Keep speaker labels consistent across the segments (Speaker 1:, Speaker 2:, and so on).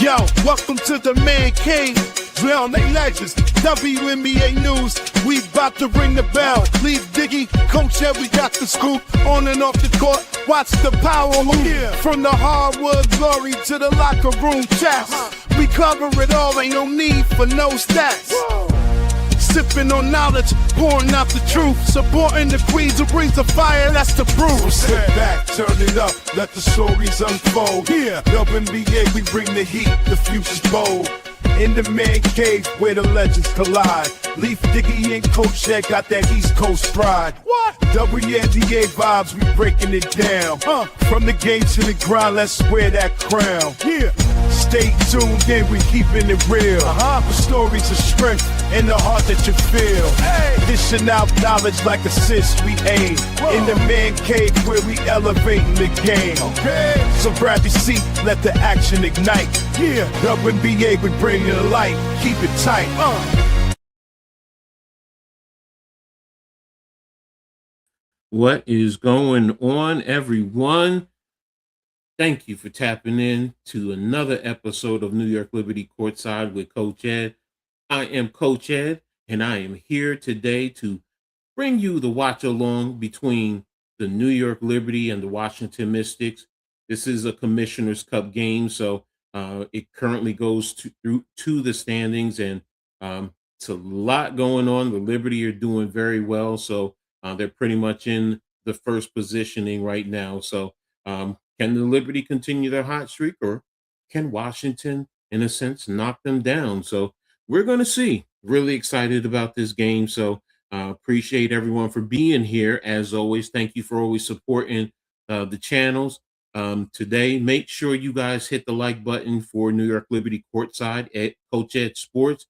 Speaker 1: Yo, welcome to the man cave. Drown they legends. WNBA news. We about to ring the bell. Leave Diggy, Coach Edd, we got the scoop. On and off the court, watch the power move. Yeah. From the hardwood glory to the locker room chats. We cover it all, ain't no need for no stats. Whoa. Sipping on knowledge, pouring out the truth. Supporting the queens who brings the fire, that's the proof. So sit back, turn it up, let the stories unfold. Yeah, WNBA, we bring the heat, the future's bold. In the man cave where the legends collide. Leaf Diggy and Coach Edd got that East Coast pride. What? WNBA vibes, we breaking it down. From the game to the grind, let's wear that crown. Yeah. Stay tuned in, we keeping it real. The stories of strength and the heart that you feel. Hey. Dishing out knowledge like assists we aim. Whoa. In the man cave where we elevating the game. Okay. So grab your seat, let the action ignite. Yeah. WNBA, we bring it to light. Keep it tight.
Speaker 2: What is going on, everyone? Thank you for tapping in to another episode of New York Liberty Courtside with Coach Edd. I am Coach Edd, and I am here today to bring you the watch along between the New York Liberty and the Washington Mystics. This is a Commissioner's Cup game, so it currently goes to the standings, and it's a lot going on. The Liberty are doing very well, so they're pretty much in the first positioning right now. So can the Liberty continue their hot streak, or can Washington, in a sense, knock them down? So we're going to see. Really excited about this game. So appreciate everyone for being here. As always, thank you for always supporting the channels. Today, make sure you guys hit the like button for New York Liberty Courtside at Coach Edd Sports,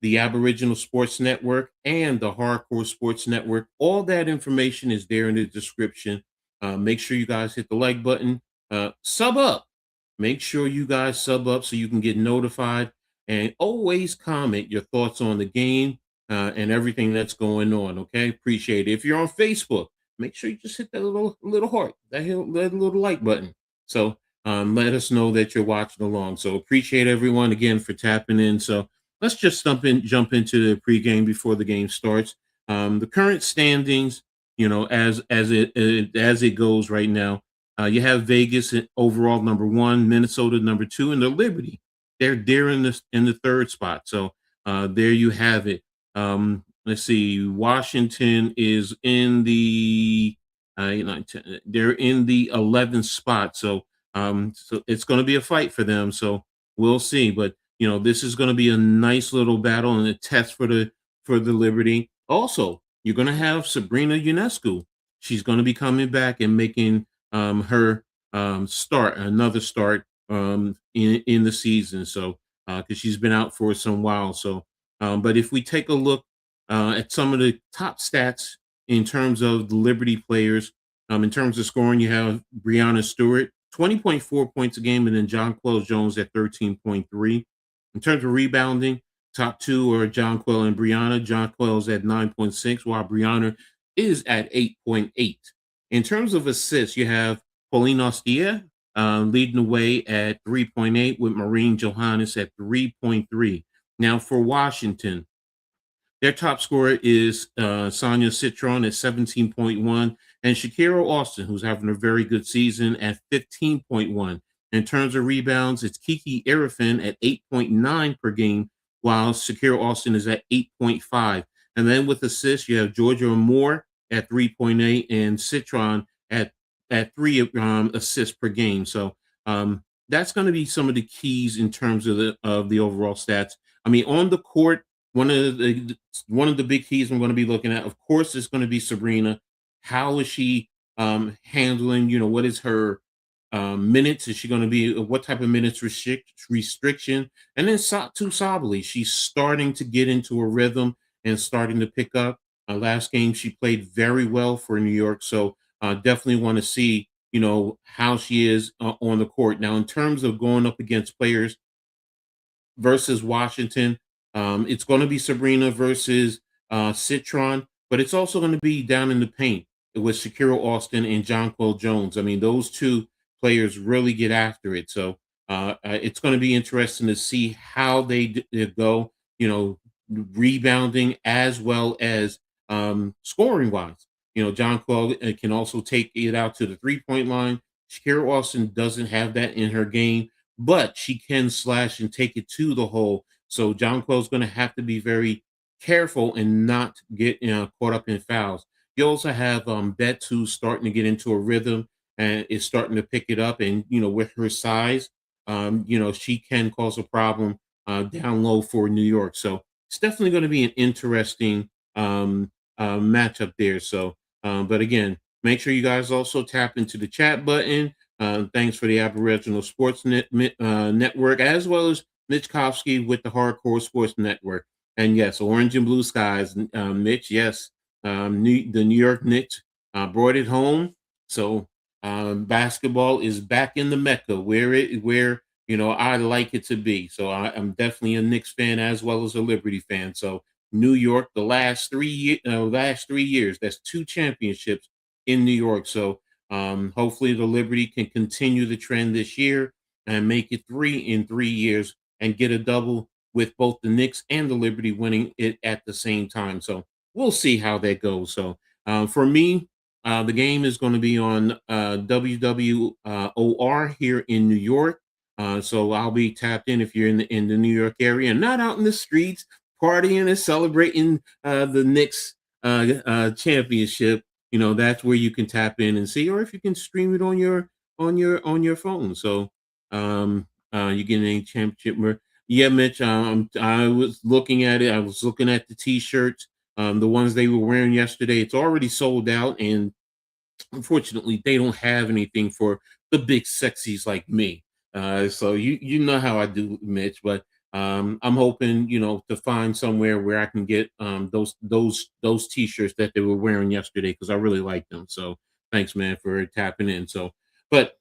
Speaker 2: the Aboriginal Sports Network, and the Hardcore Sports Network. All that information is there in the description. Make sure you guys hit the like button. Sub up. Make sure you guys sub up so you can get notified. And always comment your thoughts on the game and everything that's going on, okay? Appreciate it. If you're on Facebook, make sure you just hit that little heart, that little like button. So let us know that you're watching along. So appreciate everyone again for tapping in. So let's just jump into the pregame before the game starts. The current standings, you know, as it goes right now, you have Vegas overall number 1, Minnesota number 2, and the Liberty. They're in the third spot. So there you have it. Let's see. Washington is in the they're in the 11th spot. So so it's going to be a fight for them. So we'll see. But you know, this is going to be a nice little battle and a test for the Liberty. Also, you're going to have Sabrina Ionescu. She's going to be coming back and making her another start in the season. So because she's been out for some while. So but if we take a look at some of the top stats in terms of the Liberty players, in terms of scoring, you have Breanna Stewart, 20.4 points a game, and then Jonquel Jones at 13.3. In terms of rebounding, top two are Jonquel and Breanna. Jonquel's at 9.6, while Breanna is at 8.8. In terms of assists, you have Pauline Ostia leading the way at 3.8, with Maureen Johannes at 3.3. Now for Washington, their top scorer is Sonia Citron at 17.1, and Shakira Austin, who's having a very good season, at 15.1. In terms of rebounds, it's Kiki Arifin at 8.9 per game, while Shakira Austin is at 8.5. And then with assists, you have Georgia Moore at 3.8 and Citron at 3 assists per game. So that's going to be some of the keys in terms of the overall stats. I mean, on the court, one of the big keys I'm going to be looking at, of course, is going to be Sabrina. How is she handling? You know, what is her minutes? Is she going to be what type of minutes restriction? And then Satu Sabally, she's starting to get into a rhythm and starting to pick up. Last game, she played very well for New York. So definitely want to see, you know, how she is on the court. Now, in terms of going up against players versus Washington, it's going to be Sabrina versus Citron, but it's also going to be down in the paint with Shakira Austin and Jonquel Jones. I mean, those two players really get after it. So It's going to be interesting to see how they go, rebounding as well as scoring wise. Jonquel can also take it out to the 3-point line. Shakira Austin doesn't have that in her game, but she can slash and take it to the hole. So Jonquel is going to have to be very careful and not get caught up in fouls. You also have Betts, who's starting to get into a rhythm and is starting to pick it up. And with her size, she can cause a problem down low for New York. So it's definitely going to be an interesting matchup there. So, but again, make sure you guys also tap into the chat button. Thanks for the Aboriginal Sports Network, as well as Mitch Kofsky with the Hardcore Sports Network. And yes, Orange and Blue Skies, Mitch, yes, the New York Knicks brought it home. So basketball is back in the Mecca where I like it to be. So I'm definitely a Knicks fan as well as a Liberty fan. So New York, the last 3 years, that's 2 championships in New York. So hopefully the Liberty can continue the trend this year and make it 3 in 3 years and get a double with both the Knicks and the Liberty winning it at the same time. So we'll see how that goes. So for me, the game is going to be on WWOR here in New York. So I'll be tapped in if you're in the New York area and not out in the streets partying and celebrating the Knicks championship. That's where you can tap in and see, or if you can stream it on your phone. So you get any championship yeah, Mitch. I was looking at it. I was looking at the T-shirts, the ones they were wearing yesterday. It's already sold out, and unfortunately, they don't have anything for the big sexies like me. So you know how I do, Mitch. But I'm hoping to find somewhere where I can get those T-shirts that they were wearing yesterday because I really like them. So thanks, man, for tapping in. So, but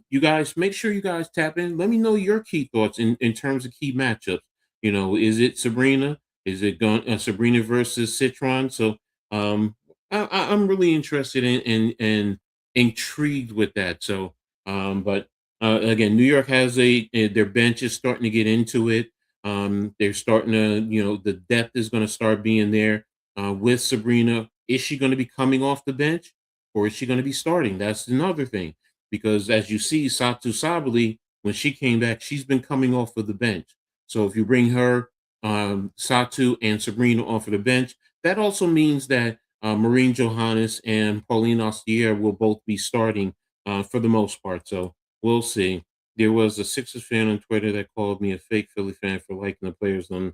Speaker 2: you guys, make sure you guys tap in. Let me know your key thoughts in terms of key matchups. Is it Sabrina? Is it going Sabrina versus Citron? So um, I'm really interested in intrigued with that. So, but again, New York has their bench is starting to get into it. They're starting to, the depth is going to start being there with Sabrina. Is she going to be coming off the bench or is she going to be starting? That's another thing because as you see, Satu Sabali, when she came back, she's been coming off of the bench. So if you bring her, Satu and Sabrina off of the bench, that also means that Maureen Johannes and Pauline Ostier will both be starting for the most part. So we'll see. There was a Sixers fan on Twitter that called me a fake Philly fan for liking the players. On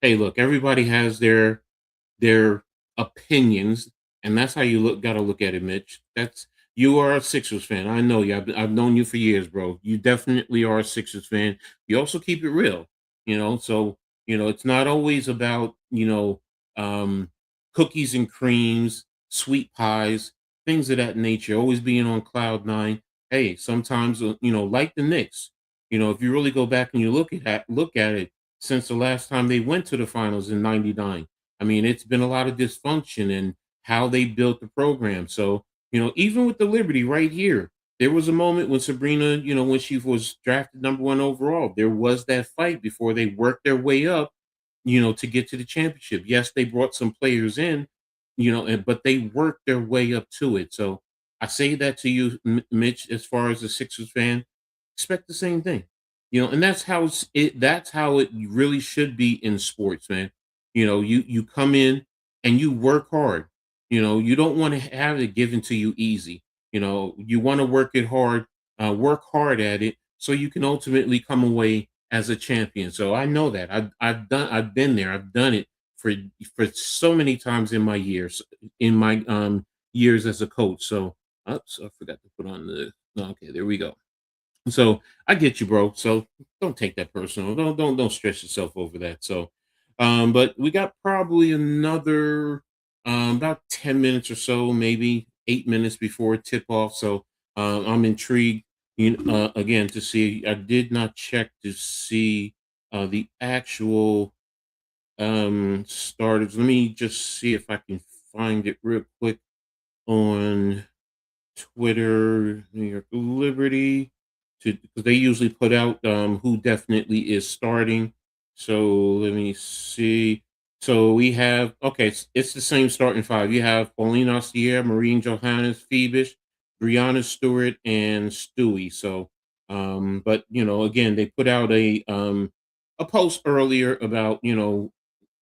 Speaker 2: hey, look, everybody has their opinions, and that's how you got to look at it, Mitch. You are a Sixers fan. I know you. I've known you for years, bro. You definitely are a Sixers fan. You also keep it real, So it's not always about um, cookies and creams, sweet pies, things of that nature. Always being on cloud nine. Hey, sometimes like the Knicks. If you really go back and you look at it since the last time they went to the finals in '99. I mean, it's been a lot of dysfunction in how they built the program. So, even with the Liberty right here, there was a moment when Sabrina, when she was drafted #1 overall, there was that fight before they worked their way up, to get to the championship. Yes, they brought some players in, but they worked their way up to it. So I say that to you, Mitch, as far as a Sixers fan, expect the same thing. And that's how it really should be in sports, man. You come in and you work hard. You don't want to have it given to you easy. You want to work hard at it so you can ultimately come away as a champion. So I know that. I've been there. I've done it for so many times in my years as a coach. So oops, I forgot to put on the okay, there we go. So I get you, bro. So don't take that personal. Don't stress yourself over that. So, but we got probably another about 10 minutes or so, maybe 8 minutes before tip off. So I'm intrigued. Again to see. I did not check to see the actual starters. Let me just see if I can find it real quick on Twitter. New York Liberty. to because they usually put out who definitely is starting. So let me see. So we have okay, it's the same starting five. You have Paulina Ostier, Marine Johannes, Phoebus, Breanna Stewart, and Stewie. So but again, they put out a post earlier about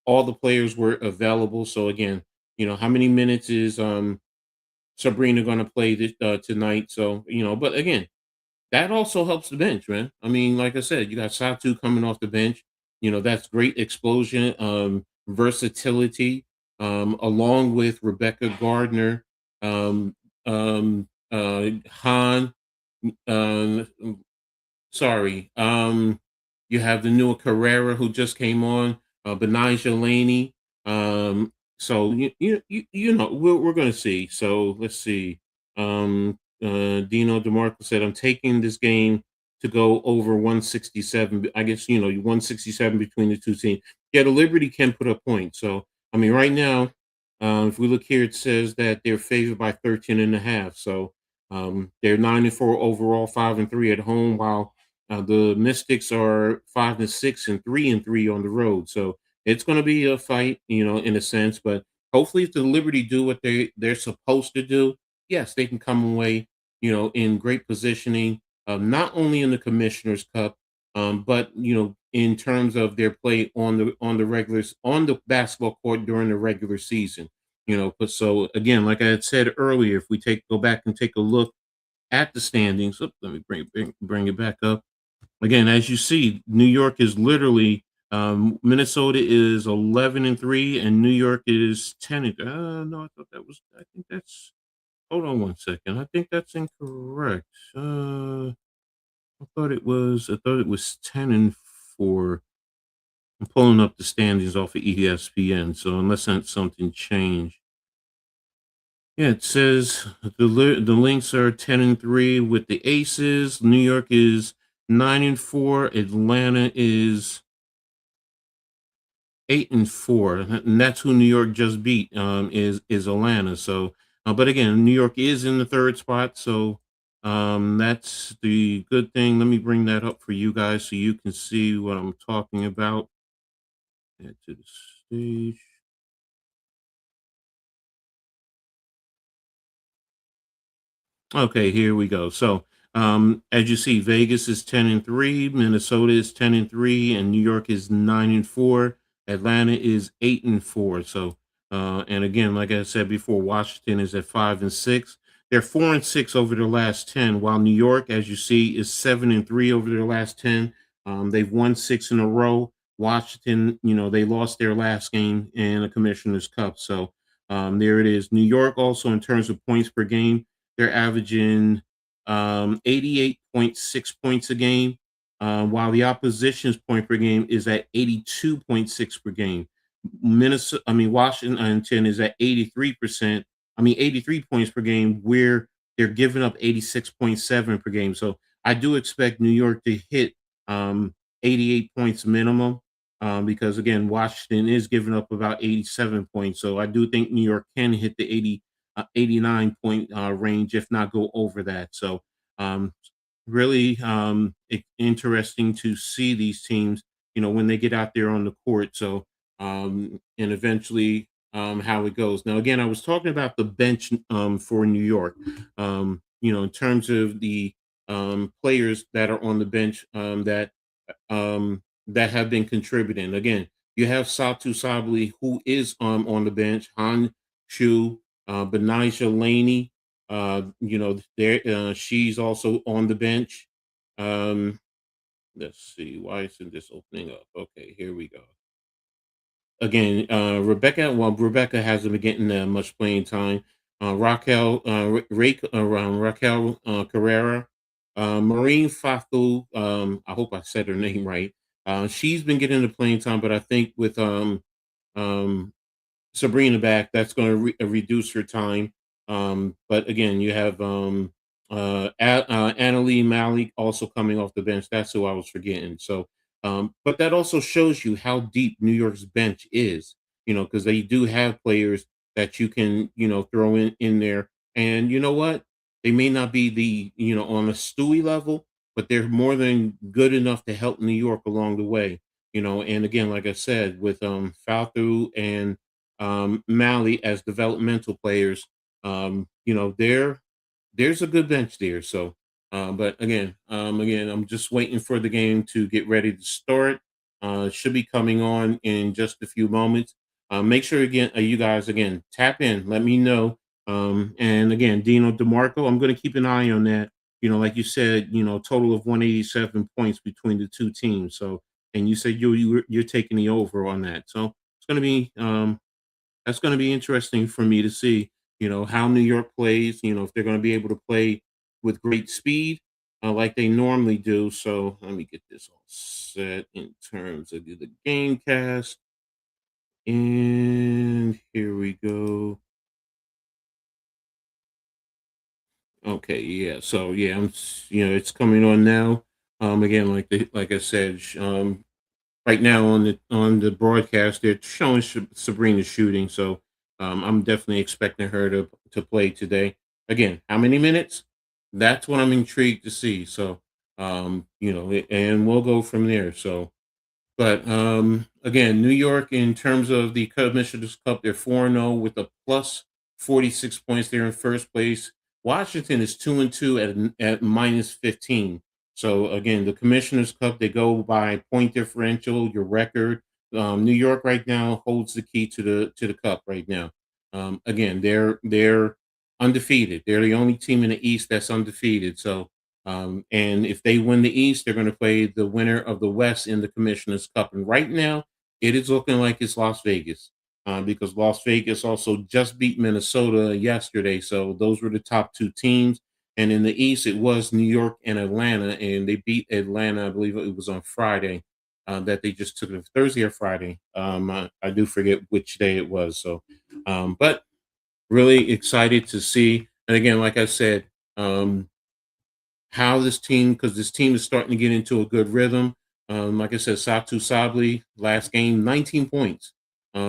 Speaker 2: all the players were available. So again, how many minutes is Sabrina going to play this tonight? So but again, that also helps the bench, man. I mean, like I said, you got Satu coming off the bench. That's great explosion, versatility, along with Rebecca Gardner, um, Han. Uh, sorry. You have the new Carrera who just came on, Benijah Laney. So we're gonna see. So let's see. Dino DeMarco said, "I'm taking this game to go over 167. I guess 167 between the two teams. Yeah, the Liberty can put up points. So I mean, right now, if we look here, it says that they're favored by 13 and a half. So they're 9-4 overall, 5-3 at home, while the Mystics are 5-6 and 3-3 on the road. So it's going to be a fight, in a sense. But hopefully, if the Liberty do what they're supposed to do, yes, they can come away, in great positioning, not only in the Commissioner's Cup, but in terms of their play on the basketball court during the regular season. But so again, like I had said earlier, if we go back and take a look at the standings, let me bring it back up. Again, as you see, New York is literally Minnesota is 11-3 and New York is 10. No, I thought that was. I think that's. Hold on one second. I think that's incorrect. I thought it was. I thought it was 10-4. I'm pulling up the standings off of ESPN. So unless something changed. Yeah, it says the Lynx are 10-3 with the Aces. New York is 9-4. Atlanta is 8-4, and that's who New York just beat. Is Atlanta. So, but again, New York is in the third spot. So, that's the good thing. Let me bring that up for you guys so you can see what I'm talking about. Add to the stage. Okay, here we go. So, as you see, Vegas is 10-3, Minnesota is 10-3, and New York is 9-4. Atlanta is 8-4. So, and again, like I said before, Washington is at 5-6. They're 4-6 over their last 10, while New York, as you see, is 7-3 over their last 10. They've won 6 in a row. Washington, they lost their last game in a Commissioner's Cup. So, there it is. New York also, in terms of points per game, they're averaging 88.6 points a game, while the opposition's point per game is at 82.6 per game. Washington is at 83%. 83 points per game, where they're giving up 86.7 per game. So I do expect New York to hit 88 points minimum, because again, Washington is giving up about 87 points. So I do think New York can hit the 89 point range, if not go over that. So, really interesting to see these teams, when they get out there on the court. So, and eventually how it goes. Now, again, I was talking about the bench for New York, in terms of the players that are on the bench that have been contributing. Again, you have Satu Sabali, who is on the bench, Han Shu, Benijah Laney, there she's also on the bench. Let's see, why isn't this opening up? Okay, here we go. Again, Rebecca hasn't been getting much playing time. Raquel Carrera, Marine Fafu. I hope I said her name right. She's been getting the playing time, but I think with um, Sabrina back, that's going to reduce her time. But again, you have Annalie Malik also coming off the bench. That's who I was forgetting. So, but that also shows you how deep New York's bench is. Because they do have players that you can throw in there, and you know what? They may not be the on a Stewie level, but they're more than good enough to help New York along the way. And again, like I said, with Falthou and Malley as developmental players, there's a good bench there. So, but again, I'm just waiting for the game to get ready to start. Should be coming on in just a few moments. Make sure again, you guys again tap in. Let me know. And again, Dino DeMarco, I'm going to keep an eye on that. Like you said, total of 187 points between the two teams. So, and you said you're taking the over on that. So it's going to be that's going to be interesting for me to see, how New York plays, if they're going to be able to play with great speed like they normally do. So let me get this all set in terms of the game cast. And here we go. Okay, yeah. So yeah, it's coming on now. Again, like I said, right now on the broadcast, they're showing Sabrina shooting, so I'm definitely expecting her to play today. Again, how many minutes? That's what I'm intrigued to see. So, and we'll go from there. So, but again, New York in terms of the Commissioner's Cup, they're 4-0 with a plus 46 points. They're in first place. Washington is 2-2 at minus 15. So again, the Commissioner's Cup, they go by point differential, your record. New York right now holds the key to the cup right now. Again, they're undefeated. They're the only team in the East that's undefeated. So and if they win the East, they're going to play the winner of the West in the Commissioner's Cup. And right now, it is looking like it's Las Vegas because Las Vegas also just beat Minnesota yesterday. So those were the top two teams. And in the East, it was New York and Atlanta, and they beat Atlanta. I believe it was on Friday that they just took it, Thursday or Friday. I do forget which day it was. So, but really excited to see. And again, like I said, how because this team is starting to get into a good rhythm. Like I said, Satu Sabli last game, 19 points.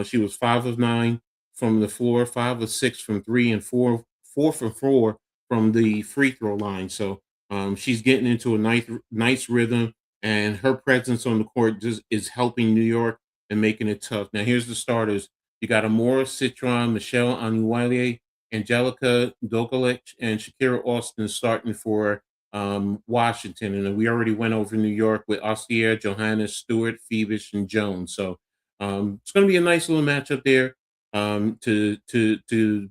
Speaker 2: She was 5 of 9 from the floor, 5 of 6 from three, and four from four from the free throw line. So she's getting into a nice rhythm, and her presence on the court just is helping New York and making it tough. Now here's the starters. You got Amora Citron, Michelle Anuwale, Angelica Dokolich, and Shakira Austin starting for Washington, and we already went over New York with Ostier, Johannes, Stewart, Phoebus, and Jones. So it's going to be a nice little matchup there to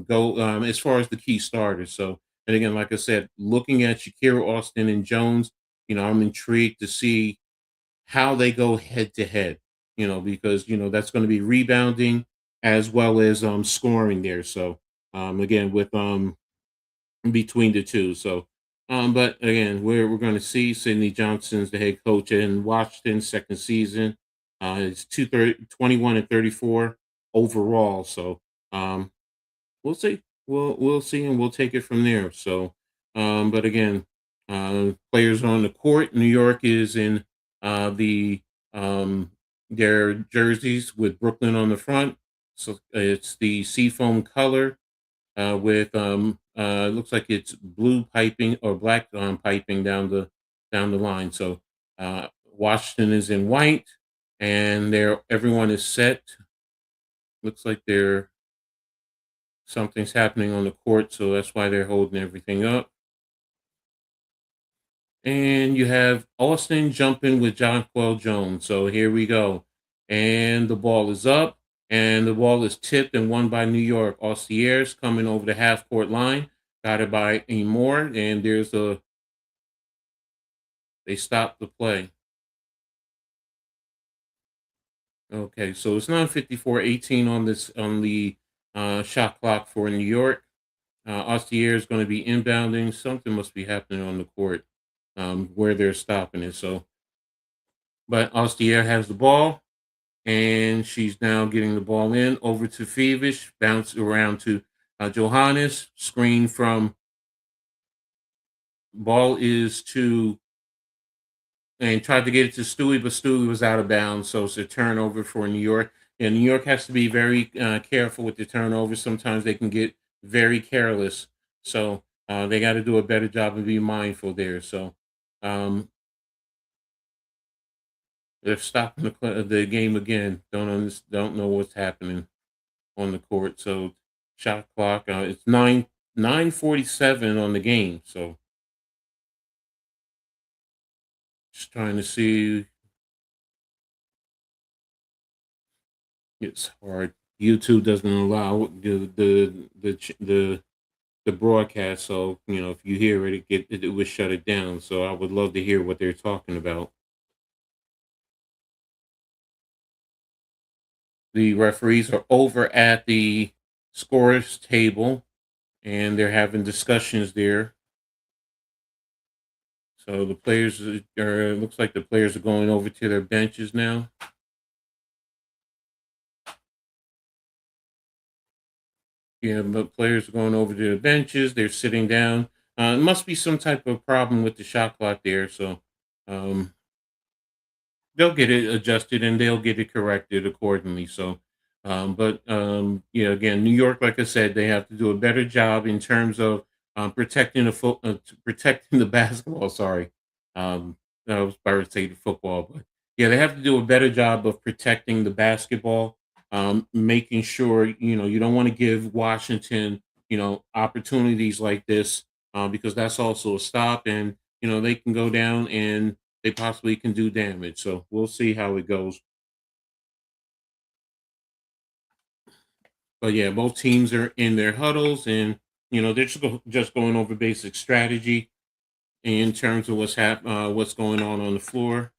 Speaker 2: go as far as the key starters. So, and again, like I said, looking at Shakira Austin and Jones, I'm intrigued to see how they go head to head. Because that's going to be rebounding as well as scoring there. So again, with between the two. So, but again, we're going to see Sydney Johnson's the head coach in Washington, second season. It's 21 and 34 overall. So, we'll see. We'll see, and we'll take it from there. So, but again, players on the court. New York is in the their jerseys with Brooklyn on the front. So it's the seafoam color with looks like it's blue piping or black piping down the line. So Washington is in white, and everyone is set. Looks like something's happening on the court, so that's why they're holding everything up. And you have Austin jumping with Jonquel Jones. So here we go. And the ball is up, and the ball is tipped and won by New York. Ostiers coming over the half court line, got it by Amore, and they stopped the play. Okay, so it's 9:54:18 on the shot clock for New York. Ostier is going to be inbounding. Something must be happening on the court where they're stopping it. So, but Ostier has the ball, and she's now getting the ball in over to Phoebus, bounce around to Johannes, screen from ball is to, and tried to get it to Stewie, but Stewie was out of bounds, so it's a turnover for New York. And New York has to be very careful with the turnovers. Sometimes they can get very careless, so they got to do a better job and be mindful there. So Um, they're stopping the game again. Don't know what's happening on the court. So shot clock. It's 9:47 on the game. So just trying to see. It's hard. YouTube doesn't allow the broadcast. So if you hear it, it would shut it down. So I would love to hear what they're talking about. The referees are over at the scorers table, and they're having discussions there. So the players are. Looks like the players are going over to their benches now. Yeah, but players are going over to the benches. They're sitting down. It must be some type of problem with the shot clock there. So um, they'll get it adjusted and they'll get it corrected accordingly. So, yeah, again, New York, like I said, they have to do a better job in terms of protecting protecting the basketball. Sorry, I was about to say the football, but yeah, they have to do a better job of protecting the basketball, making sure you don't want to give Washington opportunities like this because that's also a stop, and they can go down and they possibly can do damage. So we'll see how it goes. But yeah, both teams are in their huddles, and they're just going over basic strategy in terms of what's going on the floor.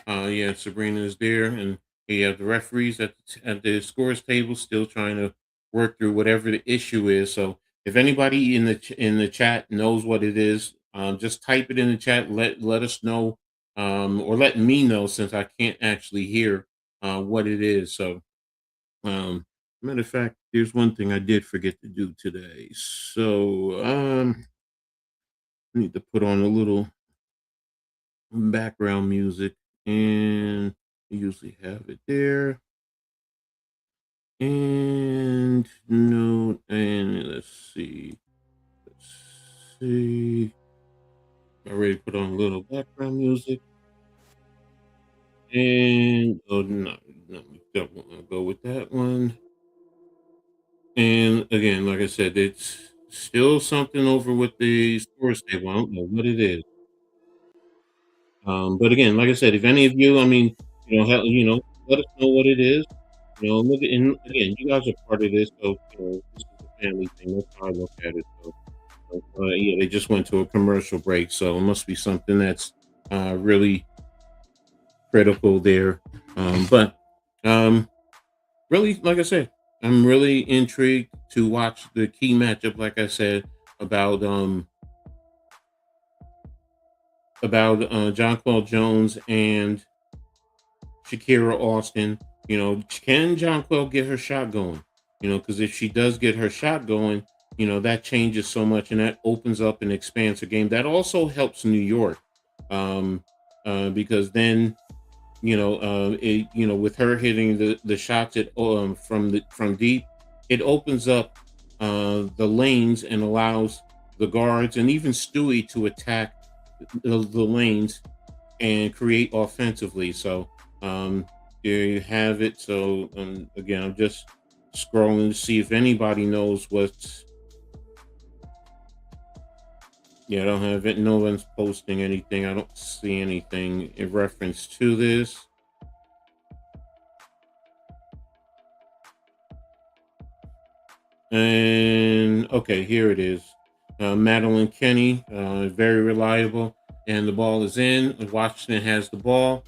Speaker 2: Yeah, Sabrina is there, and you have the referees at the scores table still trying to work through whatever the issue is. So if anybody in the chat knows what it is, just type it in the chat. Let us know, or let me know since I can't actually hear what it is. So, matter of fact, there's one thing I did forget to do today. So I need to put on a little background music, and I usually have it there. And no, and let's see. Let's see. I already put on a little background music. And oh no, we don't want to go with that one. And again, like I said, it's still something over with the sports table. I don't know what it is. But again, like I said, if any of you, I mean, let us know what it is. Look at, and again, you guys are part of this, so this is a family thing. That's how I look at it. So, yeah, they just went to a commercial break, so it must be something that's really critical there. But really, like I said, I'm really intrigued to watch the key matchup. Like I said about Jonquel Jones and Shakira Austin. Can Jonquel get her shot going? Because if she does get her shot going, that changes so much and that opens up and expands her game. That also helps New York, um, because then with her hitting the shots from deep, it opens up the lanes and allows the guards and even Stewie to attack the lanes and create offensively. So there you have it. So again, I'm just scrolling to see if anybody knows what's. Yeah, I don't have it. No one's posting anything. I don't see anything in reference to this. And okay, here it is. Madeline Kenny, very reliable. And the ball is in. Washington has the ball.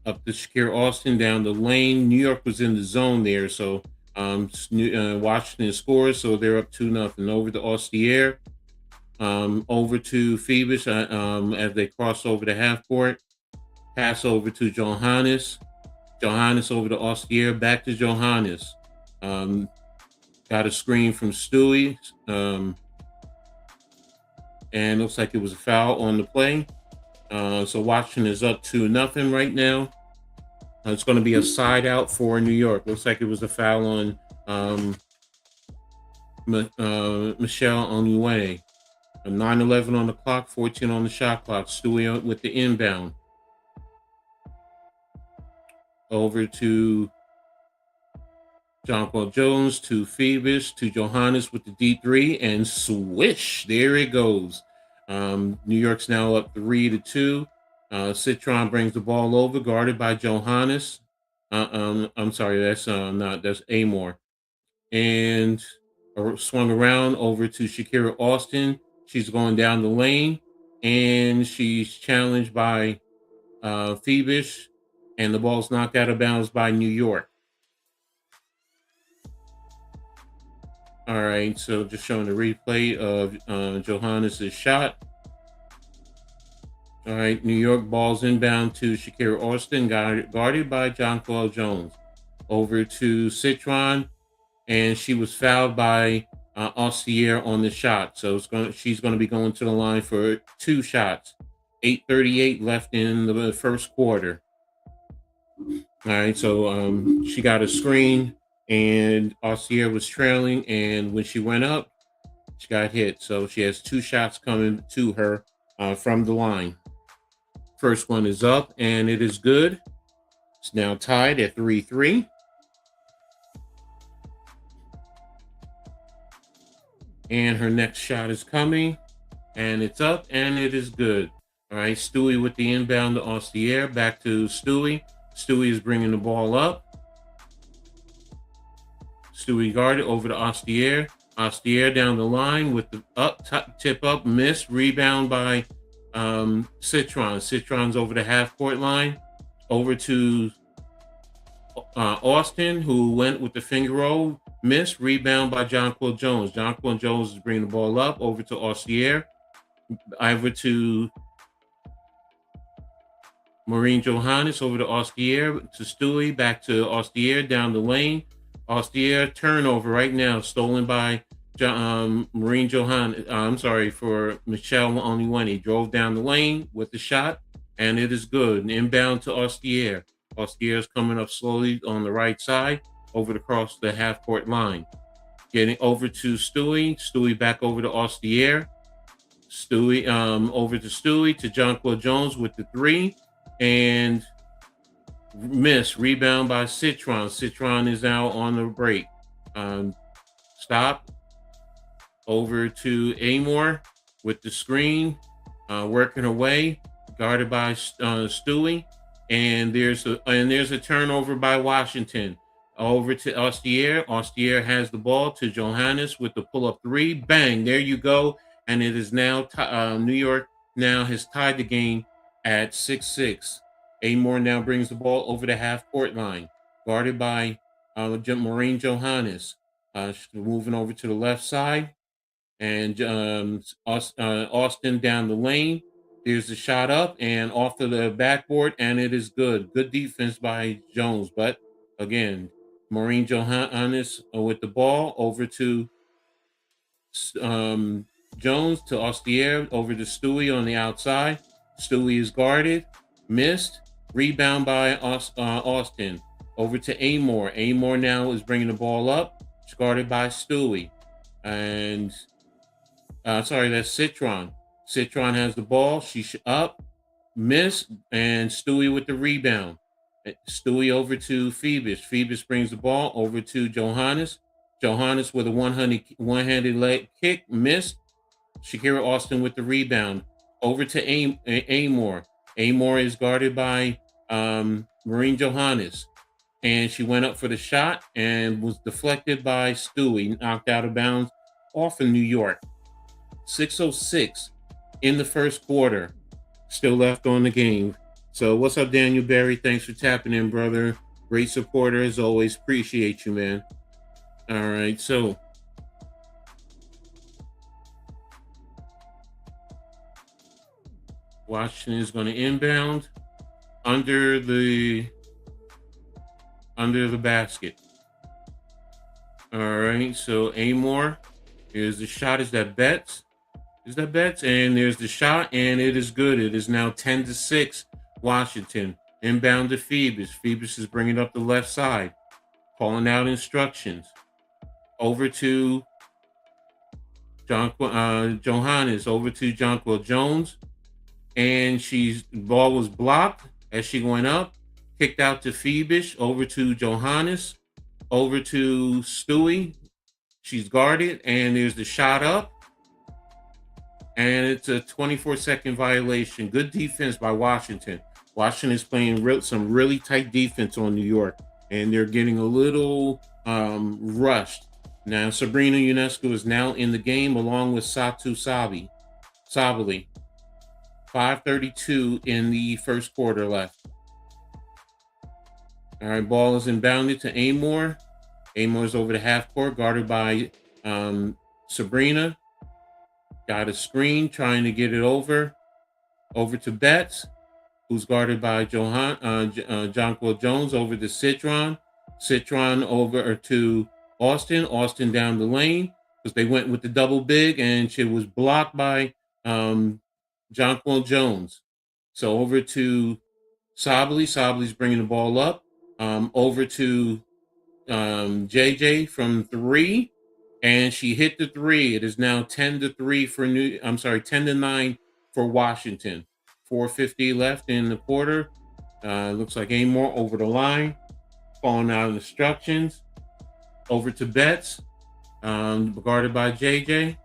Speaker 2: Up to Shakir Austin down the lane. New York was in the zone there. So Washington scores. So they're up 2-0. Over to Ostier. Over to Phoebus as they cross over the half court. Pass over to Johannes. Johannes over to Ostier. Back to Johannes. Got a screen from Stewie. And looks like it was a foul on the play. So Washington is up 2-0 right now. It's going to be a side out for New York. Looks like it was a foul on Michelle Onwue. A 9:11 on the clock, 14 on the shot clock. Stewie with the inbound. Over to Jonquel Jones, to Phoebus, to Johannes with the D3, and swish, there it goes. New York's now up 3-2. Citron brings the ball over, guarded by Johannes. I'm sorry, that's that's Amor. And swung around over to Shakira Austin. She's going down the lane, and she's challenged by Phoebus, and the ball's knocked out of bounds by New York. All right, so just showing the replay of Johannes' shot. All right, New York balls inbound to Shakira Austin, guarded by Jonquel Jones. Over to Citron, and she was fouled by Ostier on the shot. So she's going to be going to the line for 2 shots. 8:38 left in the first quarter. All right, so she got a screen, and Ostier was trailing, and when she went up, she got hit. So she has 2 shots coming to her from the line. First one is up, and it is good. It's now tied at 3-3. And her next shot is coming, and it's up, and it is good. All right, Stewie with the inbound to Ostier. Back to Stewie. Stewie is bringing the ball up. Stewie guarded over to Ostier. Ostier down the line with the tip up, miss, rebound by Citron. Citron's over the half-court line. Over to Austin, who went with the finger roll. Miss, rebound by Jonquel Jones. Jonquel Jones is bringing the ball up over to Ostier. Over to Maureen Johannes, over to Ostier, to Stewie, back to Ostier, down the lane. Ostier, turnover right now, stolen by Maureen Johannes. I'm sorry, for Michelle Onwuene. Drove down the lane with the shot, and it is good. Inbound to Ostier. Ostier is coming up slowly on the right side, over across the half-court line. Getting over to Stewie. Stewie back over to Ostier. Stewie over to Stewie, to Jonquel Jones with the 3. And miss, rebound by Citron. Citron is now on the break. Stop. Over to Amor with the screen, working away, guarded by Stewie. And there's a turnover by Washington. Over to Ostier. Ostier has the ball to Johannes with the pull-up 3. Bang, there you go. And it is now New York now has tied the game at 6-6. Amor now brings the ball over the half-court line, guarded by Maureen Johannes. Moving over to the left side, and Austin down the lane. There's a shot up and off to the backboard, and it is good. Good defense by Jones, but again, Maureen Johannes with the ball over to Jones, to Ostier, over to Stewie on the outside. Stewie is guarded, missed, rebound by Austin. Over to Amor. Amor now is bringing the ball up. It's guarded by Stewie. And, sorry, that's Citron. Citron has the ball. She's up, miss, and Stewie with the rebound. Stewie over to Phoebus. Phoebus brings the ball over to Johannes. Johannes with a one-handed leg kick, missed. Shakira Austin with the rebound. Over to Amor. Amor is guarded by Maureen Johannes. And she went up for the shot and was deflected by Stewie, knocked out of bounds off in New York. 6:06 in the first quarter. Still left on the game. So what's up, Daniel Berry? Thanks for tapping in, brother. Great supporter as always. Appreciate you, man. All right, so Washington is going to inbound under the basket. All right, so Amor, here's the shot. Is that Betts? And there's the shot, and it is good. It is now 10-6, Washington. Inbound to Phoebus. Phoebus is bringing up the left side, calling out instructions. Over to Johannes over to Jonquel Jones, and ball was blocked as she went up, kicked out to Phoebish, over to Johannes, over to Stewie. She's guarded, and there's the shot up, and it's a 24-second violation. Good defense by Washington. Washington is playing some really tight defense on New York, and they're getting a little rushed. Now, Sabrina Ionescu is now in the game along with Sabali. 5:32 in the first quarter left. All right, ball is inbounded to Amor. Amor's over the half court, guarded by Sabrina. Got a screen, trying to get it over to Betts, who's guarded by Jonquel Jones, over to Citron. Citron over to Austin. Austin down the lane, because they went with the double big, and she was blocked by Jonquel Jones. So over to Sabali. Sabali's bringing the ball up. Over to JJ from 3, and she hit the 3. It is now 10-3 for 10-9 for Washington. 4:50 left in the quarter. Looks like Amor over the line, falling out of instructions. Over to Betts, guarded by JJ.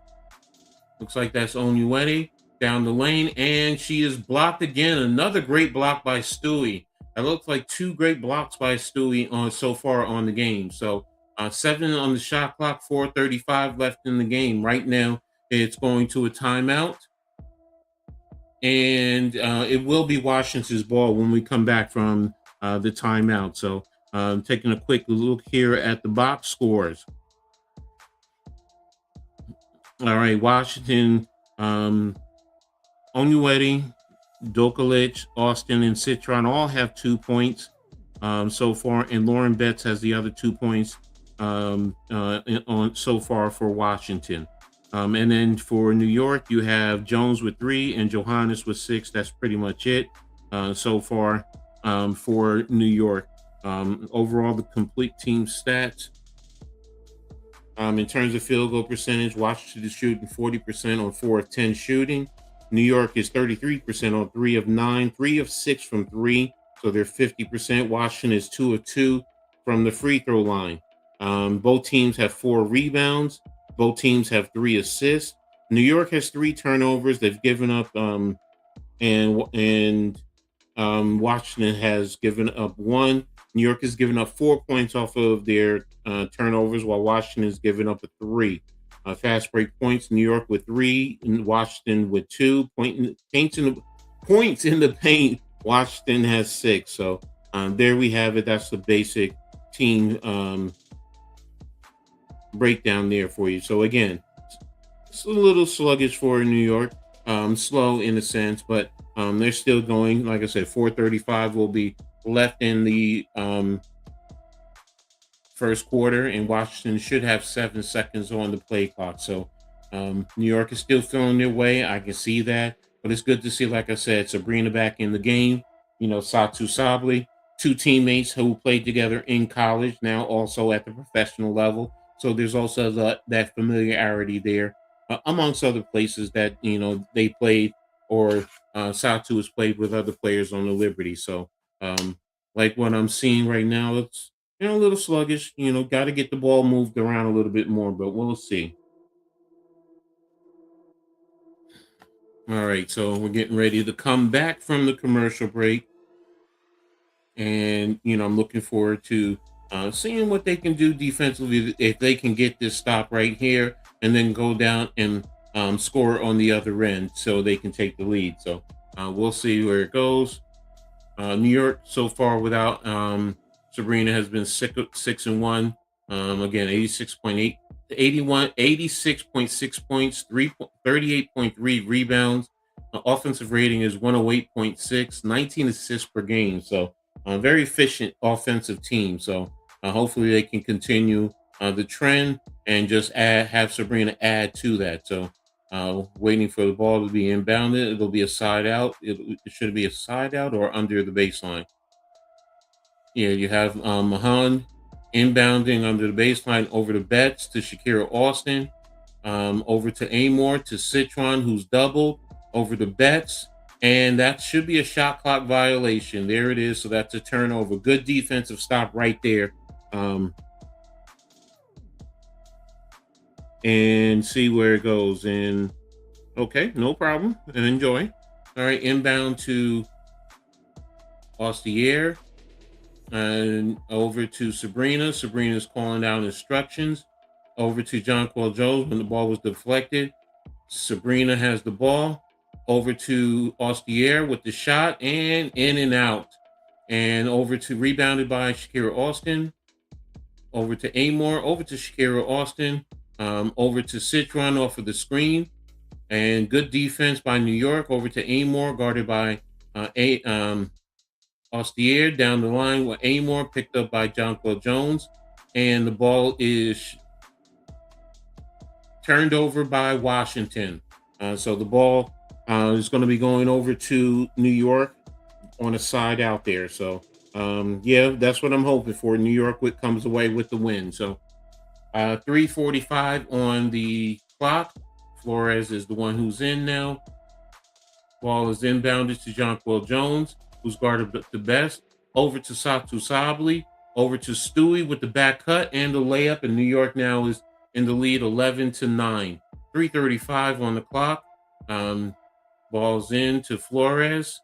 Speaker 2: Looks like that's Onyewedi down the lane, and she is blocked again. Another great block by Stewie. It looks like 2 great blocks by Stewie so far on the game. So 7 on the shot clock, 4:35 left in the game. Right now, it's going to a timeout, and it will be Washington's ball when we come back from the timeout. So taking a quick look here at the box scores. All right, Washington, Onyewedi, Dokalic, Austin, and Citron all have 2 points so far, and Lauren Betts has the other 2 points on so far for Washington. And then for New York, you have Jones with 3 and Johannes with 6. That's pretty much it so far for New York. Overall, the complete team stats. In terms of field goal percentage, Washington is shooting 40% on 4 of 10 shooting. New York is 33% on 3 of 9, 3 of 6 from 3, so they're 50%. Washington is 2 of 2 from the free throw line. Both teams have 4 rebounds. Both teams have 3 assists. New York has 3 turnovers. They've given up, and Washington has given up 1. New York has given up 4 points off of their turnovers, while Washington has given up a 3. Fast break points, New York with 3, and Washington with 2. Points in the paint, Washington has 6. So there we have it. That's the basic team breakdown there for you. So again, it's a little sluggish for New York, slow in a sense, but they're still going. Like I said, 4:35 will be left in the first quarter, and Washington should have 7 seconds on the play clock. So New York is still feeling their way. I can see that, but it's good to see, like I said, Sabrina back in the game. Satu Sabali, 2 teammates who played together in college, now also at the professional level. So there's also that familiarity there, amongst other places that they played, or Satu has played with other players on the Liberty. So like what I'm seeing right now, it's a little sluggish. Got to get the ball moved around a little bit more, but we'll see. All right, so we're getting ready to come back from the commercial break, and I'm looking forward to seeing what they can do defensively, if they can get this stop right here and then go down and score on the other end, so they can take the lead. So we'll see where it goes. New York so far without Sabrina has been 6-1. Again, 86.6 points, 38.3 rebounds. Offensive rating is 108.6, 19 assists per game. So very efficient offensive team. So hopefully they can continue the trend and just have Sabrina add to that. So waiting for the ball to be inbounded. It'll be a side out. It should be a side out or under the baseline. Yeah, you have Mahan inbounding under the baseline over the Betts to Shakira Austin. over to Amor, to Citron, who's doubled, over to Betts, and that should be a shot clock violation. There it is. So that's a turnover. Good defensive stop right there. And see where it goes. And okay, no problem. And enjoy. All right, inbound to Ostier and over to Sabrina. Sabrina's calling down instructions. Over to Jonquel Jones when the ball was deflected. Sabrina has the ball. Over to Ostier with the shot and in and out. And over to rebounded by Shakira Austin. Over to Amor. Over to Shakira Austin. Over to Citron off of the screen. And good defense by New York. Over to Amor, guarded by Ostier. Down the line with Amor, picked up by Jonquel Jones. And the ball is turned over by Washington. So the ball is going to be going over to New York on a side out there. So, yeah, that's what I'm hoping for. New York comes away with the win. So 3:45 on the clock. Flores is the one who's in now. Ball is inbounded to Jonquel Jones, who's guarded the best. Over to Satu Sabli. Over to Stewie with the back cut and the layup. And New York now is in the lead 11-9. 3:35 on the clock. Ball's in to Flores.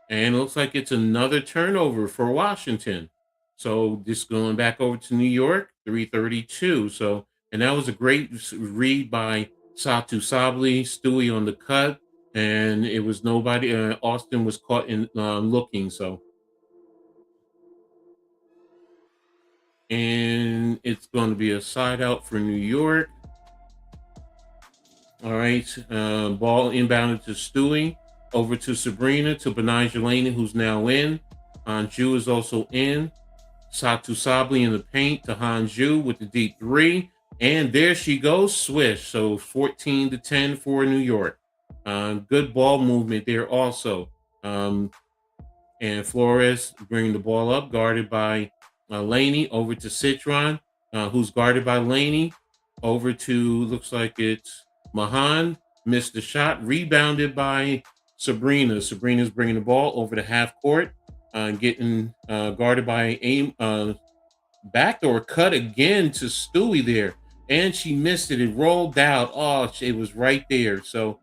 Speaker 2: And it looks like it's another turnover for Washington. So this going back over to New York, 3:32. So, and that was a great read by Satu Sabli, Stewie on the cut, and it was nobody. Austin was caught in looking. So, and it's going to be a side out for New York. All right, ball inbounded to Stewie. Over to Sabrina, to Betnijah Laney, who's now in. Hanju is also in. Satu Sabli in the paint to Hanju with the deep three. And there she goes, swish. So 14-10 for New York. Good ball movement there also. And Flores bringing the ball up, guarded by Laney. Over to Citron, who's guarded by Laney. Over to, looks like it's Mahan. Missed the shot. Rebounded by Sabrina. Sabrina's bringing the ball over the half court, getting guarded by backdoor cut again to Stewie there, and she missed it. It rolled out. Oh, it was right there. So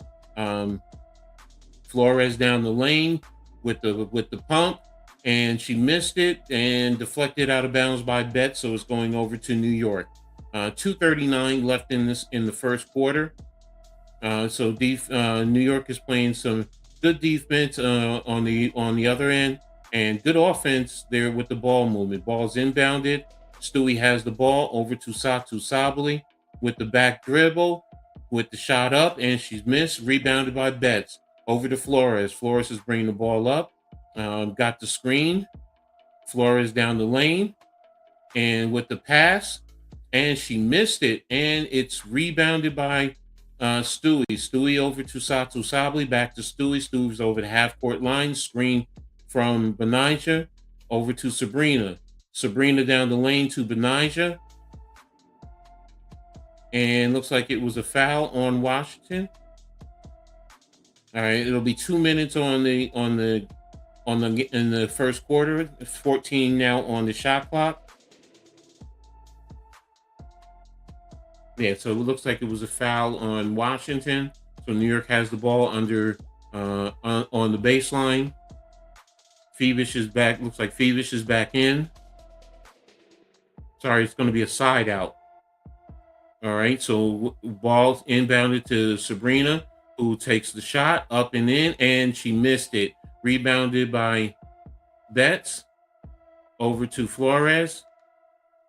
Speaker 2: Flores down the lane with the pump, and she missed it and deflected out of bounds by Betts. So it's going over to New York. 2:39 left in the first quarter. So New York is playing some good defense on the other end, and good offense there with the ball movement. Ball's inbounded. Stewie has the ball over to Satu Sabli with the back dribble, with the shot up, and she's missed. Rebounded by Betts. Over to Flores. Flores is bringing the ball up. Got the screen. Flores down the lane, and with the pass, and she missed it, and it's rebounded by Stewie. Stewie over to Satu Sabli, back to Stewie. Stewie's over the half-court line. Screen from Betnijah over to Sabrina. Sabrina down the lane to Betnijah. And looks like it was a foul on Washington. All right, it'll be 2 minutes in the first quarter. 14 now on the shot clock. Yeah, so it looks like it was a foul on Washington. So New York has the ball under on the baseline. Phoebus is back. Looks like Phoebus is back in. Sorry, it's going to be a side out. All right, so ball inbounded to Sabrina, who takes the shot up and in, and she missed it. Rebounded by Betts. Over to Flores.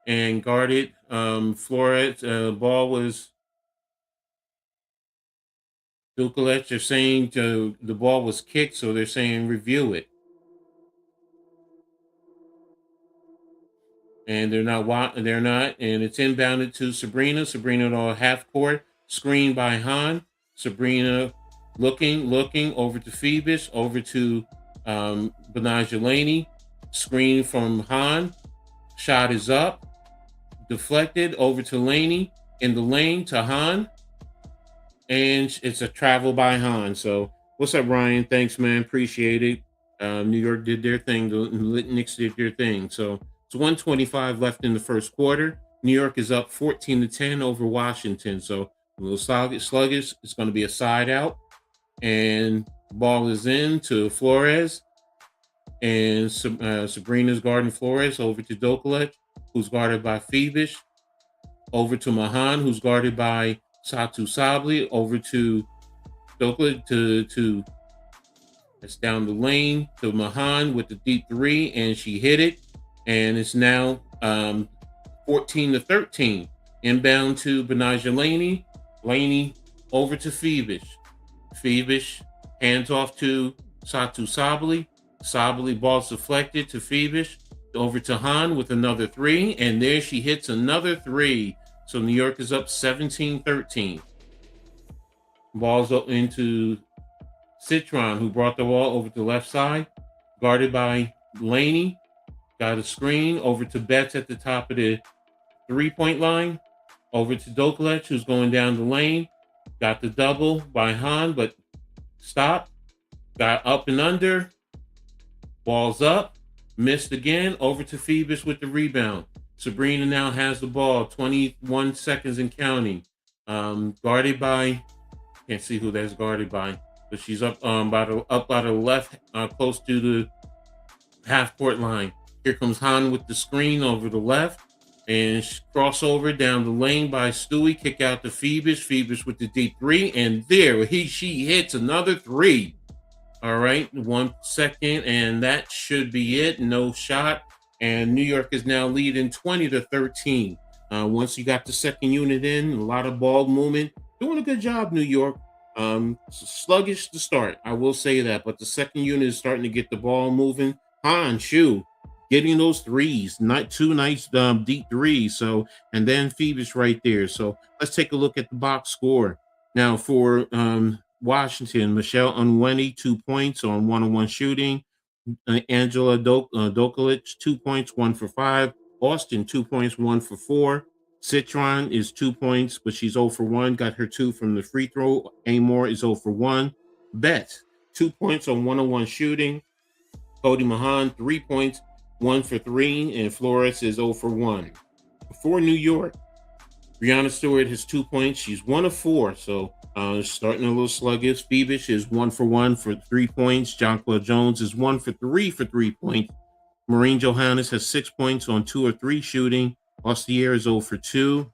Speaker 2: And guarded. Flores, ball was Dukalec. They're saying the ball was kicked, so they're saying review it. And they're not, and it's inbounded to Sabrina. Sabrina on half court, screened by Han. Sabrina looking over to Phoebus, over to Betnijah Laney. Screen from Han. Shot is up. Deflected over to Laney. in the lane to Han, and it's a travel by Han. So what's up, Ryan? Thanks, man. Appreciate it. New York did their thing. The Knicks did their thing. So it's 125 left in the first quarter. New York is up 14-10 over Washington. So a little sluggish. It's going to be a side out, and ball is in to Flores, and Sabrina's guarding Flores over to Doklet, who's guarded by Phoebus, over to Mahan, who's guarded by Satu Sabli, over to Doklet to it's down the lane to Mahan with the deep three, and she hit it, and it's now 14-13. Inbound to Benaja Laney. Laney over to Phoebus. Phoebus hands off to Satu Sabli. Sabli ball's deflected to Phoebus. Over to Han with another three, and there she hits another three. So New York is up 17-13. Ball's up into Citron, who brought the ball over to the left side, guarded by Laney. Got a screen over to Betts at the top of the three-point line. Over to Doklet, who's going down the lane. Got the double by Han, but stopped. Got up and under. Ball's up. Missed again. Over to Phoebus with the rebound. Sabrina now has the ball. 21 seconds and counting. Guarded by, can't see who that's guarded by, but she's up by the left, close to the half court line. Here comes Han with the screen over the left, and crossover down the lane by Stewie. Kick out to Phoebus. Phoebus with the deep three, and there she hits another three. All right, 1 second, and that should be it. No shot, and New York is now leading 20-13. Once you got the second unit in, a lot of ball movement, doing a good job, New York. Sluggish to start, I will say that, but the second unit is starting to get the ball moving. Han Shu getting those threes, not two nice deep threes. So, and then Phoebus right there. So let's take a look at the box score now for Washington. Michelle Onwenu, 2 points on one-on-one shooting. Angela Dokalic, 2 points, 1 for 5. Austin, 2 points, 1 for 4. Citron is 2 points, but she's 0 for 1. Got her 2 from the free throw. Amore is 0 for 1. Betts, 2 points on one-on-one shooting. Cody Mahan, 3 points, 1 for 3. And Flores is 0 for 1. For New York, Breanna Stewart has 2 points. She's 1 of 4, so starting a little sluggish. Phoebus is 1 for 1 for 3 points. Jonquel Jones is 1 for 3 for 3 points. Maureen Johannes has 6 points on 2 of 3 shooting. Ostier is 0 for 2.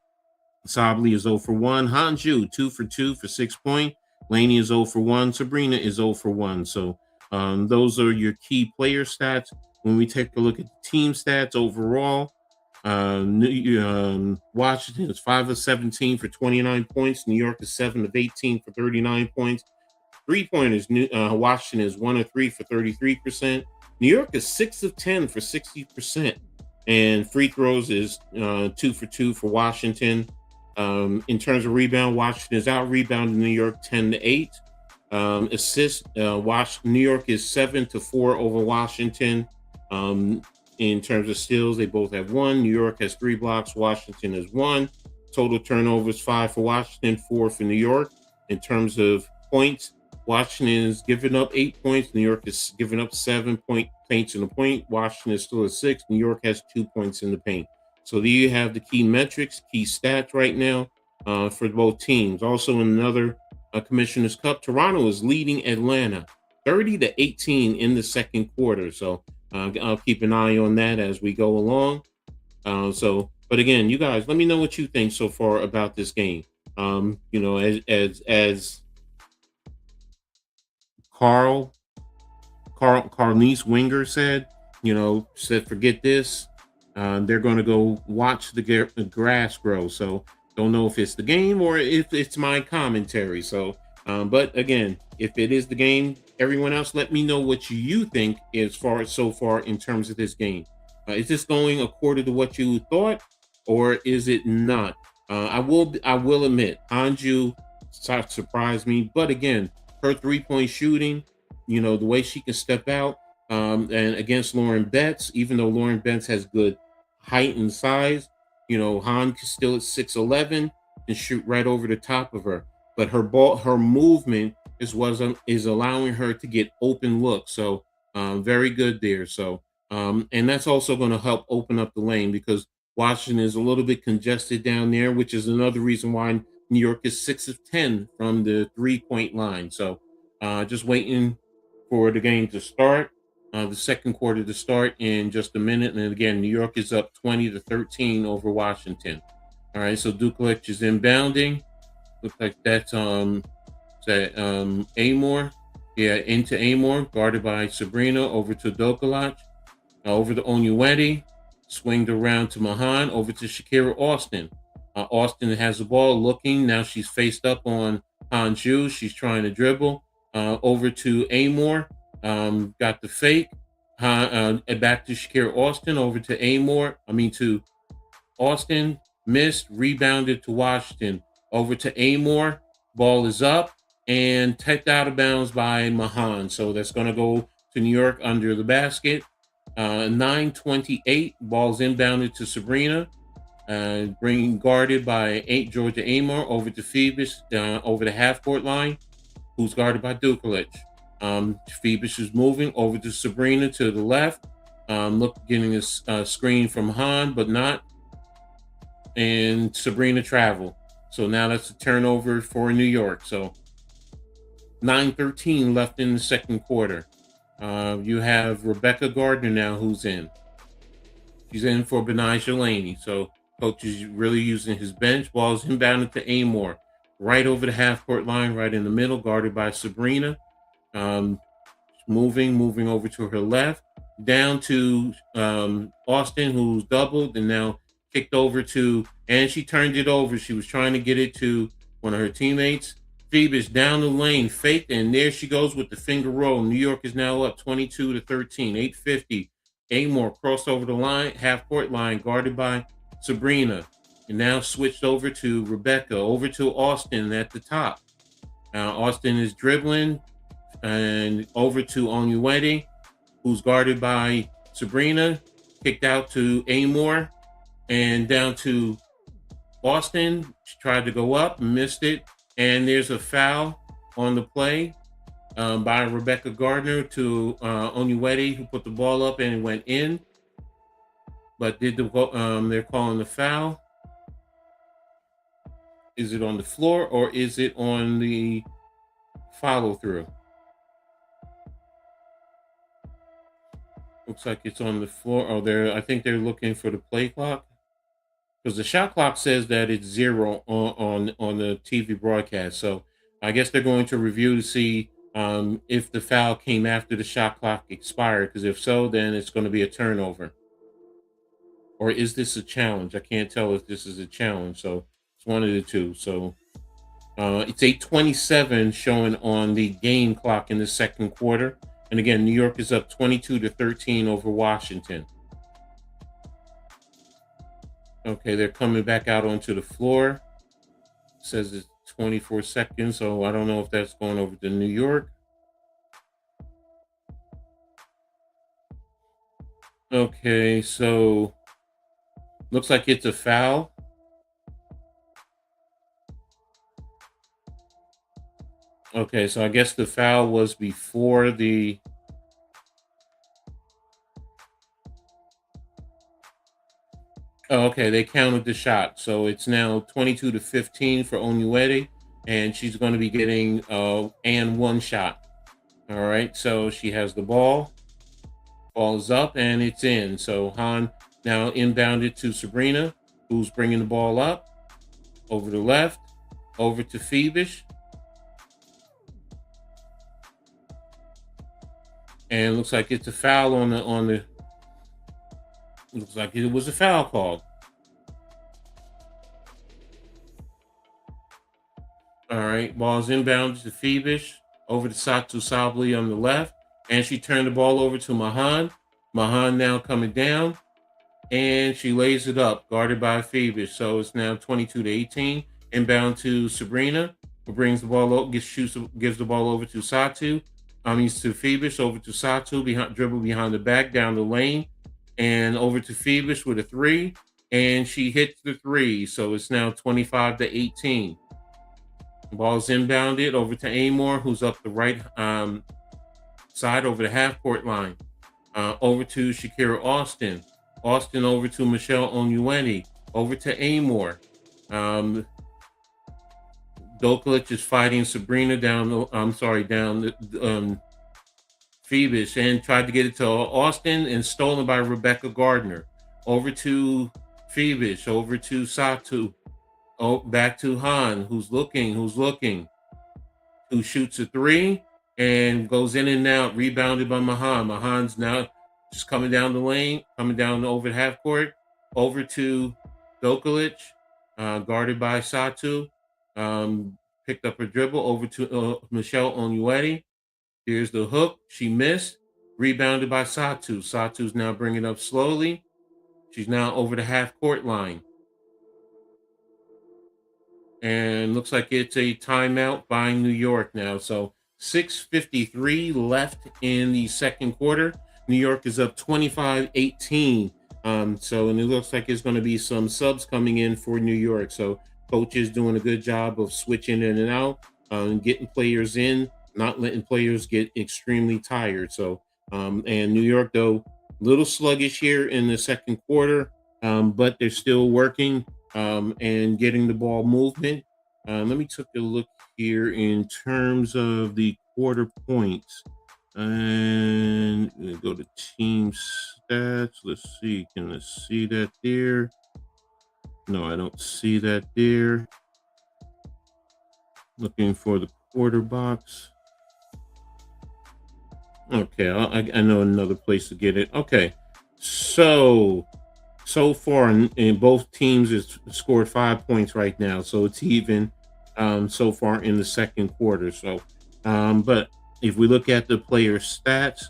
Speaker 2: Sabli is 0 for 1. Hanju, 2 for 2 for 6 points. Laney is 0 for 1. Sabrina is 0 for 1. So those are your key player stats. When we take a look at the team stats overall, Washington is 5 of 17 for 29 points. New York is 7 of 18 for 39 points. 3-pointers, Washington is 1 of 3 for 33%. New York is 6 of 10 for 60%. And free throws is 2 for 2 for Washington. In terms of rebound, Washington is out rebounding New York 10-8. Assists, New York is 7-4 over Washington. In terms of steals, they both have 1. New York has 3 blocks. Washington has 1. Total turnovers 5 for Washington, 4 for New York. In terms of points, Washington is giving up 8 points. New York is giving up 7 points in the paint. Washington is still at 6. New York has 2 points in the paint. So there you have the key metrics, key stats right now for both teams. Also in another Commissioner's Cup, Toronto is leading Atlanta 30-18 in the second quarter. So I'll keep an eye on that as we go along. But again, you guys, let me know what you think so far about this game. As Carlise Winger said, forget this. They're going to go watch the grass grow. So don't know if it's the game or if it's my commentary. So, but again, if it is the game, everyone else, let me know what you think so far in terms of this game. Is this going according to what you thought, or is it not? I will admit, Anju surprised me, but again, her 3-point shooting, the way she can step out, and against Lauren Betts, even though Lauren Betts has good height and size, Han is still at 6'11", can shoot right over the top of her. But her movement is allowing her to get open looks. So very good there. So and that's also going to help open up the lane because Washington is a little bit congested down there, which is another reason why New York is 6 of 10 from the 3-point line. So just waiting for the game to start, the second quarter to start in just a minute. And again, New York is up 20-13 over Washington. All right, so Dukelich is inbounding. Looks like that's Amor. Yeah, into Amor, guarded by Sabrina, over to Dukelich, over to Onyewedi, swinged around to Mahan, over to Shakira Austin. Austin has the ball looking. Now she's faced up on Hanju. She's trying to dribble. Over to Amor. Got the fake. Back to Shakira Austin. Over to to Austin. Missed. Rebounded to Washington. Over to Amor. Ball is up and tipped out of bounds by Mahan. So that's going to go to New York under the basket. 9:28. Ball's inbounded to Sabrina. Being guarded by Georgia Amor, over to Phoebus, over the half-court line, who's guarded by Dukelich. Phoebus is moving over to Sabrina to the left. Getting a screen from Han, but not. And Sabrina travel. So now that's a turnover for New York. So 9:13 left in the second quarter. You have Rebecca Gardner now who's in. She's in for Benijah Laney. So coach is really using his bench. Ball's inbounded to Amor. Right over the half-court line, right in the middle, guarded by Sabrina. Moving over to her left. Down to Austin, who's doubled and now kicked over and she turned it over. She was trying to get it to one of her teammates. Phoebus down the lane, faked, and there she goes with the finger roll. New York is now up 22-13, 8:50. Amor crossed over the line, half-court line, guarded by Sabrina. And now switched over to Rebecca, over to Austin at the top. Austin is dribbling, and over to Onyewedi, who's guarded by Sabrina. Kicked out to Amor, and down to Austin. She tried to go up, missed it. And there's a foul on the play by Rebecca Gardner to Onyewedi, who put the ball up and it went in. But they're calling the foul. Is it on the floor or is it on the follow through? Looks like it's on the floor. I think they're looking for the play clock. Because the shot clock says that it's 0 on the TV broadcast. So I guess they're going to review to see if the foul came after the shot clock expired. Because if so, then it's going to be a turnover. Or is this a challenge? I can't tell if this is a challenge. So it's one of the two. So it's 8:27 showing on the game clock in the second quarter. And again, New York is up 22-13 over Washington. Okay, they're coming back out onto the floor. It says it's 24 seconds, so I don't know if that's going over to New York. Okay, so looks like it's a foul. Okay, so I guess the foul was before the... Oh, okay, they counted the shot. So it's now 22-15 for Onyewedi, and she's going to be getting one shot. All right, so she has the ball. Ball is up, and it's in. So Han now inbounded to Sabrina, who's bringing the ball up. Over the left, over to Phoebus. And it looks like it's a foul on the looks like it was a foul called. All right, ball's inbounded to Phoebus, over to Satu Sabli on the left, and she turned the ball over to Mahan. Mahan now coming down, and she lays it up, guarded by Phoebus. So it's now 22-18, inbound to Sabrina, who brings the ball up, gives the ball over to Satu. To Phoebus, over to Satu, dribble behind the back, down the lane, and over to Phoebus with a 3. and she hits the three. So it's now 25-18. Ball's inbounded over to Amor, who's up the right side over the half court line. Over to Shakira Austin. Austin over to Michelle Onyewenyi. Over to Amor. Dokalic is fighting Sabrina down the Phoebus, and tried to get it to Austin, and stolen by Rebecca Gardner. Over to Phoebus, over to Satu. Oh, back to Han, who's looking, who shoots a three and goes in and out, rebounded by Mahan. Mahan's now just coming down the lane, coming down over the half court, over to Dokalic, guarded by Satu. Picked up her dribble over to Michelle Onyewenyi. Here's the hook. She missed. Rebounded by Satu. Satu's now bringing it up slowly. She's now over the half court line. And looks like it's a timeout by New York now. So 6:53 left in the second quarter. New York is up 25-18. And it looks like there's going to be some subs coming in for New York. So coach is doing a good job of switching in and out, getting players in, not letting players get extremely tired. So, and New York, though, a little sluggish here in the second quarter, but they're still working and getting the ball movement. Let me take a look here in terms of the quarter points. And go to team stats. Let's see. Can I see that there? No, I don't see that there. Looking for the quarter box. Okay, I know another place to get it. Okay, so far in both teams has scored 5 points right now, so it's even so far in the second quarter. So, but if we look at the player stats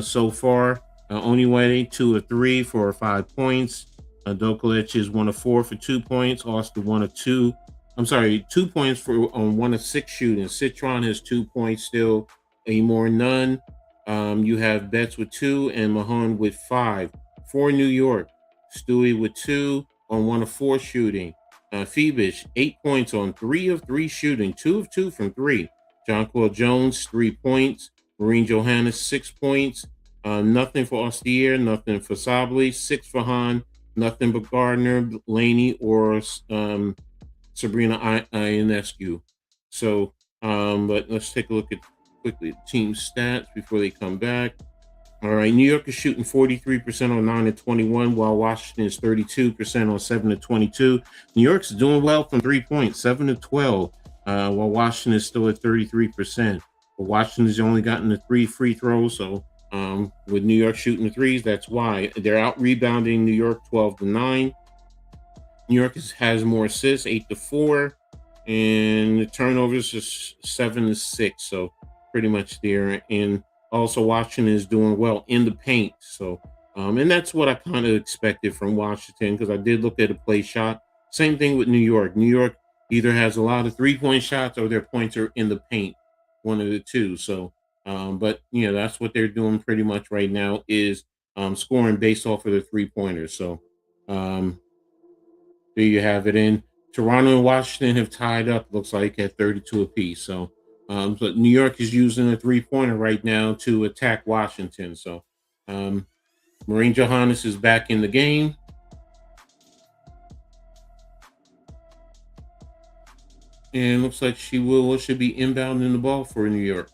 Speaker 2: so far, Onyewenyi 2 of 3 for 5 points. Dokalic is 1 of 4 for 2 points. Austin 1 of 2. 2 points for on 1 of 6 shooting. Citron has 2 points still. Amor none. You have Betts with 2 and Mahon with 5. For New York, Stewie with 2 on 1 of 4 shooting. Phoebus 8 points on 3 of 3 shooting. 2 of 2 from 3. Jonquel Jones 3 points. Marine Johannes 6 points. Nothing for Ostier, nothing for Sably. 6 for Han. Nothing but Gardner, Laney, or Sabrina Ionescu. So, but let's take a look at quickly the team stats before they come back. All right, New York is shooting 43% on 9 of 21, while Washington is 32% on 7 of 22. New York's doing well from 3 points, 7 of 12, while Washington is still at 33%. But Washington's only gotten the 3 free throws, so with New York shooting the threes, that's why they're out rebounding New York 12-9. New York has more assists, 8-4, and the turnovers is 7-6. So pretty much there. And also Washington is doing well in the paint. So, and that's what I kind of expected from Washington, because I did look at a play shot. Same thing with New York. New York either has a lot of 3-point shots or their points are in the paint, one of the two. So, but that's what they're doing pretty much right now is scoring based off of the 3-pointers. So, there you have it. In Toronto and Washington have tied up, looks like, at 32 apiece. So, but New York is using a 3-pointer right now to attack Washington. So, Marine Johannes is back in the game. And looks like she should be inbounding the ball for New York.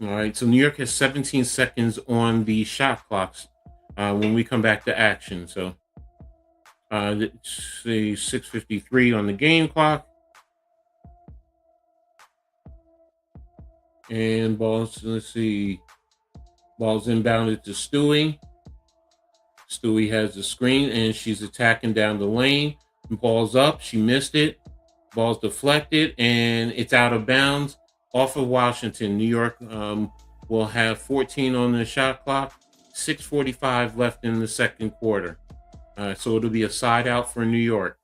Speaker 2: All right, so New York has 17 seconds on the shot clocks when we come back to action. So let's say 6:53 on the game clock. And balls, let's see, ball's inbounded to Stewie. Stewie has the screen, and she's attacking down the lane. Ball's up, she missed it. Ball's deflected, and it's out of bounds off of Washington. New York will have 14 on the shot clock. 6:45 left in the second quarter. So it'll be a side out for New York.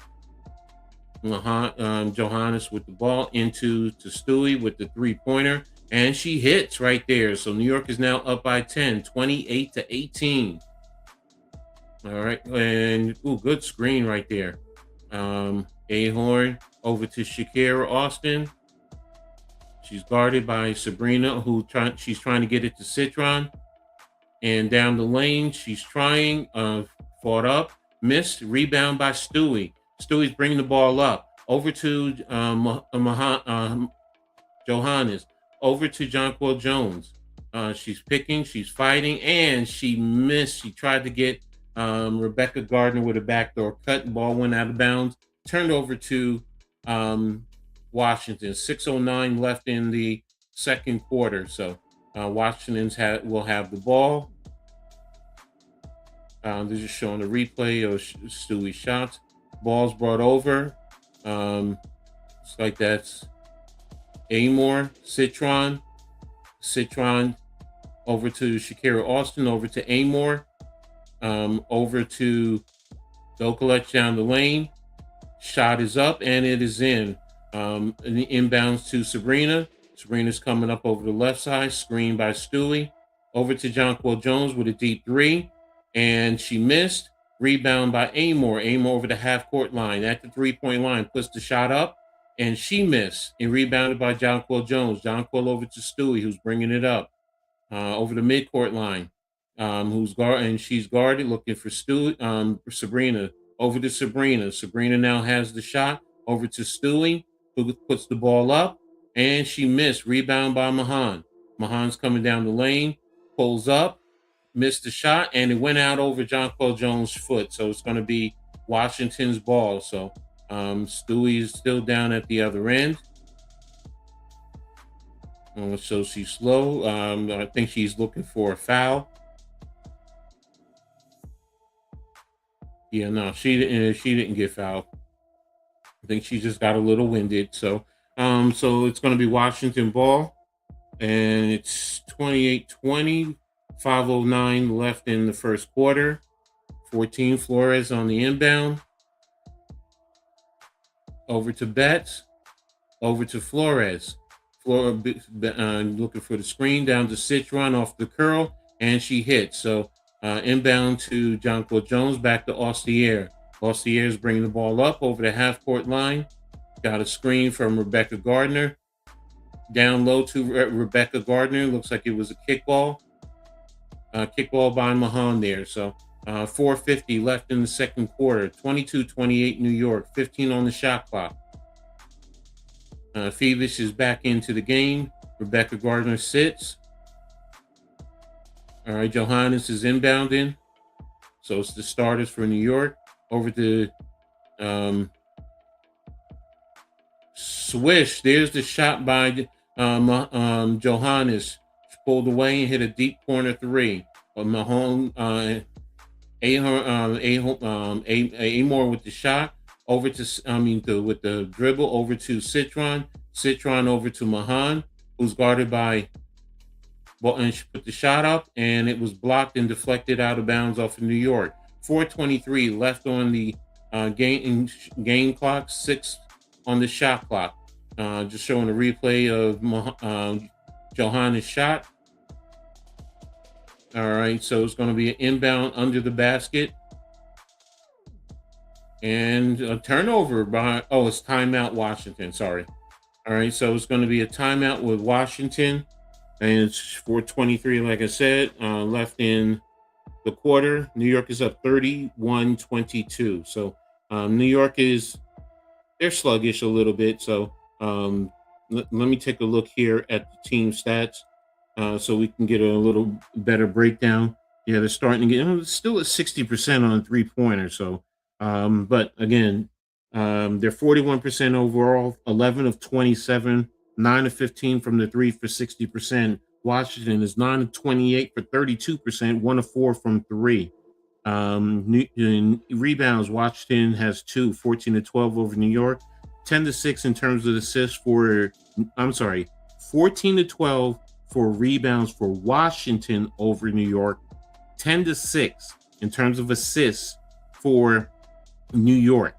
Speaker 2: Johannes with the ball to Stewie with the 3-pointer, and she hits right there. So New York is now up by 10, 28-18. All right, and good screen right there. Ahorn over to Shakira Austin. She's guarded by Sabrina, she's trying to get it to Citron. And down the lane, she's trying, fought up, missed, rebound by Stewie. Stewie's bringing the ball up. Over to Johannes. Over to Jonquel Jones. She's picking, she's fighting, and she missed. She tried to get Rebecca Gardner with a backdoor cut. Ball went out of bounds. Turned over to Washington. 6:09 left in the second quarter. So Washington will have the ball. They're just showing a replay of Stewie's shots. Ball's brought over. It's like that's Amor, Citron over to Shakira Austin, over to Amor, over to Dokolech down the lane. Shot is up and it is in. And the inbounds to Sabrina. Sabrina's coming up over the left side, screened by Stewie. Over to Jonquel Jones with a deep three, and she missed. Rebound by Amor. Amor over the half-court line at the three-point line, puts the shot up, and she missed. And rebounded by Jonquel Jones. Jonquel over to Stewie, who's bringing it up over the midcourt line. She's guarded, looking for Sabrina. Over to Sabrina. Sabrina now has the shot. Over to Stewie, who puts the ball up, and she missed. Rebound by Mahan. Mahan's coming down the lane, pulls up, missed the shot, and it went out over Jonquel Jones' foot. So it's going to be Washington's ball. So Stewie is still down at the other end. So she's slow. I think she's looking for a foul. Yeah, no, she didn't get fouled. I think she just got a little winded. So it's going to be Washington ball, and it's 28-20. 5:09 left in the first quarter. 14 Flores on the inbound. Over to Betts. Over to Flores. Looking for the screen down to Citron off the curl, and she hits. So inbound to Jonquel Jones, back to Austier. Austier is bringing the ball up over the half-court line. Got a screen from Rebecca Gardner. Down low to Rebecca Gardner. Looks like it was a kickball. Kickball by Mahan there. So 4:50 left in the second quarter. 22-28 New York. 15 on the shot clock. Phoebus is back into the game. Rebecca Gardner sits. All right, Johannes is inbounding. So it's the starters for New York. Over to Swish. There's the shot by Johannes. Pulled away and hit a deep corner three. Mahone, Amor with the shot. Over to, with the dribble over to Citron. Citron over to Mahan, who's guarded by, and she put the shot up, and it was blocked and deflected out of bounds off of New York. 4:23 left on the game clock. 6 on the shot clock. Just showing a replay of Johannes' shot. All right, so it's going to be an inbound under the basket. And a turnover it's timeout Washington, sorry. All right, so it's going to be a timeout with Washington. And it's 4:23, like I said, left in the quarter. New York is up 31-22. So New York they're sluggish a little bit. So let me take a look here at the team stats so we can get a little better breakdown. Yeah, they're starting to get still at 60% on three-pointer. So, but again, they're 41% overall, 11 of 27, 9 of 15 from the three for 60%. Washington is 9 of 28 for 32%, 1 of 4 from three. In rebounds, Washington has 2, 14 to 12 over New York, 10 to 6 in terms of assists 14 to 12 for rebounds for Washington over New York, 10 to 6 in terms of assists for New York.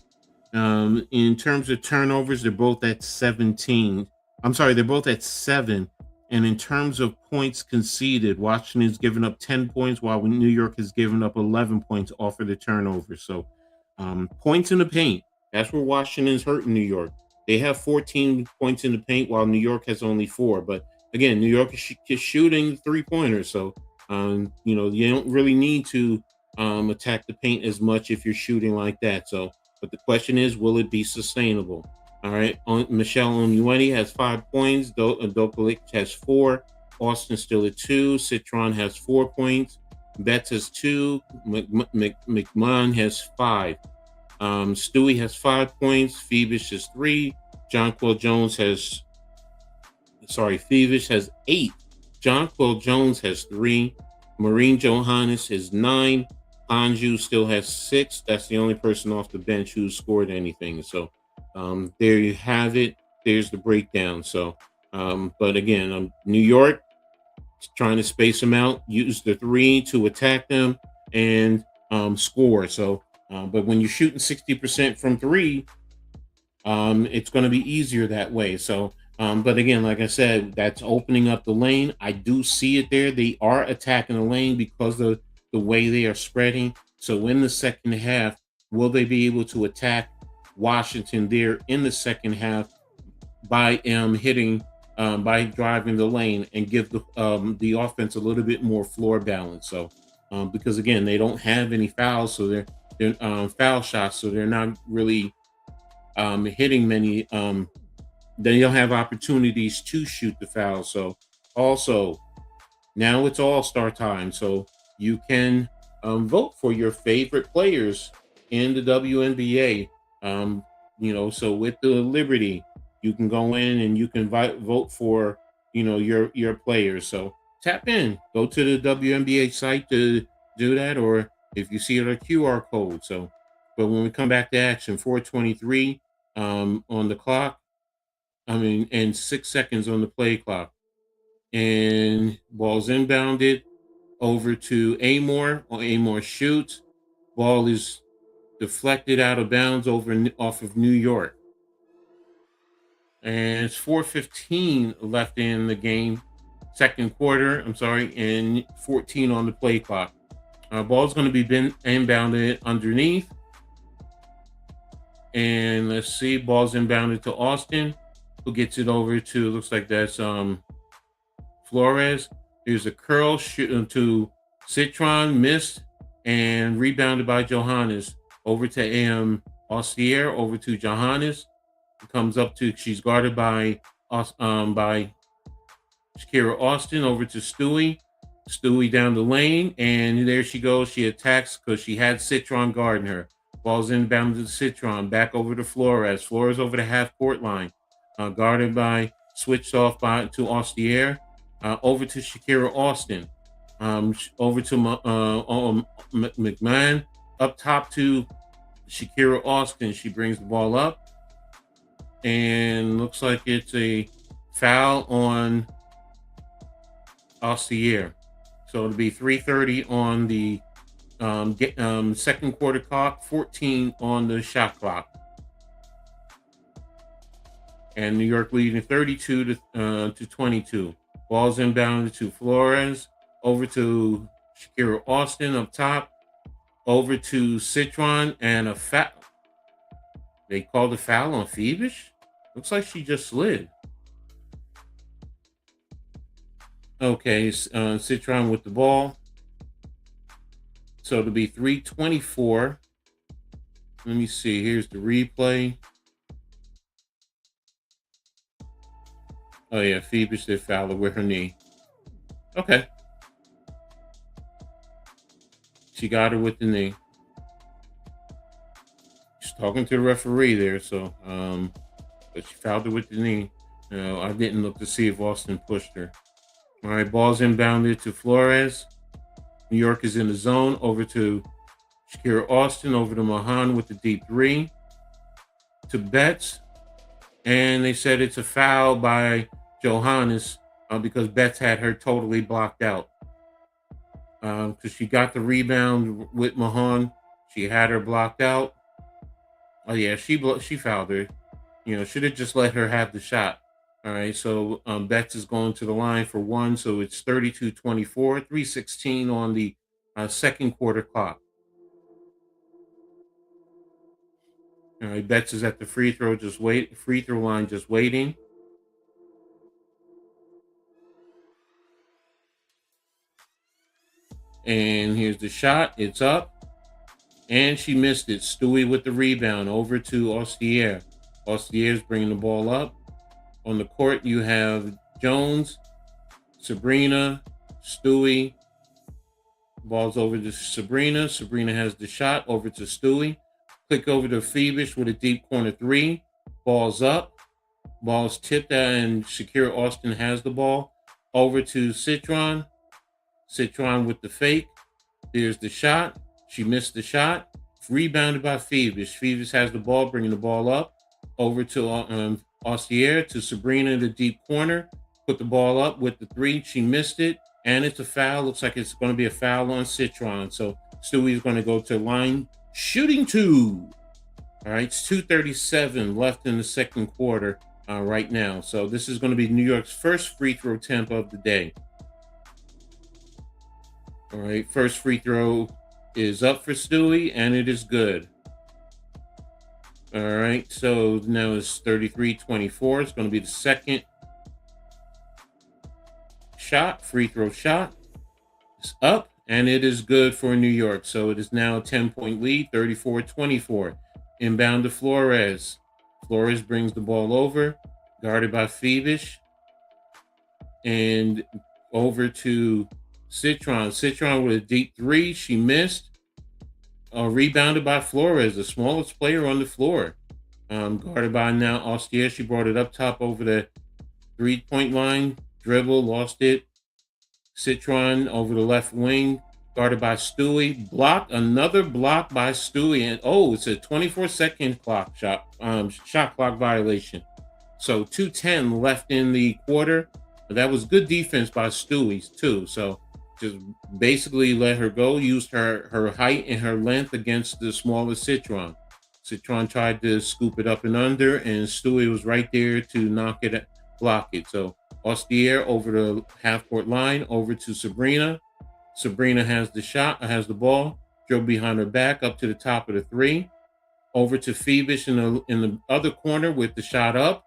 Speaker 2: In terms of turnovers, they're both at 17. They're both at 7. And in terms of points conceded, Washington's given up 10 points, while New York has given up 11 points off of the turnover. So points in the paint, that's where Washington's hurting New York. They have 14 points in the paint, while New York has only 4. But again, New York is shooting three-pointers. So, you don't really need to attack the paint as much if you're shooting like that. So, but the question is, will it be sustainable? All right. Michelle Onwueli has 5 points. Dokalik has 4. Austin still at 2. Citron has 4 points. Betts has 2. McMahon has 5. Stewie has 5 points. Phoebus has 3. Jonquel Jones has, Phoebus has 8. Jonquel Jones has 3. Maureen Johannes has 9. Anju still has 6. That's the only person off the bench who scored anything. So there you have it. There's the breakdown. So, but again, New York trying to space them out, use the 3 to attack them and score. So, but when you're shooting 60% from 3, it's going to be easier that way. So, but again, like I said, that's opening up the lane. I do see it there. They are attacking the lane because of the way they are spreading. So in the second half, will they be able to attack Washington there in the second half by hitting, by driving the lane and give the offense a little bit more floor balance? So because again, they don't have any fouls, so they're foul shots, so they're not really hitting many. They don't have opportunities to shoot the foul. So also now it's all-star time, so you can vote for your favorite players in the WNBA. So with the Liberty, you can go in and you can vote for, your players. So tap in, go to the WNBA site to do that, or if you see a QR code. So, but when we come back to action, 4:23 on the clock, and 6 seconds on the play clock, and ball's inbounded over to Amore. Amore shoots. Ball is deflected out of bounds off of New York. And it's 4:15 left in the game, second quarter, and 14 on the play clock. Ball's going to be inbounded underneath. And let's see, ball's inbounded to Austin, who gets it over to, looks like that's Flores. Here's a curl to Citron, missed, and rebounded by Johannes. Over to Austier, over to Johannes. Comes up to, she's guarded by Shakira Austin, over to Stewie. Stewie down the lane, and there she goes. She attacks because she had Citron guarding her. Ball's inbounded to Citron, back over to Flores. Flores over the half-court line. Guarded by, switched off to Austier. Over to Shakira Austin. Over to McMahon. Up top to Shakira Austin. She brings the ball up. And looks like it's a foul on Austier. So it'll be 3:30 on the second quarter clock, 14 on the shot clock. And New York leading 32 to 22. Ball's inbounded to Flores, over to Shakira Austin up top, over to Citron, and a foul. They called a foul on Phoebus? Looks like she just slid. Okay, Citron with the ball. So it'll be 3:24. Let me see. Here's the replay. Oh, yeah, Phoebus did foul her with her knee. Okay. She got her with the knee. She's talking to the referee there, so, but she fouled her with the knee. I didn't look to see if Austin pushed her. All right, ball's inbounded to Flores. New York is in the zone. Over to Shakira Austin. Over to Mahan with the deep 3. To Betts. And they said it's a foul by Johannes because Betts had her totally blocked out. Because she got the rebound with Mahan. She had her blocked out. Oh, yeah, she fouled her. Should have just let her have the shot. All right, so Betts is going to the line for one, so it's 32-24, 3:16 on the second quarter clock. All right, Betts is at the free throw line, just waiting. And here's the shot. It's up. And she missed it. Stewie with the rebound over to Austier. Austier's bringing the ball up. On the court, you have Jones, Sabrina, Stewie. Ball's over to Sabrina. Sabrina has the shot over to Stewie. Click over to Phoebus with a deep corner three. Ball's up. Ball's tipped and Shakira Austin has the ball. Over to Citron. Citron with the fake. There's the shot. She missed the shot. Rebounded by Phoebus. Phoebus has the ball, bringing the ball up. Over to Austier, to Sabrina in the deep corner. Put the ball up with the three. She missed it. And it's a foul. Looks like it's going to be a foul on Citron. So Stewie's going to go to line shooting two. All right, it's 2:37 left in the second quarter right now. So this is going to be New York's first free throw attempt of the day. All right, first free throw is up for Stewie, and it is good. All right, so now it's 33-24. It's going to be the second shot, free throw shot. It's up, and it is good for New York. So it is now a 10-point lead, 34-24. Inbound to Flores. Flores brings the ball over, guarded by Phoebus, and over to Citron. Citron with a deep three. She missed. Rebounded by Flores, the smallest player on the floor. Guarded by now Austier. She brought it up top over the 3-point line. Dribble, lost it. Citron over the left wing. Guarded by Stewie. Blocked. Another block by Stewie. And it's a 24-second clock shot clock violation. So 2:10 left in the quarter. But that was good defense by Stewie too. So just basically let her go, used her height and her length against the smaller Citron. Citron tried to scoop it up and under, and Stewie was right there to block it. So Austier over the half-court line, over to Sabrina. Sabrina has the ball, dribble behind her back up to the top of the three. Over to Phoebus in the other corner with the shot up,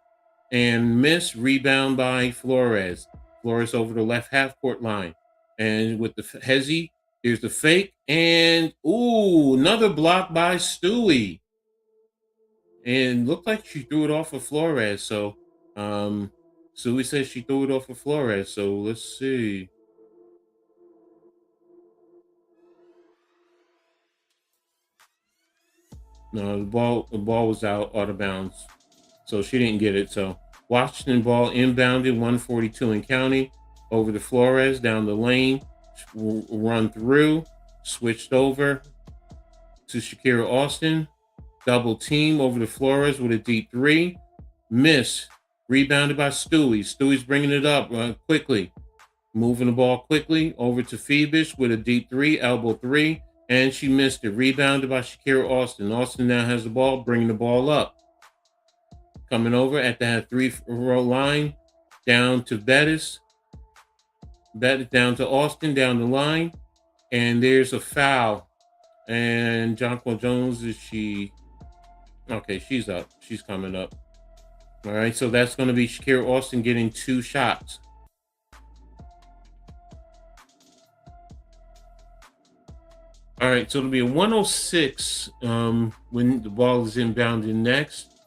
Speaker 2: and miss. Rebound by Flores. Flores over the left half-court line. And with the hezzy, here's the fake. And, another block by Stewie. And looked like she threw it off of Flores. So, Stewie says she threw it off of Flores. So, let's see. No, the ball was out of bounds. So, she didn't get it. So, Washington ball inbounded, 142 in county. Over to Flores, down the lane, run through, switched over to Shakira Austin, double team over to Flores with a deep three, miss, rebounded by Stewie. Stewie's bringing it up quickly, moving the ball quickly, over to Phoebus with a deep three, elbow three, and she missed it, rebounded by Shakira Austin. Austin now has the ball, bringing the ball up. Coming over at that three-row line, down to Bettis. Bettis down to Austin, down the line. And there's a foul. And Jonquel Jones, she's up. She's coming up. All right, so that's going to be Shakira Austin getting 2 shots. All right, so it'll be a 106 when the ball is inbounded next.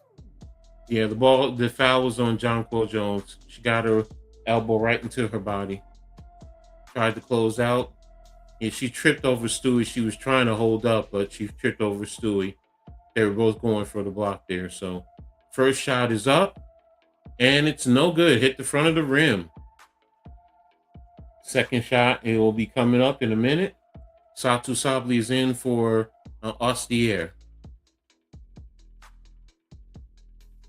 Speaker 2: Yeah, the foul was on Jonquel Jones. She got her elbow right into her body. Tried to close out. And she tripped over Stewie. She was trying to hold up, but she tripped over Stewie. They were both going for the block there. So first shot is up, and it's no good. Hit the front of the rim. Second shot, it will be coming up in a minute. Satu Sabli is in for Austier.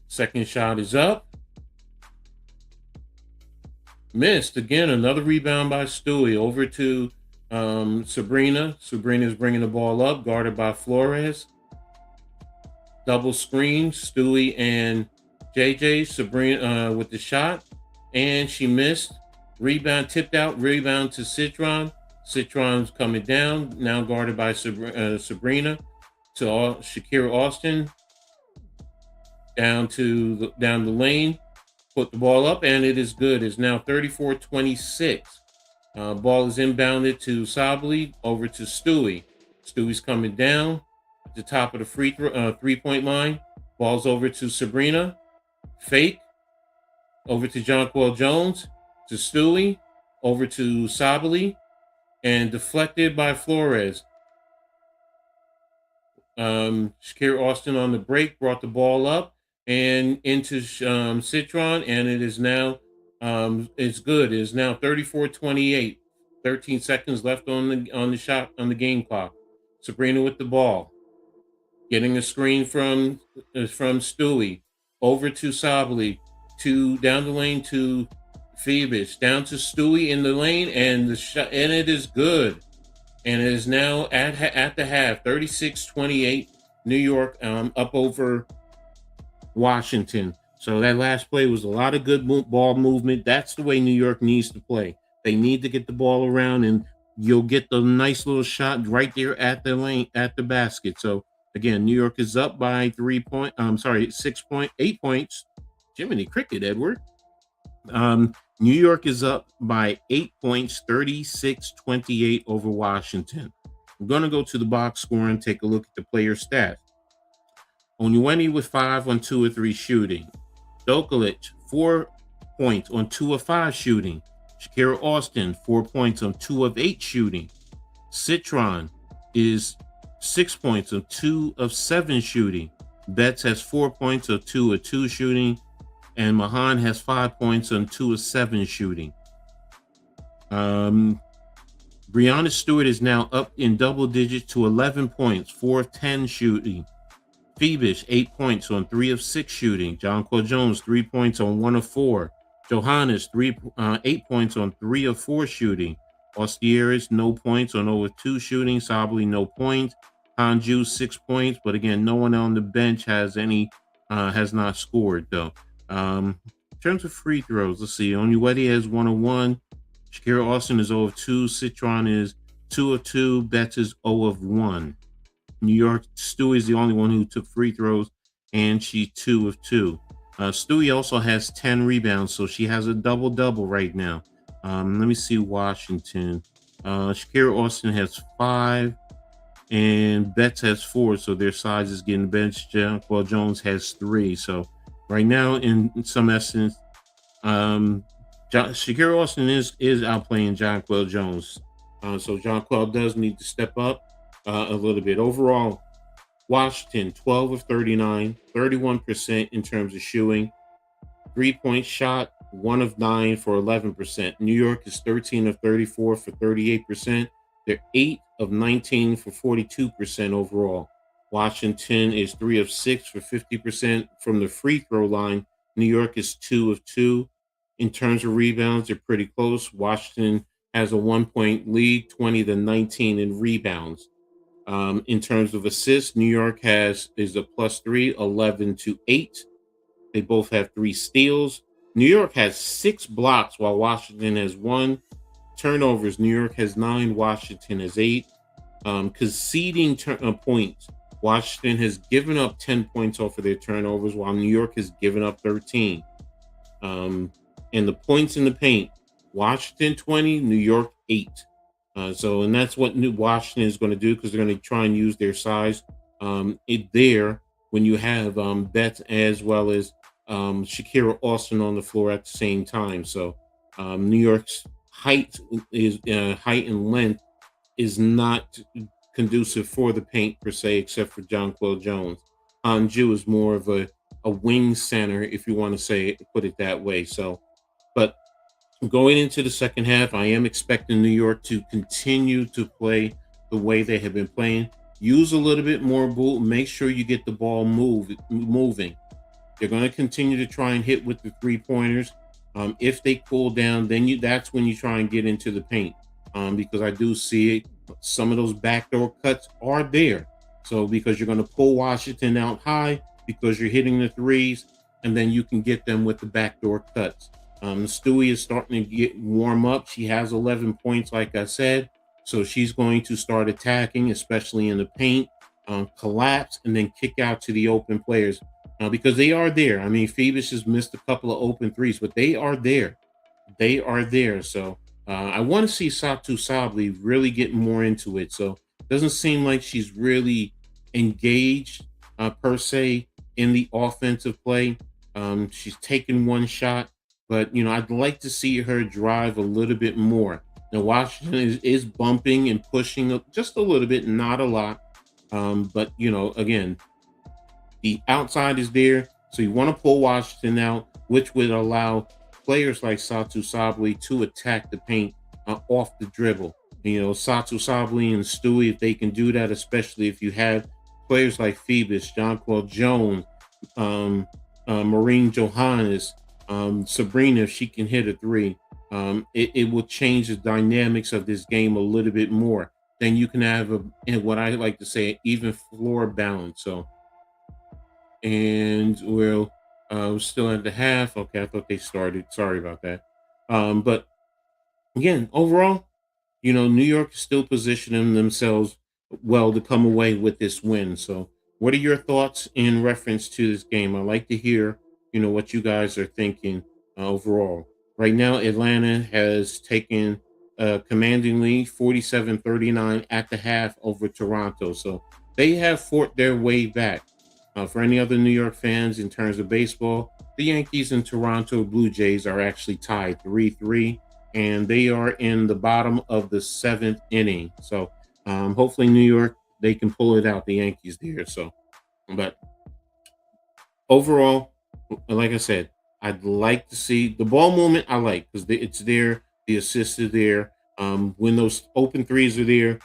Speaker 2: Second shot is up. Missed again. Another rebound by Stewie. Over to Sabrina. Sabrina is bringing the ball up, guarded by Flores. Double screen. Stewie and JJ Sabrina with the shot, and she missed. Rebound tipped out. Rebound to Citron. Citron's coming down, now guarded by Sabrina. To Shakira Austin down the lane. Put the ball up, and it is good. It's now 34-26. Ball is inbounded to Sabali, over to Stewie. Stewie's coming down at the top of the three-point line. Ball's over to Sabrina. Fake. Over to Jonquel Jones. To Stewie. Over to Sabali. And deflected by Flores. Shakira Austin on the break brought the ball up and into Citron, and it is now it's good. It is now 34-28. 13 seconds left on the game clock. Sabrina with the ball, getting a screen from Stewie, over to Sabali, down the lane to Phoebus, down to Stewie in the lane, and the shot, and it is good. And it is now at the half, 36-28, New York up over Washington. So that last play was a lot of good ball movement. That's the way New York needs to play. They need to get the ball around, and you'll get the nice little shot right there at the lane, at the basket. So again, New York is up by 8 points. Jiminy Cricket, Edward. New York is up by 8 points, 36-28 over Washington. I'm going to go to the box score and take a look at the player stats. Onyewendy with 5 on 2 of 3 shooting. Dokalic, 4 points on 2 of 5 shooting. Shakira Austin, 4 points on 2 of 8 shooting. Citron is 6 points on 2 of 7 shooting. Betts has 4 points on 2 of 2 shooting. And Mahan has 5 points on 2 of 7 shooting. Breanna Stewart is now up in double digits to 11 points, 4 of 10 shooting. Phoebus, 8 points on 3 of 6 shooting. Jonquel Jones, 3 points on 1 of 4. Johannes, 8 points on 3 of 4 shooting. Ostieris, no points on 0 of 2 shooting. Sabali, no points. Hanju, 6 points, but again, no one on the bench has not scored though. In terms of free throws, let's see. Onyewendy has 1 of 1. Shakira Austin is 0 of 2. Citron is 2 of 2. Betts is 0 of 1. New York, Stewie is the only one who took free throws, and she's 2 of 2. Stewie also has 10 rebounds, so she has a double-double right now. Let me see Washington. Shakira Austin has 5, and Betts has 4, so their size is getting benched. Jonquel Jones has 3, so right now, in some essence, Shakira Austin is outplaying Jonquel Jones. So Jonquel does need to step up a little bit. Overall, Washington, 12 of 39, 31% in terms of shooting. 3-point shot, 1 of 9 for 11%. New York is 13 of 34 for 38%. They're 8 of 19 for 42% overall. Washington is 3 of 6 for 50% from the free throw line. New York is 2 of 2. In terms of rebounds, they're pretty close. Washington has a 1-point lead, 20-19 in rebounds. In terms of assists, New York is a +3, 11-8. They both have 3 steals. New York has 6 blocks, while Washington has 1. Turnovers, New York has 9, Washington has 8. Conceding points, Washington has given up 10 points off of their turnovers, while New York has given up 13. And the points in the paint, Washington 20, New York 8. And that's what Washington is going to do, because they're going to try and use their size there when you have Betts as well as Shakira Austin on the floor at the same time. So New York's height and length is not conducive for the paint per se, except for Jonquel Jones. Hanju is more of a wing center, if you want to put it that way. So, but going into the second half, I am expecting New York to continue to play the way they have been playing. Use a little bit more ball. Make sure you get the ball moving. They're going to continue to try and hit with the 3-pointers. If they cool down, then that's when you try and get into the paint. Because I do see it. Some of those backdoor cuts are there. So because you're going to pull Washington out high, because you're hitting the threes, and then you can get them with the backdoor cuts. Stewie is starting to get warm up. She has 11 points, like I said. So she's going to start attacking, especially in the paint, collapse, and then kick out to the open players because they are there. I mean, Phoebus has missed a couple of open threes, but they are there. They are there. So I want to see Satu Sabli really get more into it. So it doesn't seem like she's really engaged per se in the offensive play. She's taken one shot, but I'd like to see her drive a little bit more. Now Washington is bumping and pushing just a little bit, not a lot. But again, the outside is there, so you want to pull Washington out, which would allow players like Satu Sabli to attack the paint off the dribble. Satu Sabli and Stewie, if they can do that, especially if you have players like Phoebus, Jonquel Jones, Maureen Johannes, Sabrina, if she can hit a three, it will change the dynamics of this game a little bit more. Then you can have what I like to say, even floor balance. So, and we're still at the half. Okay, I thought they started. Sorry about that. But again, overall, New York is still positioning themselves well to come away with this win. So, what are your thoughts in reference to this game? I'd like to hear, what you guys are thinking overall. Right now, Atlanta has taken a commanding lead, 47-39 at the half over Toronto. So they have fought their way back. For any other New York fans in terms of baseball, the Yankees and Toronto Blue Jays are actually tied 3-3, and they are in the bottom of the 7th inning. So hopefully New York, they can pull it out, the Yankees there. So, but overall, like I said, I'd like to see the ball movement. I like because it's there, the assist is there. When those open threes are there,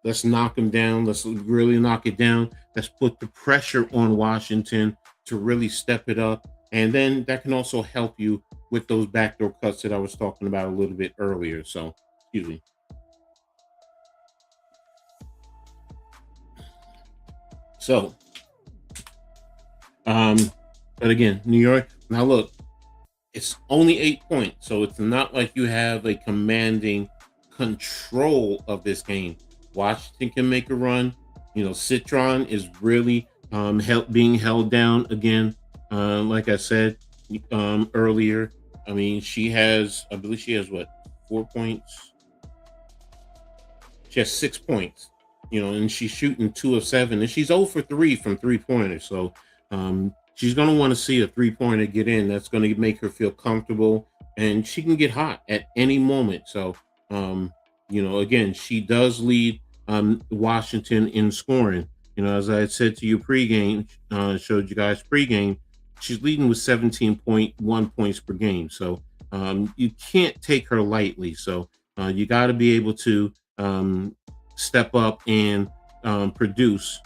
Speaker 2: let's knock them down. Let's really knock it down. Let's put the pressure on Washington to really step it up. And then that can also help you with those backdoor cuts that I was talking about a little bit earlier. So, excuse me. So, but again, New York, now look, it's only 8 points. So it's not like you have a commanding control of this game. Washington can make a run. Citron is really being held down again. Like I said earlier, I mean, I believe she has what, 4 points? She has 6 points, and she's shooting 2 of 7, and she's 0 for 3 from 3-pointers. So she's going to want to see a 3-pointer get in. That's going to make her feel comfortable, and she can get hot at any moment. So, again, she does lead Washington in scoring. As I had said to you pregame, showed you guys pregame, she's leading with 17.1 points per game. So you can't take her lightly. So you got to be able to step up and produce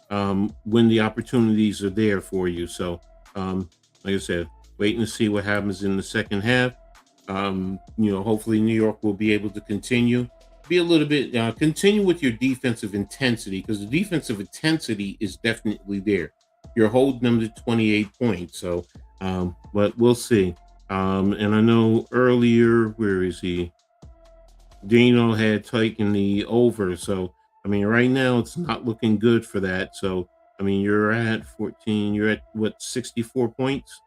Speaker 2: when the opportunities are there for you. So like I said, waiting to see what happens in the second half. Hopefully New York will be able to continue a little bit, continue with your defensive intensity, because the defensive intensity is definitely there. You're holding them to 28 points. So, but we'll see. And I know earlier, where is he? Dino had taken the over. So, I mean, right now it's not looking good for that. So, I mean, you're at 14, you're at what, 64 points?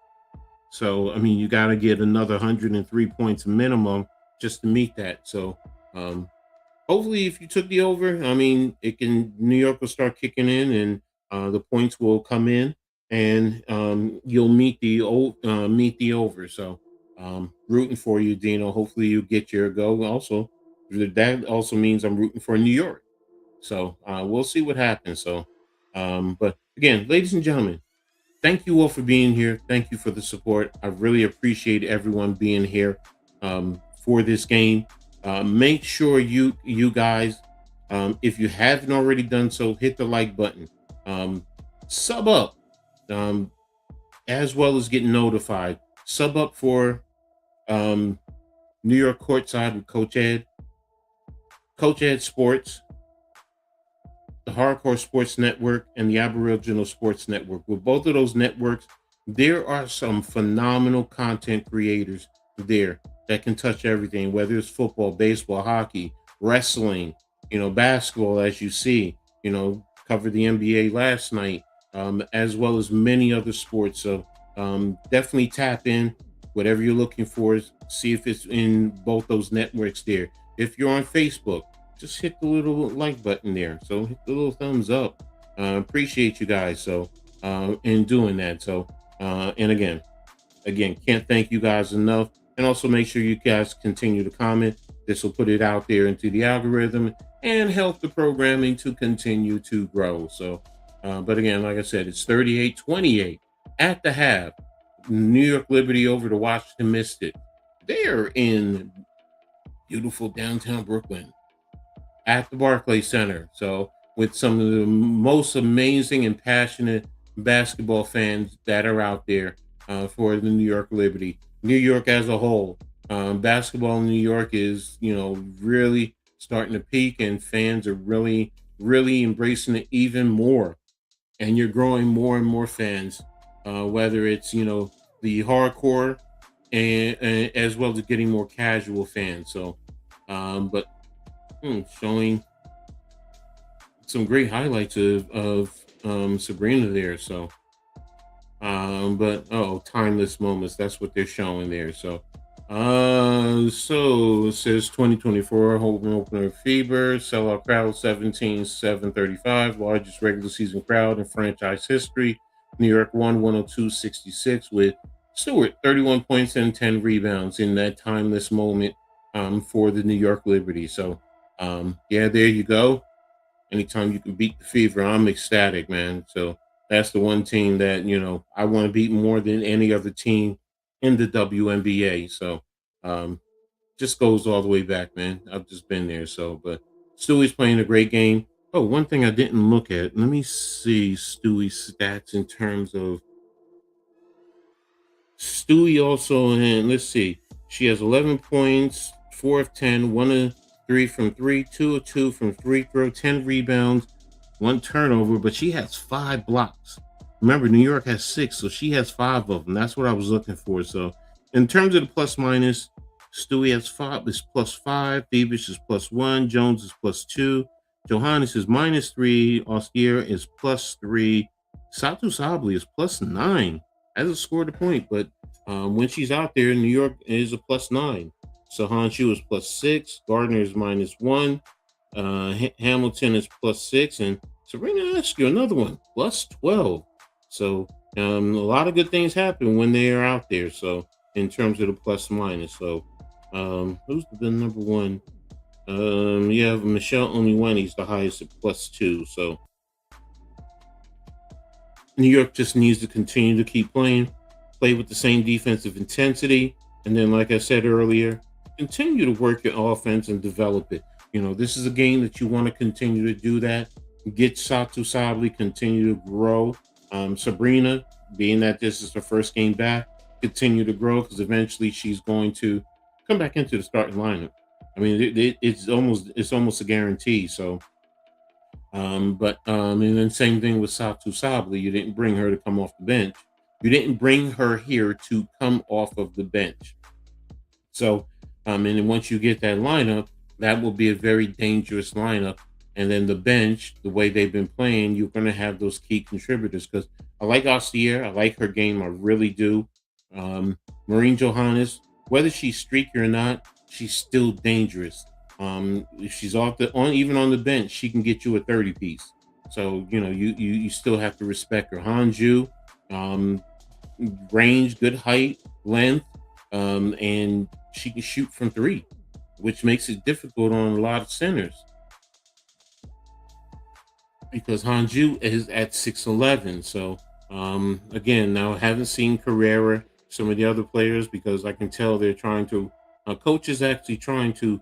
Speaker 2: So, I mean, you got to get another 103 points minimum just to meet that. So, hopefully, if you took the over, I mean, New York will start kicking in, and the points will come in, and you'll meet the over. So, rooting for you, Dino. Hopefully, you get your go. Also, that also means I'm rooting for New York. So, we'll see what happens. So, but again, ladies and gentlemen, thank you all for being here. Thank you for the support. I really appreciate everyone being here for this game. Make sure you guys, if you haven't already done so, hit the like button, sub up, as well as get notified. Sub up for New York Courtside with Coach Edd, Coach Edd Sports, the Hardcore Sports Network, and the Aboriginal Sports Network. With both of those networks, There are some phenomenal content creators there that can touch everything, whether it's football, baseball, hockey, wrestling, basketball, as you see, covered the NBA last night, as well as many other sports. So definitely tap in, whatever you're looking for, see if it's in both those networks there. If you're on Facebook, just hit the little like button there. So hit the little thumbs up. Appreciate you guys. So in doing that. So and again, can't thank you guys enough. And also make sure you guys continue to comment. This will put it out there into the algorithm and help the programming to continue to grow. So, but again, like I said, it's 38-28 at the half. New York Liberty over to Washington Mystics. They're in beautiful downtown Brooklyn at the Barclays Center. So, with some of the most amazing and passionate basketball fans that are out there for the New York Liberty, New York as a whole. Basketball in New York is, really starting to peak, and fans are really, really embracing it even more. And you're growing more and more fans, whether it's, the hardcore and as well as getting more casual fans. So, but showing some great highlights of Sabrina there. So, but timeless moments. That's what they're showing there. So, so it says 2024 home opener fever, sellout crowd 17,735, largest regular season crowd in franchise history. New York won 102-66 with Stewart 31 points and 10 rebounds in that timeless moment for the New York Liberty. So, yeah, there you go. Anytime you can beat the fever, I'm ecstatic, man. So that's the one team that, I want to beat more than any other team in the WNBA. So just goes all the way back, man. I've just been there. So, but Stewie's playing a great game. Oh, one thing I didn't look at. Let me see Stewie's stats in terms of Stewie also, and let's see, she has 11 points, 4 of 10, 1 of 3 from 3, 2 of 2 from free throw, 10 rebounds, 1 turnover, but she has 5 blocks. Remember, New York has 6, so she has 5 of them. That's what I was looking for. So, in terms of the plus minus, Stewie has 5 is plus 5, Thievish is plus 1, Jones is plus 2, Johannes is minus 3, Austier is plus 3, Satu Sabli is plus 9. Hasn't scored a point, but when she's out there, New York is a plus 9. Sahan Chu is plus 6. Gardner is minus 1. Hamilton is plus 6. And Sabrina Ionescu, another one, plus 12. So a lot of good things happen when they are out there. So in terms of the plus minus. So who's the number one? You have Michelle Onyewenye's the highest at plus 2. So New York just needs to continue to keep playing, play with the same defensive intensity. And then, like I said earlier, continue to work your offense and develop it. This is a game that you want to continue to do that. Get Satu Sabli, continue to grow. Sabrina, being that this is her first game back, continue to grow because eventually she's going to come back into the starting lineup. I mean, it's almost a guarantee. So, and then same thing with Satu Sabli. You didn't bring her to come off the bench. You didn't bring her here to come off of the bench. So, and then once you get that lineup, that will be a very dangerous lineup. And then the bench, the way they've been playing, you're going to have those key contributors. Because I like Austier, I like her game, I really do. Maureen Johannes, whether she's streaky or not, she's still dangerous. If she's even on the bench, she can get you a 30 piece. So you still have to respect her. Hanju, range, good height, length, and she can shoot from 3, which makes it difficult on a lot of centers. Because Hanju is at 6'11". So again, now I haven't seen Carrera, some of the other players, because I can tell they're trying to. Coach is actually trying to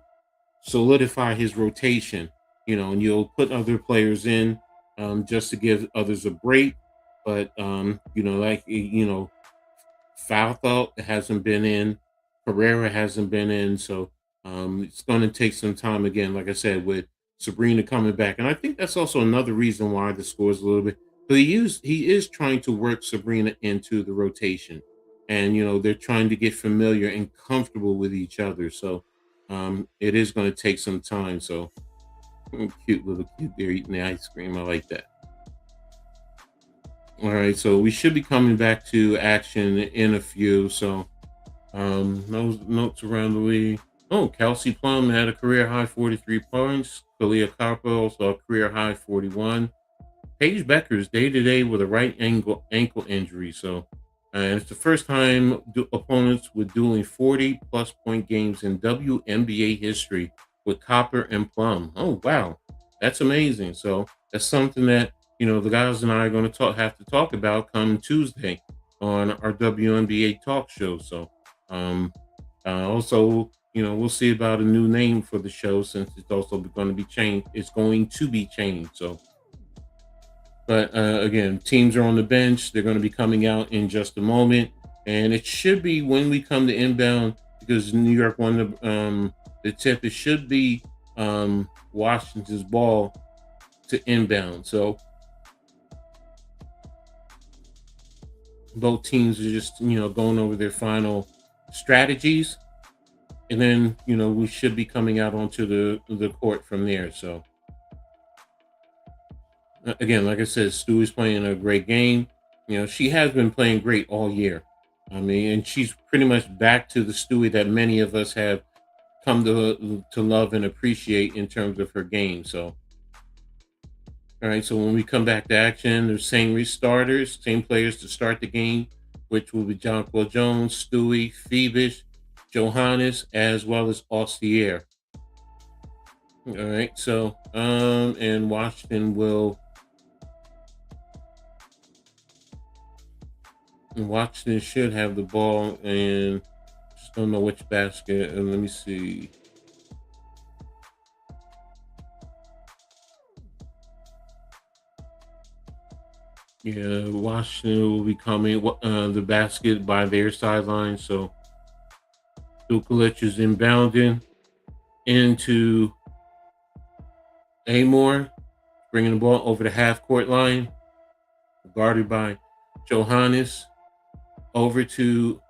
Speaker 2: solidify his rotation, and you'll put other players in just to give others a break. But Falthal hasn't been in, Carrera hasn't been in, so it's going to take some time again. Like I said, with Sabrina coming back, and I think that's also another reason why the score is a little bit. But he is trying to work Sabrina into the rotation, and they're trying to get familiar and comfortable with each other. So it is going to take some time. So cute little kid there eating the ice cream. I like that. All right, so we should be coming back to action in a few. So those notes around the league. Oh, Kelsey Plum had a career high 43 points. Kalia Capo saw a career high 41. Paige Becker's day to day with a right ankle injury. So, and it's the first time opponents with dueling 40+ point games in WNBA history with Copper and Plum. Oh wow, that's amazing. So that's something that the guys and I are going to have to talk about come Tuesday on our WNBA talk show. So, also we'll see about a new name for the show since it's also going to be changed. It's going to be changed. So. But again, teams are on the bench. They're going to be coming out in just a moment. And it should be when we come to inbound, because New York won the tip, it should be Washington's ball to inbound. So both teams are just, going over their final strategies. And then, we should be coming out onto the court from there. So. Again, like I said, Stewie's playing a great game. She has been playing great all year. I mean, and she's pretty much back to the Stewie that many of us have come to love and appreciate in terms of her game. So, all right. So when we come back to action, there's same restarters, same players to start the game, which will be Jonquel Jones, Stewie, Phoebus, Johannes, as well as Ostier. All right. So, and Washington should have the ball, and just don't know which basket. And let me see. Yeah, Washington will be coming the basket by their sideline. So Dukulich is inbounding into Amor, bringing the ball over the half court line, guarded by Johannes. Over to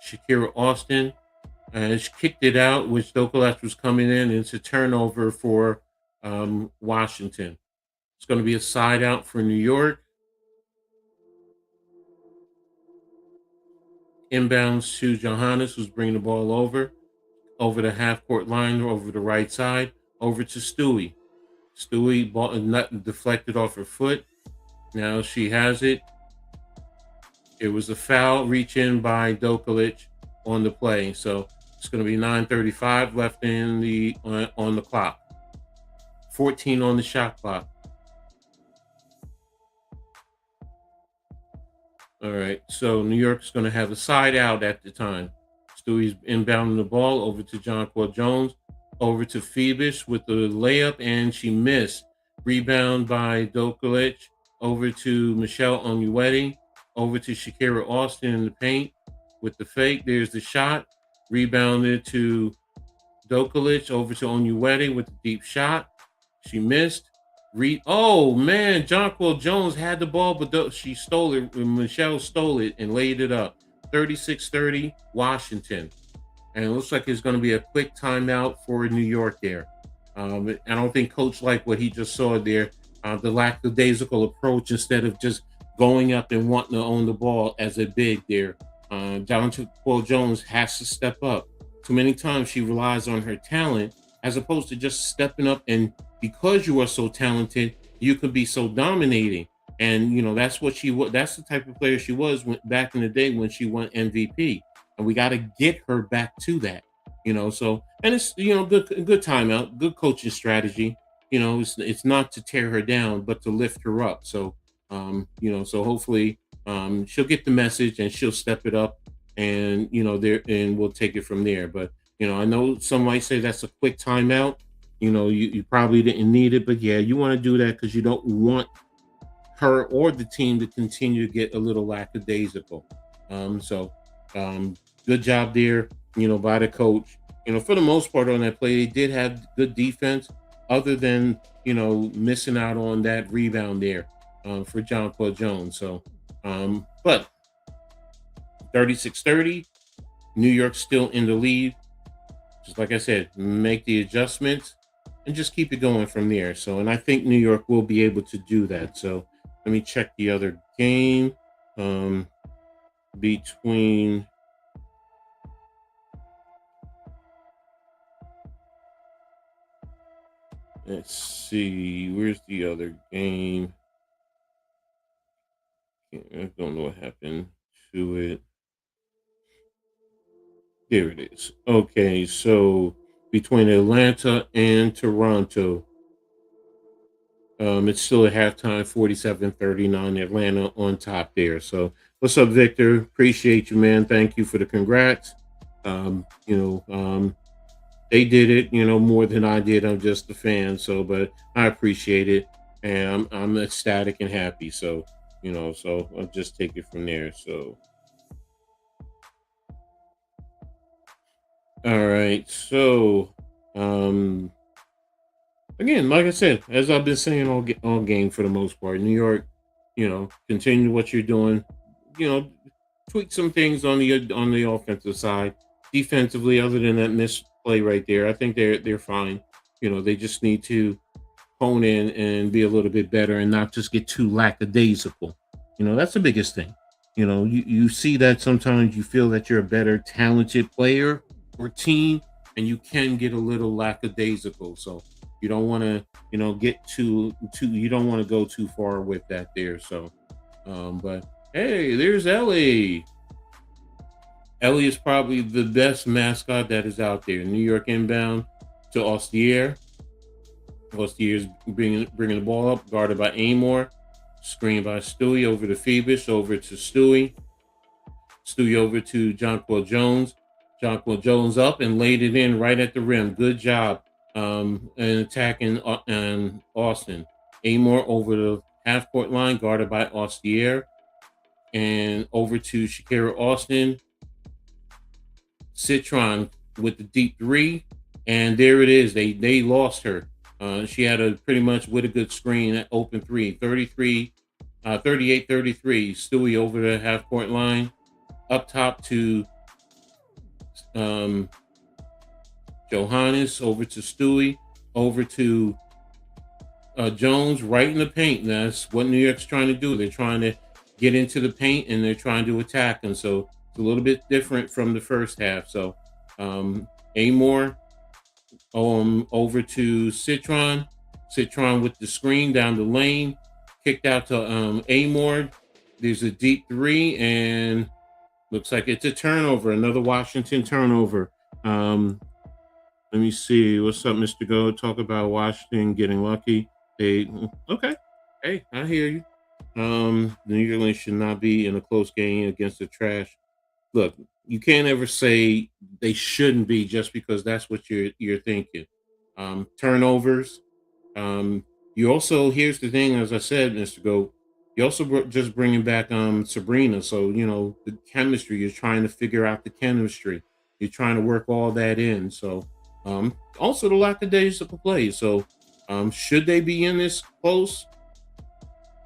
Speaker 2: Shakira Austin, and she kicked it out, which Dukulich was coming in. And it's a turnover for Washington. It's going to be a side out for New York. Inbounds to Johannes, who's bringing the ball over the half court line, over the right side, over to Stewie. Stewie ball not deflected off her foot. Now she has it. It was a foul reach in by Dukulich on the play. So it's going to be 9:35 left in on the clock. 14 on the shot clock. All right. So New York's going to have a side out at the time. Stewie's inbounding the ball over to Jonquel Jones, over to Phoebus with the layup, and she missed. Rebound by Dukulich, over to Michelle Onyewedi. Over to Shakira Austin in the paint with the fake. There's the shot. Rebounded to Dukulich. Over to Onyewedi with the deep shot. She missed. Oh, man. Jonquel Jones had the ball, but she stole it. Michelle stole it and laid it up. 36-30, Washington. And it looks like it's going to be a quick timeout for New York there. I don't think Coach liked what he just saw there. The lackadaisical approach instead of just going up and wanting to own the ball as a big there. Jonquel Jones has to step up. Too many times she relies on her talent as opposed to just stepping up, and because you are so talented, you can be so dominating. And that's what she was. That's the type of player she was back in the day when she won MVP. And we got to get her back to that. So, and it's good timeout, good coaching strategy. It's not to tear her down, but to lift her up. So so hopefully she'll get the message and she'll step it up, and and we'll take it from there. But I know some might say that's a quick timeout. You probably didn't need it, but yeah, you want to do that because you don't want her or the team to continue to get a little lackadaisical. Good job there, by the coach. For the most part on that play, they did have good defense, other than missing out on that rebound there. for Jonquel Jones. So, but 36-30, New York's still in the lead. Just like I said, make the adjustments and just keep it going from there. So, and I think New York will be able to do that. So, let me check the other game between. Let's see, where's the other game? I don't know what happened to it. There it is. Okay, so between Atlanta and Toronto, it's still at halftime, 47-39, Atlanta on top there. So what's up, Victor? Appreciate you, man. Thank you for the congrats. They did it, more than I did. I'm just a fan. So, but I appreciate it. And I'm ecstatic and happy. So, so I'll just take it from there. So, all right. So, again, like I said, as I've been saying all game for the most part, New York, continue what you're doing. You know, tweak some things on the offensive side. Defensively, other than that missed play right there, I think they're fine. They just need to hone in and be a little bit better and not just get too lackadaisical. That's the biggest thing. You see that sometimes you feel that you're a better talented player or team, and you can get a little lackadaisical. So you don't want to, get too you don't want to go too far with that there. So but hey, there's Ellie. Ellie is probably the best mascot that is out there. New York inbound to Ostier. Ostier's bringing the ball up, guarded by Amor. Screen by Stewie over to Phoebus, over to Stewie. Stewie over to Jonquel Jones. Jonquel Jones up and laid it in right at the rim. Good job and attacking Austin. Amor over the half-court line, guarded by Ostier. And over to Shakira Austin. Citron with the deep three. And there it is. They lost her. She had a pretty much with a good screen at open three. 38-33. Stewie over the half-court line. Up top to Johannes, over to Stewie, over to Jones, right in the paint. That's what New York's trying to do. They're trying to get into the paint and they're trying to attack them. So it's a little bit different from the first half. So Amor over to Citron. Citron with the screen down the lane. Kicked out to Amor. There's a deep three and looks like it's a turnover. Another Washington turnover. Let me see. What's up, Mr. Go? Talk about Washington getting lucky. Okay. Hey, I hear you. The New York should not be in a close game against the trash. Look, you can't ever say they shouldn't be just because that's what you're thinking. Turnovers. You also, here's the thing, as I said, Mr. Go, you also just bringing back Sabrina. So, the chemistry, you're trying to figure out the chemistry. You're trying to work all that in. So, also the lackadaisical play. So, should they be in this close?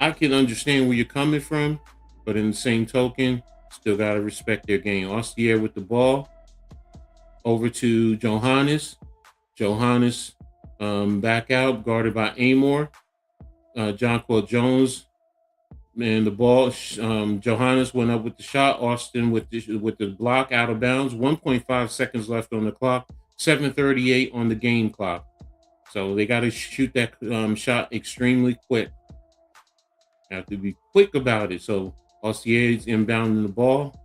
Speaker 2: I can understand where you're coming from, but in the same token, still got to respect their game. Ostier with the ball. Over to Johannes. Johannes back out, guarded by Amor. Jonquel Jones and the ball. Johannes went up with the shot. Austin with the block out of bounds. 1.5 seconds left on the clock. 7:38 on the game clock. So they got to shoot that shot extremely quick. Have to be quick about it. So Ostier's inbounding the ball.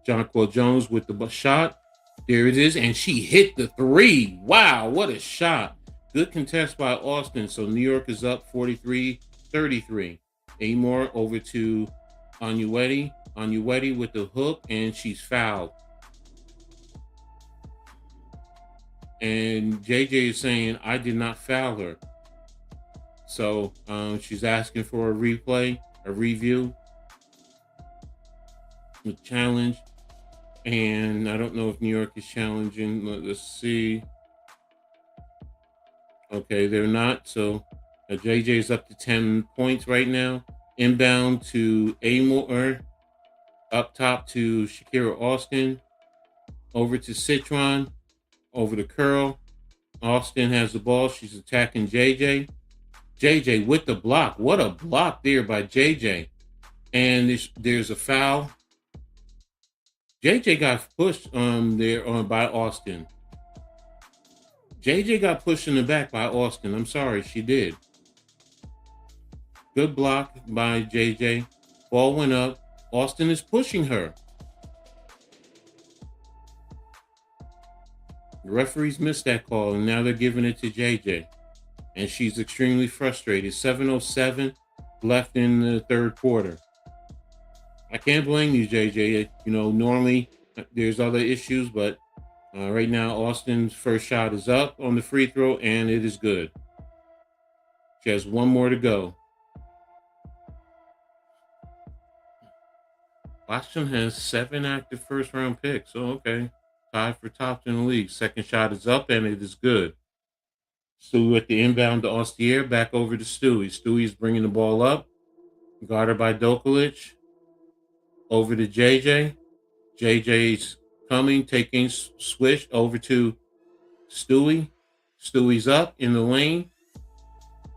Speaker 2: Jonquel Jones with the shot. There it is. And she hit the three. Wow, what a shot. Good contest by Austin. So New York is up 43-33. Amor over to Ionescu. Ionescu with the hook, and she's fouled. And JJ is saying, I did not foul her. So she's asking for a replay, a review, a challenge. And I don't know if New York is challenging. Let's see. Okay, they're not. So JJ is up to 10 points right now. Inbound to Amore. Up top to Shakira Austin. Over to Citron. Over to Curl. Austin has the ball. She's attacking JJ. JJ with the block. What a block there by JJ. And there's a foul. JJ got pushed there by Austin. JJ got pushed in the back by Austin. I'm sorry, she did. Good block by JJ. Ball went up. Austin is pushing her. The referees missed that call, and now they're giving it to JJ. And she's extremely frustrated. 7:07 left in the third quarter. I can't blame you, JJ. Normally there's other issues, but right now Austin's first shot is up on the free throw, and it is good. She has one more to go. Washington has 7 active first-round picks. Oh, okay. Tied for top in the league. Second shot is up, and it is good. Stewie at the inbound to Ostier. Back over to Stewie. Stewie's bringing the ball up. Guarded by Dokalic. Over to JJ. JJ's coming, taking swish over to Stewie. Stewie's up in the lane.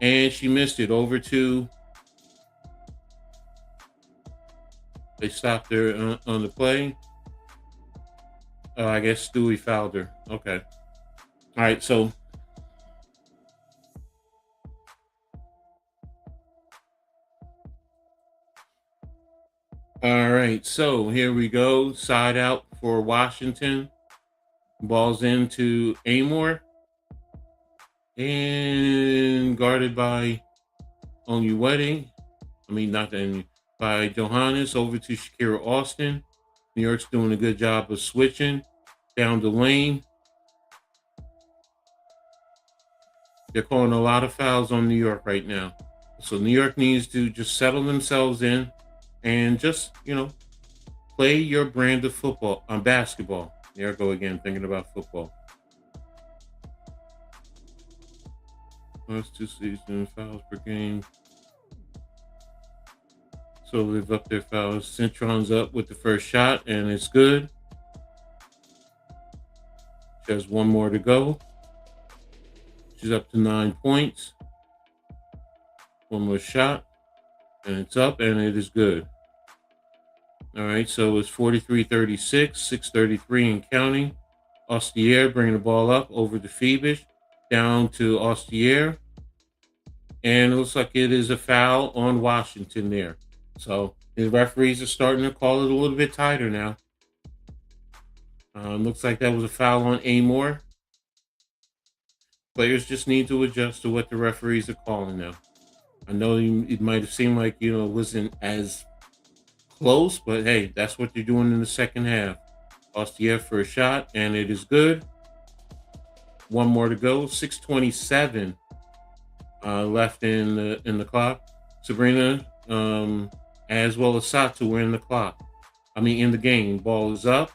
Speaker 2: And she missed it. Over to... They stopped her on the play. I guess Stewie fouled her. Okay. All right, so... All right, so here we go. Side out for Washington. Ball's into Amore. And guarded by Onyewedi. By Johannes over to Shakira Austin. New York's doing a good job of switching down the lane. They're calling a lot of fouls on New York right now. So New York needs to just settle themselves in and just, play your brand of football on basketball. There I go again, thinking about football. Last 2 seasons, fouls per game. So they've upped their fouls. Citron's up with the first shot, and it's good. She has one more to go. She's up to 9 points. One more shot, and it's up, and it is good. All right, so it's 43-36, 6:33 and counting. Ostier bringing the ball up over to Phoebish, down to Ostier. And it looks like it is a foul on Washington there. So the referees are starting to call it a little bit tighter now. Looks like that was a foul on Amore. Players just need to adjust to what the referees are calling now. I know it might have seemed like, it wasn't as close, but hey, that's what you're doing in the second half. Ostier for a shot, and it is good. One more to go. 6:27 left in the clock. Sabrina, as well as Satu, were in the game. Ball is up.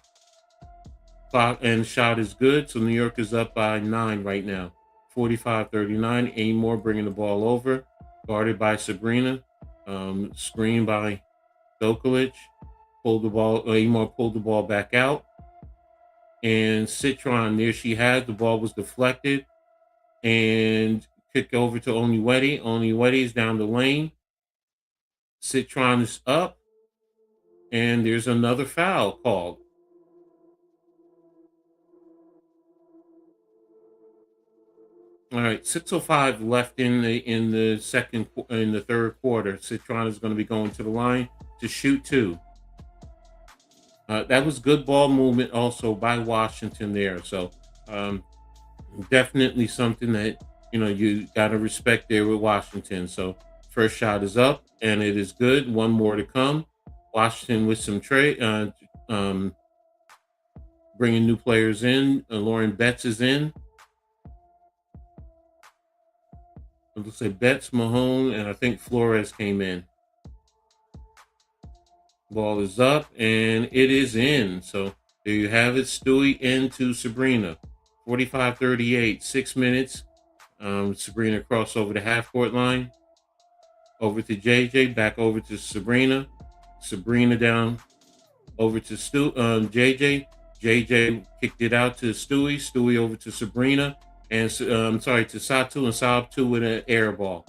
Speaker 2: Clock and shot is good. So New York is up by 9 right now. 45-39. Amore bringing the ball over. Guarded by Sabrina. Screen by Dokalic. Amore pulled the ball back out. And Citron, there she had. The ball was deflected. And kicked over to Onyewedi. Onyewedi is down the lane. Citron is up. And there's another foul called. All right, 6:05 left in the third quarter. Citron is going to be going to the line to shoot 2. That was good ball movement also by Washington there. So definitely something that you got to respect there with Washington. So first shot is up and it is good. One more to come. Washington with some bringing new players in. Lauren Betts is in. It looks like Betts, Mahone, and I think Flores came in. Ball is up, and it is in. So there you have it. Stewie into Sabrina. 45-38, 6 minutes Sabrina cross over the half-court line. Over to JJ, back over to Sabrina. Sabrina down over to JJ. JJ kicked it out to Stewie. Stewie over to Sabrina. And to Satu, and Satu with an air ball.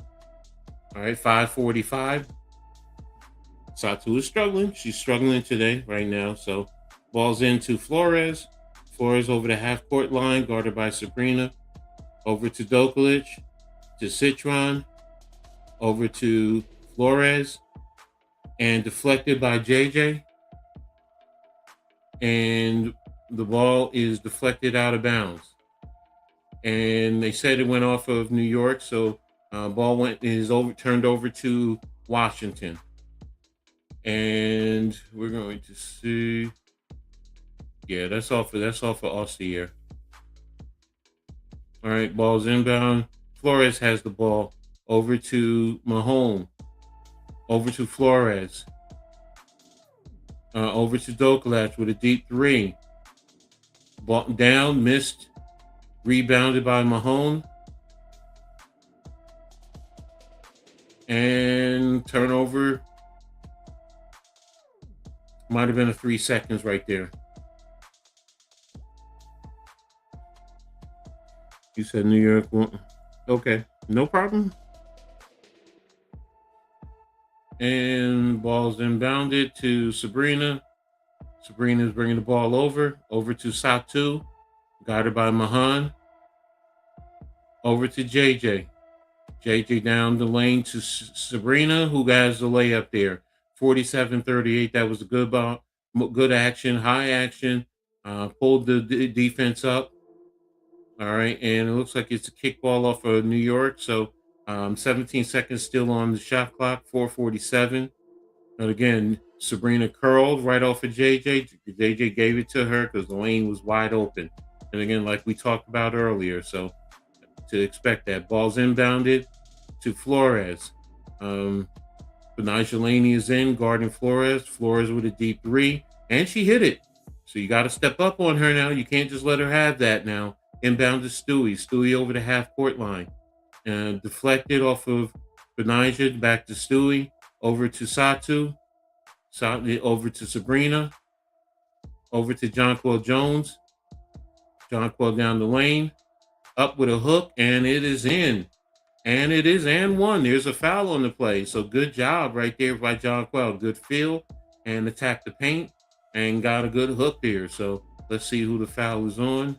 Speaker 2: All right, 5:45. Satu is struggling. She's struggling today, right now. So ball's into Flores. Flores over the half-court line, guarded by Sabrina. Over to Dokalic, to Citron. Over to Flores. And deflected by JJ. And the ball is deflected out of bounds. And they said it went off of New York, so ball turned over to Washington. And we're going to see. Yeah, that's all for Ostier. All right, ball's inbound. Flores has the ball. Over to Mahone. Over to Flores. Over to Dokalac with a deep three. Ball down, missed. Rebounded by Mahone. And turnover. Might have been a 3 seconds right there. You said New York. Okay, no problem. And ball's inbounded to Sabrina. Sabrina's bringing the ball over to Satu, guarded by Mahan. Over to JJ. JJ down the lane to Sabrina, who has the layup there. 47-38. That was a good ball, good action, high action. Pulled the defense up. All right, and it looks like it's a kickball off of New York. So 17 seconds still on the shot clock, 4:47. And again, Sabrina curled right off of JJ. JJ gave it to her because the lane was wide open. And again, like we talked about earlier, so to expect that. Ball's inbounded to Flores. Brittney Sykes is in, guarding Flores. Flores with a deep three, and she hit it. So you got to step up on her now. You can't just let her have that now. Inbound to Stewie. Stewie over the half-court line. Deflected off of Brittney, back to Stewie. Over to Satu. Over to Sabrina. Over to Jonquel Jones. Jonquel down the lane. Up with a hook, and it is in. And it is and one. There's a foul on the play. So good job right there by Jonquel. Good feel and attack the paint and got a good hook there. So let's see who the foul is on.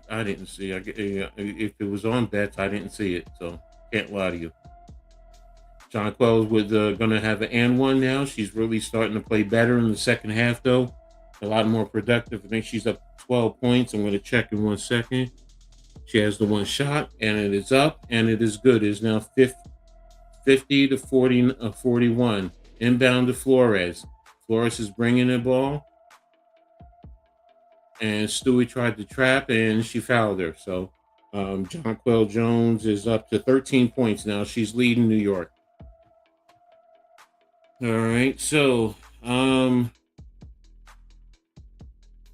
Speaker 2: I didn't see. If it was on bets, I didn't see it. So can't lie to you. Jonquel with going to have an and one now. She's really starting to play better in the second half, though. A lot more productive. I think she's up 12 points. I'm going to check in 1 second. She has the one shot, and it is up, and it is good. It is now 50-41. Inbound to Flores. Flores is bringing the ball. And Stewie tried to trap, and she fouled her. So Jonquel Jones is up to 13 points now. She's leading New York. All right, so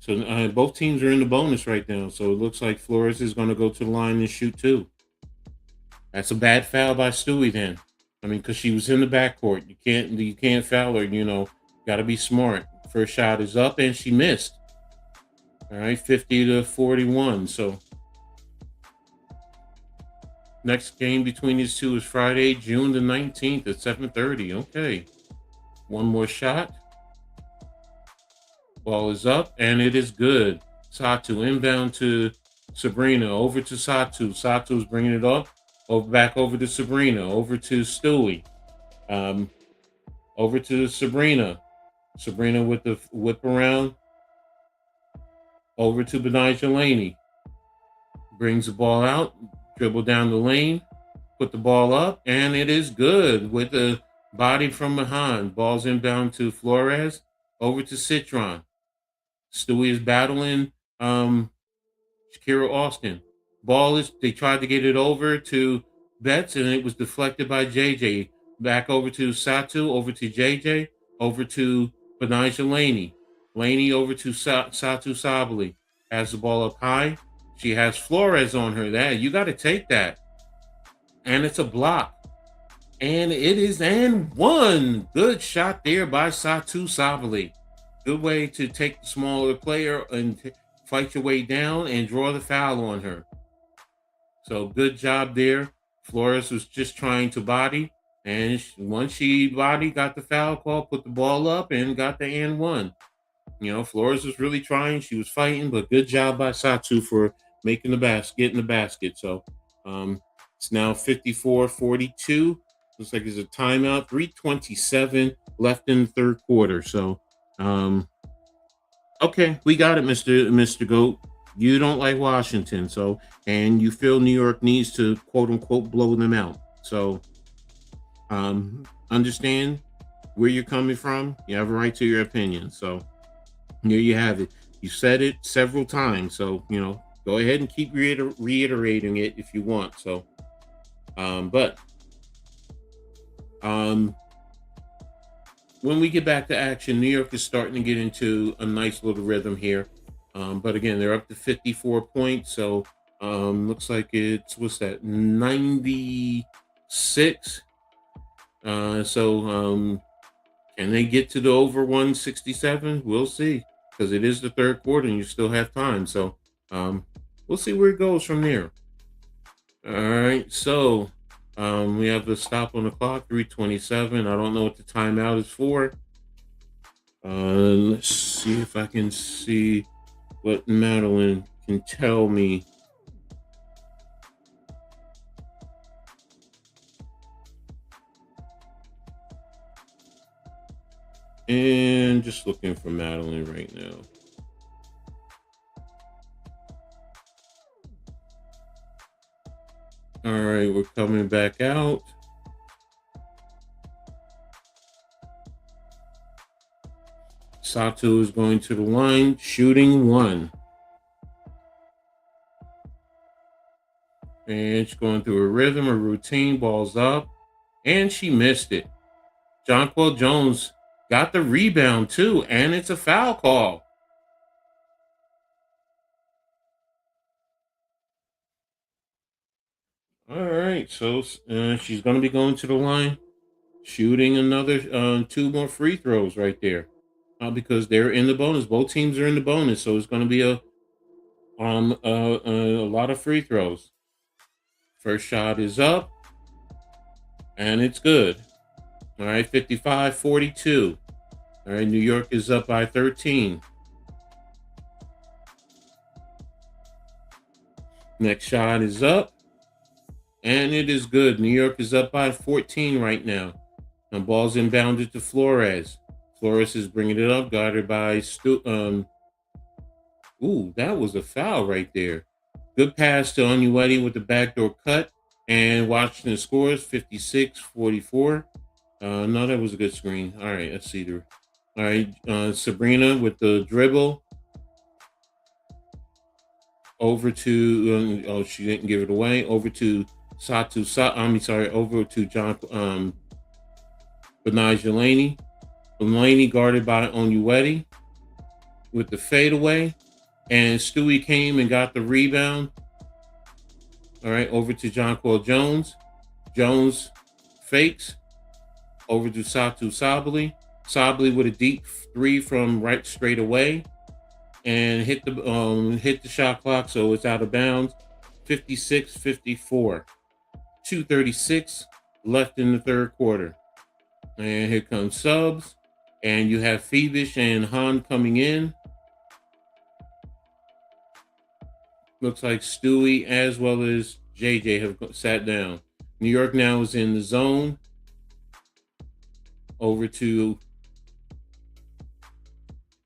Speaker 2: both teams are in the bonus right now. So it looks like Flores is going to go to the line and shoot two. That's a bad foul by Stewie then. I mean, because she was in the backcourt. You can't foul her, Got to be smart. First shot is up, and she missed. All right, 50-41. So next game between these two is Friday, June the 19th at 7:30. Okay. One more shot. Ball is up, and it is good. Satu inbound to Sabrina. Over to Satu. Satu's bringing it up. Back over to Sabrina. Over to Stewie. Over to Sabrina. Sabrina with the whip around. Over to Brittney. Brings the ball out. Dribble down the lane. Put the ball up, and it is good with the body from behind. Ball's inbound to Flores. Over to Citron. Stewie is battling Shakira Austin. They tried to get it over to Betts, and it was deflected by JJ. Back over to Satu, over to JJ, over to Brittney. Laney over to Satu Sabali. Has the ball up high. She has Flores on her. That you got to take that. And it's a block. And it is and one. Good shot there by Satou Sabally. Good way to take the smaller player and fight your way down and draw the foul on her. So good job there. Flores was just trying to body. And once she body, got the foul call, put the ball up, and got the and one. You know, Flores was really trying. She was fighting, but good job by Satou for making the basket, getting the basket. So it's now 54-42. Looks like there's a timeout. 3:27 left in the third quarter. So, okay, we got it, Mr. Goat. You don't like Washington, so and you feel New York needs to quote unquote blow them out. So, understand where you're coming from. You have a right to your opinion. So, there you have it. You said it several times, so you know. Go ahead and keep reiterating it if you want. So, when we get back to action, New York is starting to get into a nice little rhythm here. But again, they're up to 54 points. So, looks like it's, what's that, 96. Can they get to the over 167? We'll see, because it is the third quarter and you still have time. So, we'll see where it goes from there. All right. So, we have the stop on the clock, 3:27. I don't know what the timeout is for. Let's see if I can see what Madeline can tell me. And just looking for Madeline right now. All right, we're coming back out. Satou is going to the line, shooting one. And she's going through a rhythm, a routine, balls up. And she missed it. Jonquel Jones got the rebound too, and it's a foul call. All right, so she's going to be going to the line, shooting another 2 more free throws right there, because they're in the bonus. Both teams are in the bonus, so it's going to be a lot of free throws. First shot is up, and it's good. All right, 55-42. All right, New York is up by 13. Next shot is up. And it is good. New York is up by 14 right now. And ball's inbounded to Flores. Flores is bringing it up, guarded by ooh, that was a foul right there. Good pass to Ionescu with the backdoor cut. And Washington scores 56-44. No, that was a good screen. All right, let's see. All right, Sabrina with the dribble. Over to, she didn't give it away. Over to over to John Benaj Delaney guarded by Onyewedi with the fadeaway, and Stewie came and got the rebound. All right, over to Jonquel Jones. Jones fakes over to Satou Sabally. Sabally with a deep 3 from right straight away, and hit the shot clock, so it's out of bounds. 56-54. 2:36 left in the third quarter. And here comes subs. And you have Phoebish and Han coming in. Looks like Stewie as well as JJ have sat down. New York now is in the zone. Over to...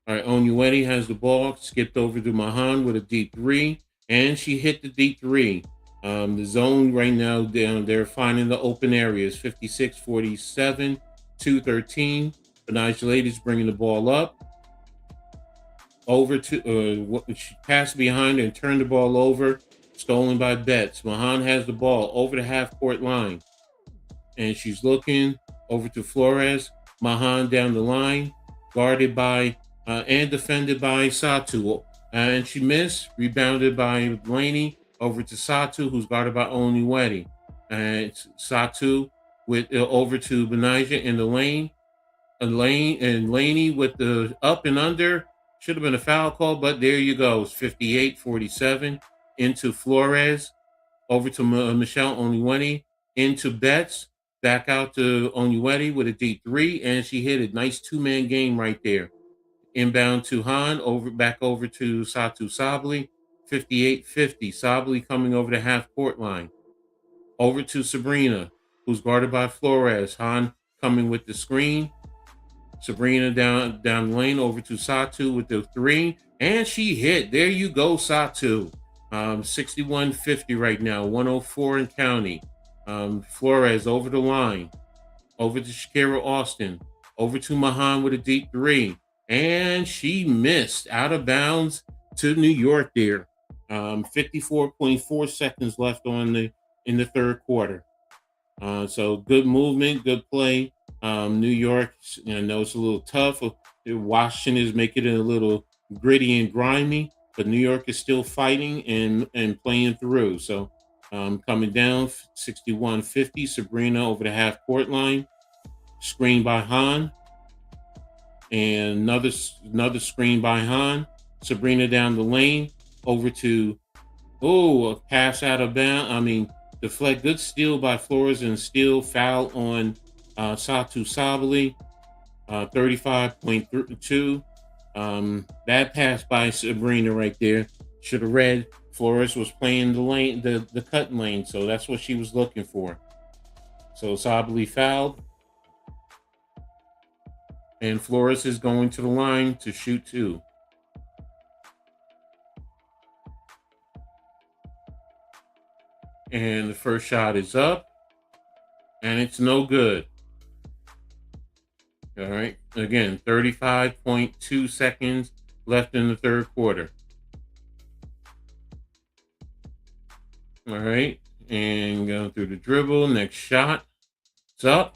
Speaker 2: All right, Onyewedi has the ball. Skipped over to Mahan with a deep 3. And she hit the deep 3. The zone right now, they're finding the open areas. 56-47, 2-13. Benaj is bringing the ball up. Over to, she passed behind and turned the ball over. Stolen by Betts. Mahan has the ball over the half-court line. And she's looking over to Flores. Mahan down the line. Guarded by, and defended by Satou. And she missed, rebounded by Laney over to Satu, who's guarded by Oniweti. And Satu with over to Benijah in the lane. And Laney with the up and under. Should have been a foul call, but there you go. It's 58-47 into Flores, over to Michelle Oniweti, into Betts, back out to Oniweti with a deep three, and she hit a nice two-man game right there. Inbound to Han, back over to Satu Sabally, 58-50. Sabally coming over the half-court line. Over to Sabrina, who's guarded by Flores. Han coming with the screen. Sabrina down the lane over to Satu with the three, and she hit. There you go, Satu. 61-50 right now, 104 in county. Flores over the line, over to Shakira Austin, over to Mahan with a deep three, and she missed out of bounds to New York there. 54.4 seconds left in the third quarter. So good movement, good play. New York, I know it's a little tough. Washington is making it a little gritty and grimy, but New York is still fighting and playing through. So coming down 61-50, Sabrina over the half court line, screen by Han, and another screen by Han. Sabrina down the lane over to a pass out of bounds. Deflect, good steal by Flores and steal foul on Satu Sabally, 35.2. Bad pass by Sabrina right there. Should have read Flores was playing the lane, the cut lane, so that's what she was looking for. So Sabally fouled, and Flores is going to the line to shoot two. And the first shot is up, and it's no good. All right. Again, 35.2 seconds left in the third quarter. All right. And going through the dribble. Next shot. It's up.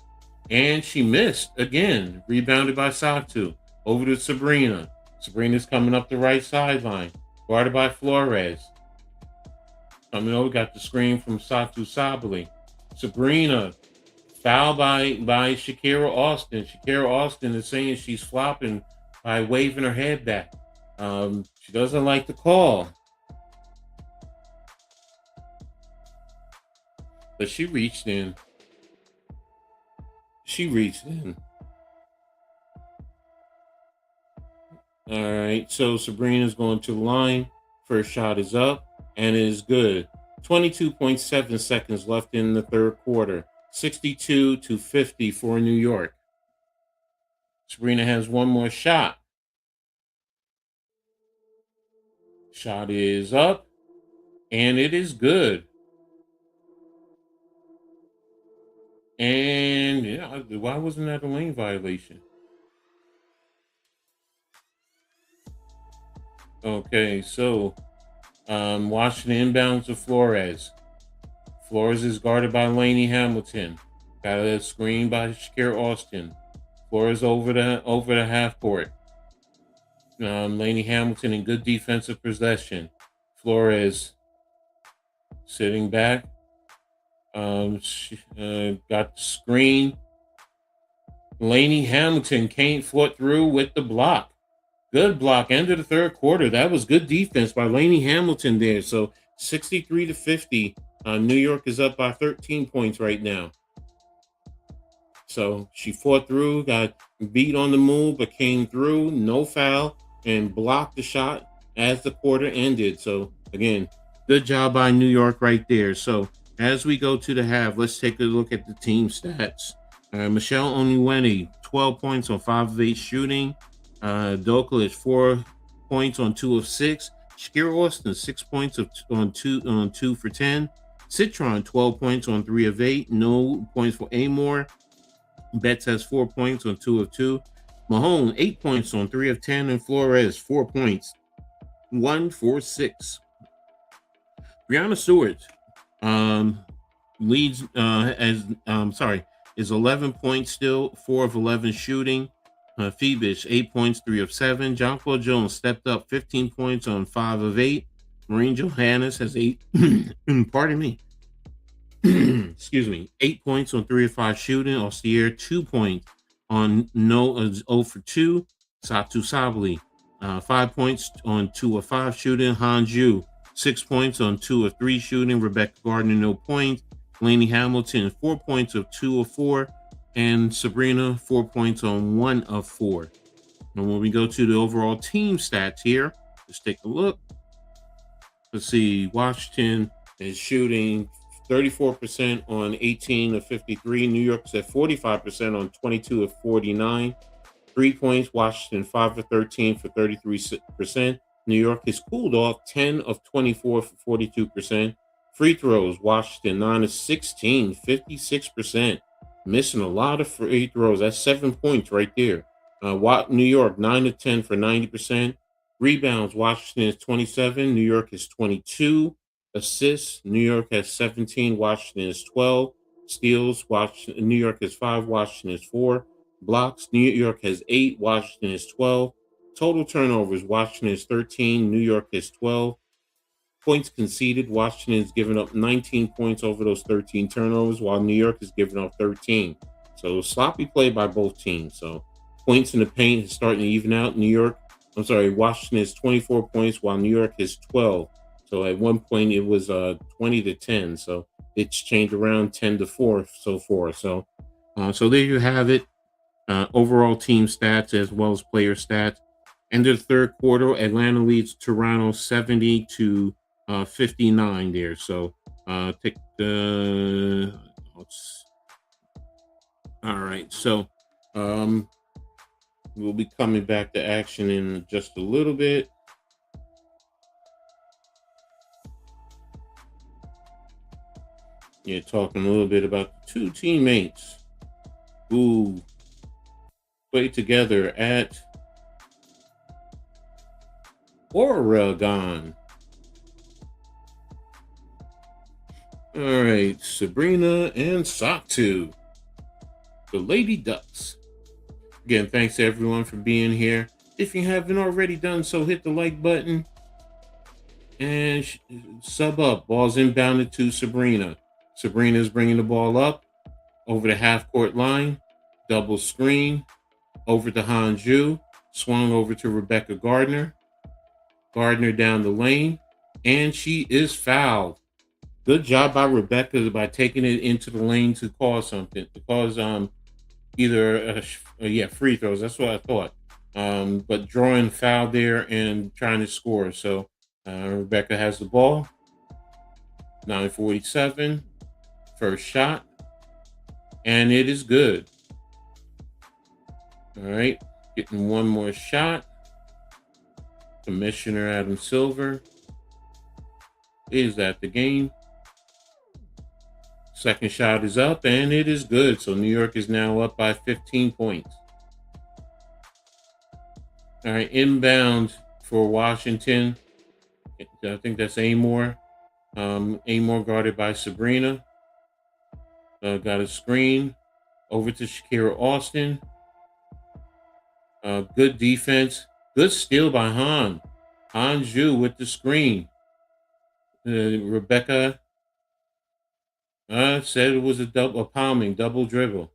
Speaker 2: And she missed again. Rebounded by Satu. Over to Sabrina. Sabrina's coming up the right sideline. Guarded by Flores. Coming over. Got the screen from Satu Sabally. Sabrina. Foul by Shakira Austin. Shakira Austin is saying she's flopping by waving her head back. She doesn't like the call. But she reached in. All right, so Sabrina's going to the line. First shot is up, and it is good. 22.7 seconds left in the third quarter. 62-50 for New York. Sabrina has one more shot. Shot is up, and it is good. And yeah, why wasn't that a lane violation? Okay, so Washington inbounds to Flores. Flores is guarded by Laney Hamilton. Got a screen by Shakira Austin. Flores over the half court. Laney Hamilton in good defensive possession. Flores sitting back. Got the screen. Laney Hamilton can't foot through with the block. Good block. End of the third quarter. That was good defense by Laney Hamilton there. So 63-50. New York is up by 13 points right now. So she fought through, got beat on the move, but came through, no foul, and blocked the shot as the quarter ended. So again, good job by New York right there. So as we go to the half, let's take a look at the team stats. Michelle Oniweti, 12 points on 5 of 8 shooting. Dokalic, 4 points on 2 of 6. Shakira Austin, 6 points on 2 for 10. Citron, 12 points on 3 of 8. No points for Amore. Betts has 4 points on 2 of 2. Mahone, 8 points on 3 of 10. And Flores, 4 points, 1 for 6. Breanna Stewart is 11 points still, 4 of 11 shooting. Phoebus, 8 points, 3 of 7. Jonquel Jones stepped up 15 points on 5 of 8. Maureen Johannes has 8, pardon me, excuse me, 8 points on 3 of 5 shooting. Austier, 2 points on 0 for 2. Satu Sabli, 5 points on 2 of 5 shooting. Hanju, 6 points on 2 of 3 shooting. Rebecca Gardner, no points. Lainey Hamilton, 4 points of 2 of 4. And Sabrina, 4 points on 1 of 4. And when we go to the overall team stats here, let's take a look. Let's see, Washington is shooting 34% on 18 of 53. New York's at 45% on 22 of 49. 3 points, Washington 5 of 13 for 33%. New York has cooled off 10 of 24 for 42%. Free throws, Washington 9 of 16, 56%. Missing a lot of free throws. That's 7 points right there. New York 9 of 10 for 90%. Rebounds, Washington is 27. New York is 22. Assists, New York has 17. Washington is 12. Steals, New York is 5. Washington is 4. Blocks, New York has 8. Washington is 12. Total turnovers, Washington is 13. New York is 12. Points conceded, Washington is giving up 19 points over those 13 turnovers, while New York is giving up 13. So sloppy play by both teams. So points in the paint is starting to even out. Washington is 24 points, while New York is 12. So at one point it was 20 to 10. So it's changed around 10 to 4 so far. So there you have it. Overall team stats as well as player stats. End of the third quarter, Atlanta leads Toronto 70 to 59 there. So take the all right. So we'll be coming back to action in just a little bit. Yeah, talking a little bit about the two teammates who played together at Oregon. All right, Sabrina and Satu, the Lady Ducks. Again, thanks to everyone for being here. If you haven't already done so, hit the like button and sub up. Ball's inbounded to Sabrina. Sabrina's bringing the ball up over the half-court line. Double screen over to Hanju. Swung over to Rebecca Gardner. Gardner down the lane, and she is fouled. Good job by Rebecca by taking it into the lane to cause something, to cause free throws. That's what I thought. But drawing foul there and trying to score. So Rebecca has the ball. 9:47, first shot, and it is good. All right, getting one more shot. Commissioner Adam Silver is at the game. Second shot is up, and it is good. So New York is now up by 15 points. All right, inbound for Washington. I think that's Amor. Amor guarded by Sabrina. Got a screen over to Shakira Austin. Good defense. Good steal by Hanju with the screen. Rebecca said it was a palming, double dribble.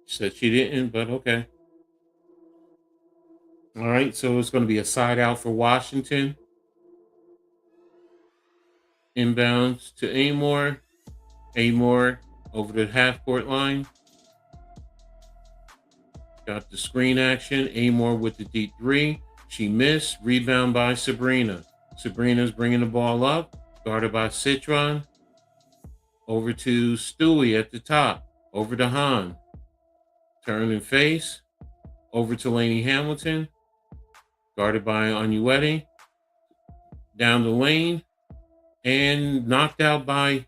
Speaker 2: Said she didn't, but okay. All right, so it's going to be a side out for Washington. Inbounds to Amor. Amor over the half-court line. Got the screen action. Amor with the deep three. She missed. Rebound by Sabrina. Sabrina's bringing the ball up. Guarded by Citron. Over to Stewie at the top. Over to Han. Turn and face. Over to Lainey Hamilton. Guarded by Ionescu. Down the lane. And knocked out by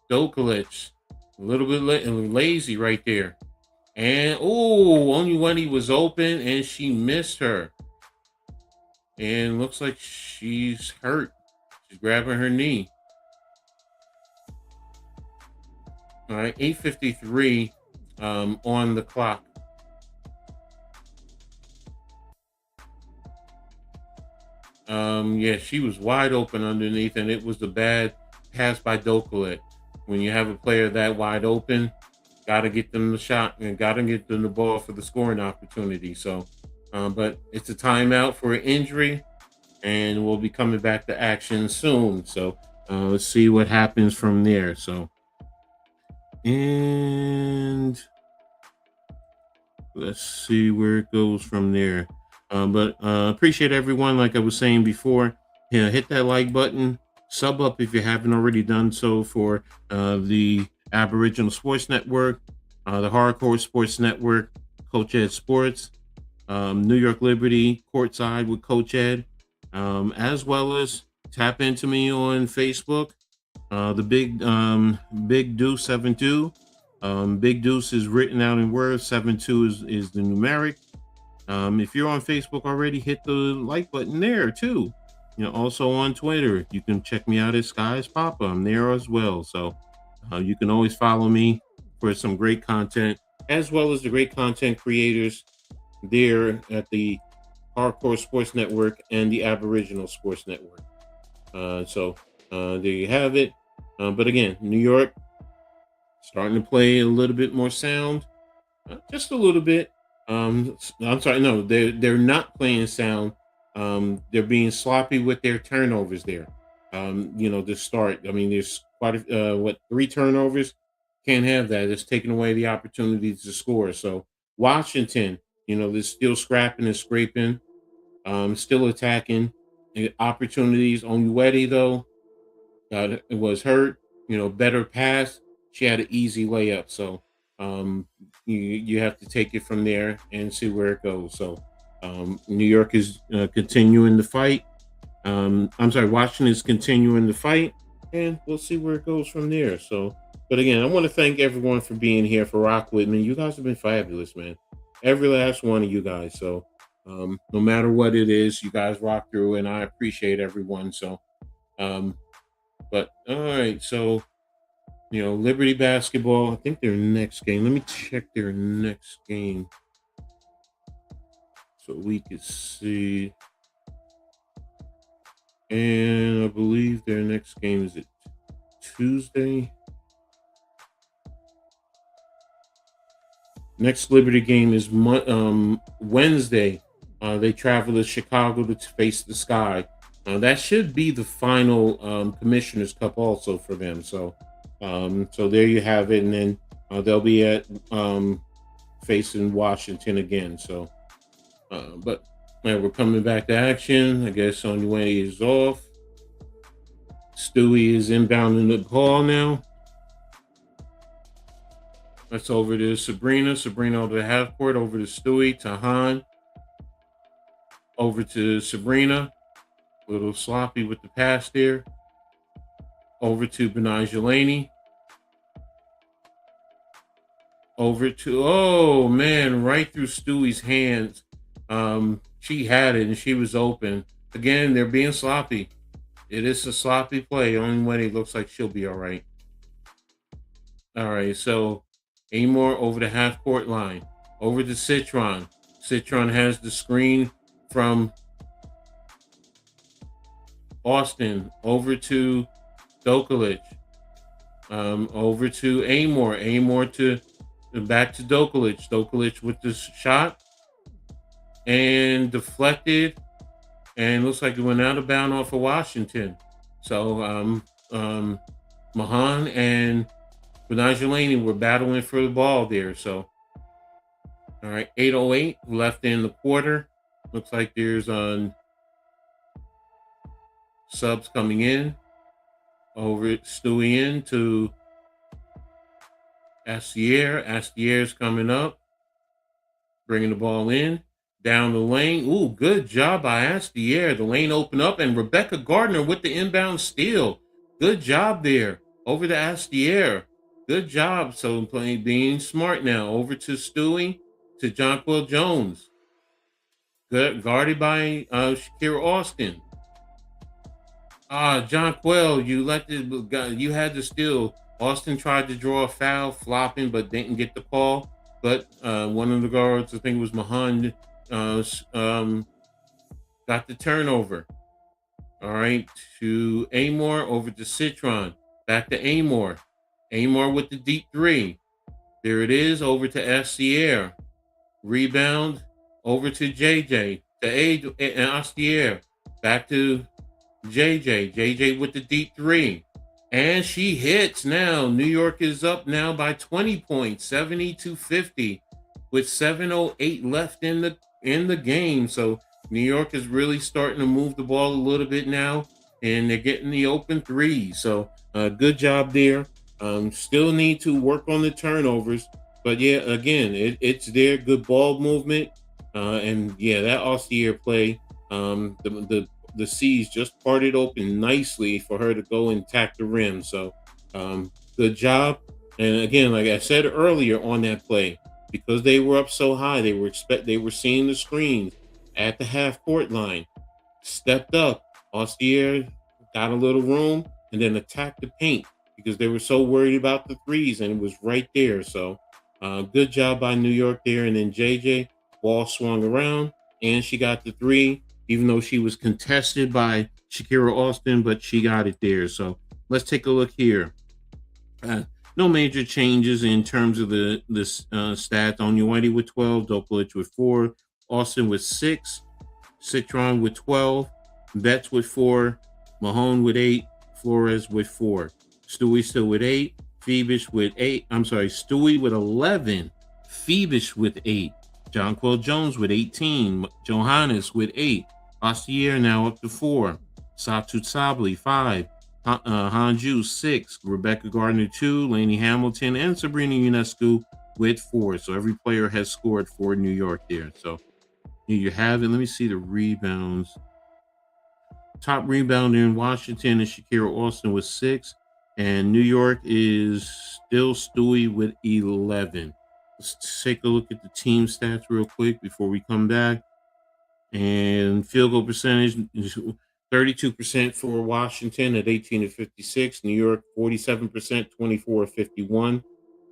Speaker 2: Dokalic. A little bit lazy right there. And, Onyewani was open, and she missed her. And looks like she's hurt. She's grabbing her knee. All right, 8:53 on the clock. Yeah, she was wide open underneath, and it was a bad pass by Doklet. When you have a player that wide open, got to get them the shot and got to get them the ball for the scoring opportunity. So, but it's a timeout for an injury, and we'll be coming back to action soon. So, let's see what happens from there. So, and let's see where it goes from there. But appreciate everyone. Like I was saying before, yeah, hit that like button, sub up if you haven't already done so for the Aboriginal Sports Network, the Hardcore Sports Network, Coach Edd Sports, New York Liberty Courtside with Coach Edd, as well as tap into me on Facebook, the Big Deuce 72. Big Deuce is written out in words. 72 is the numeric. If you're on Facebook already, hit the like button there too. Also on Twitter, you can check me out at Skies Papa. I'm there as well. So you can always follow me for some great content, as well as the great content creators there at the Hardcore Sports Network and the Aboriginal Sports Network. So there you have it. But again, New York starting to play a little bit more sound, just a little bit. I'm sorry, no, they're not playing sound. They're being sloppy with their turnovers there. To start. I mean, there's quite 3 turnovers. Can't have that. It's taking away the opportunity to score. So Washington, they're still scrapping and scraping, still attacking. Opportunities on Uedi though. It was hurt. Better pass. She had an easy layup. So you have to take it from there and see where it goes. So New York is continuing the fight. Washington is continuing the fight, and we'll see where it goes from there. So, but again, I want to thank everyone for being here, for rock with me. You guys have been fabulous, man. Every last one of you guys. So no matter what it is, you guys rock through, and I appreciate everyone. So, but all right, so. Liberty basketball, I think their next game. Let me check their next game so we can see. And I believe their next game is Tuesday. Next Liberty game is Wednesday. They travel to Chicago to face the Sky. That should be the final Commissioner's Cup also for them. So there you have it, and then they'll be at facing Washington again. So, but we're coming back to action. I guess Ionescu is off. Stewie is inbounding the ball now. That's over to Sabrina. Sabrina over the half court. Over to Stewie. Tahan. Over to Sabrina. A little sloppy with the pass there. Over to Brianna. Over to, oh man, right through Stewie's hands. She had it and she was open. Again, they're being sloppy. It is a sloppy play. Only way it looks like she'll be all right. All right, so Amor over the half court line. Over to Citron. Citron has the screen from Austin. Over to Doklet. Over to Amor. Amor to back to Doklet. Doklet with the shot and deflected, and looks like it went out of bounds off of Washington. So Mahan and Brianna were battling for the ball there. So all right, 8:08 left in the quarter. Looks like there's subs coming in. Over Stewie in to Astier. Astier's coming up, bringing the ball in. Down the lane. Ooh, good job by Astier. The lane opened up, and Rebecca Gardner with the inbound steal. Good job there. Over to Astier. Good job. So being smart now. Over to Stewie, to Jonquel Jones. Good, guarded by Shakira Austin. Jonquel, you had to steal. Austin tried to draw a foul, flopping, but didn't get the call. But one of the guards, I think it was Mahan, got the turnover. All right, to Amor, over to Citron. Back to Amor. Amor with the deep three. There it is, over to Astier. Rebound, over to JJ. To and Astier. Back to JJ. JJ with the deep three. And she hits now. New York is up now by 20 points, 70-50, with 7:08 left in the game. So New York is really starting to move the ball a little bit now, and they're getting the open three. So good job there. Still need to work on the turnovers, but yeah, again, it's their good ball movement, and yeah, that Ostier play, the C's just parted open nicely for her to go and tack the rim. So good job. And again, like I said earlier on that play, because they were up so high, they were seeing the screens at the half court line. Stepped up. Ostier got a little room and then attacked the paint because they were so worried about the threes, and it was right there. So good job by New York there. And then JJ, ball swung around and she got the three, even though she was contested by Shakira Austin, but she got it there. So let's take a look here. No major changes in terms of the stats. Ionescu with 12, Dokolic with 4, Austin with 6, Citron with 12, Betts with 4, Mahone with 8, Flores with 4, Stewie still with 8, Phoebus with 8. I'm sorry, Stewie with 11, Phoebus with 8, Jonquel Jones with 18, Johannes with 8, Ostier now up to 4, Satu Sabli 5, Hanju 6, Rebecca Gardner 2, Lainey Hamilton, and Sabrina Ionescu with 4. So every player has scored for New York there. So here you have it. Let me see the rebounds. Top rebounder in Washington is Shakira Austin with 6, and New York is still Stewie with 11. Let's take a look at the team stats real quick before we come back. And field goal percentage, 32% for Washington at 18-56. New York, 47%, 24-51.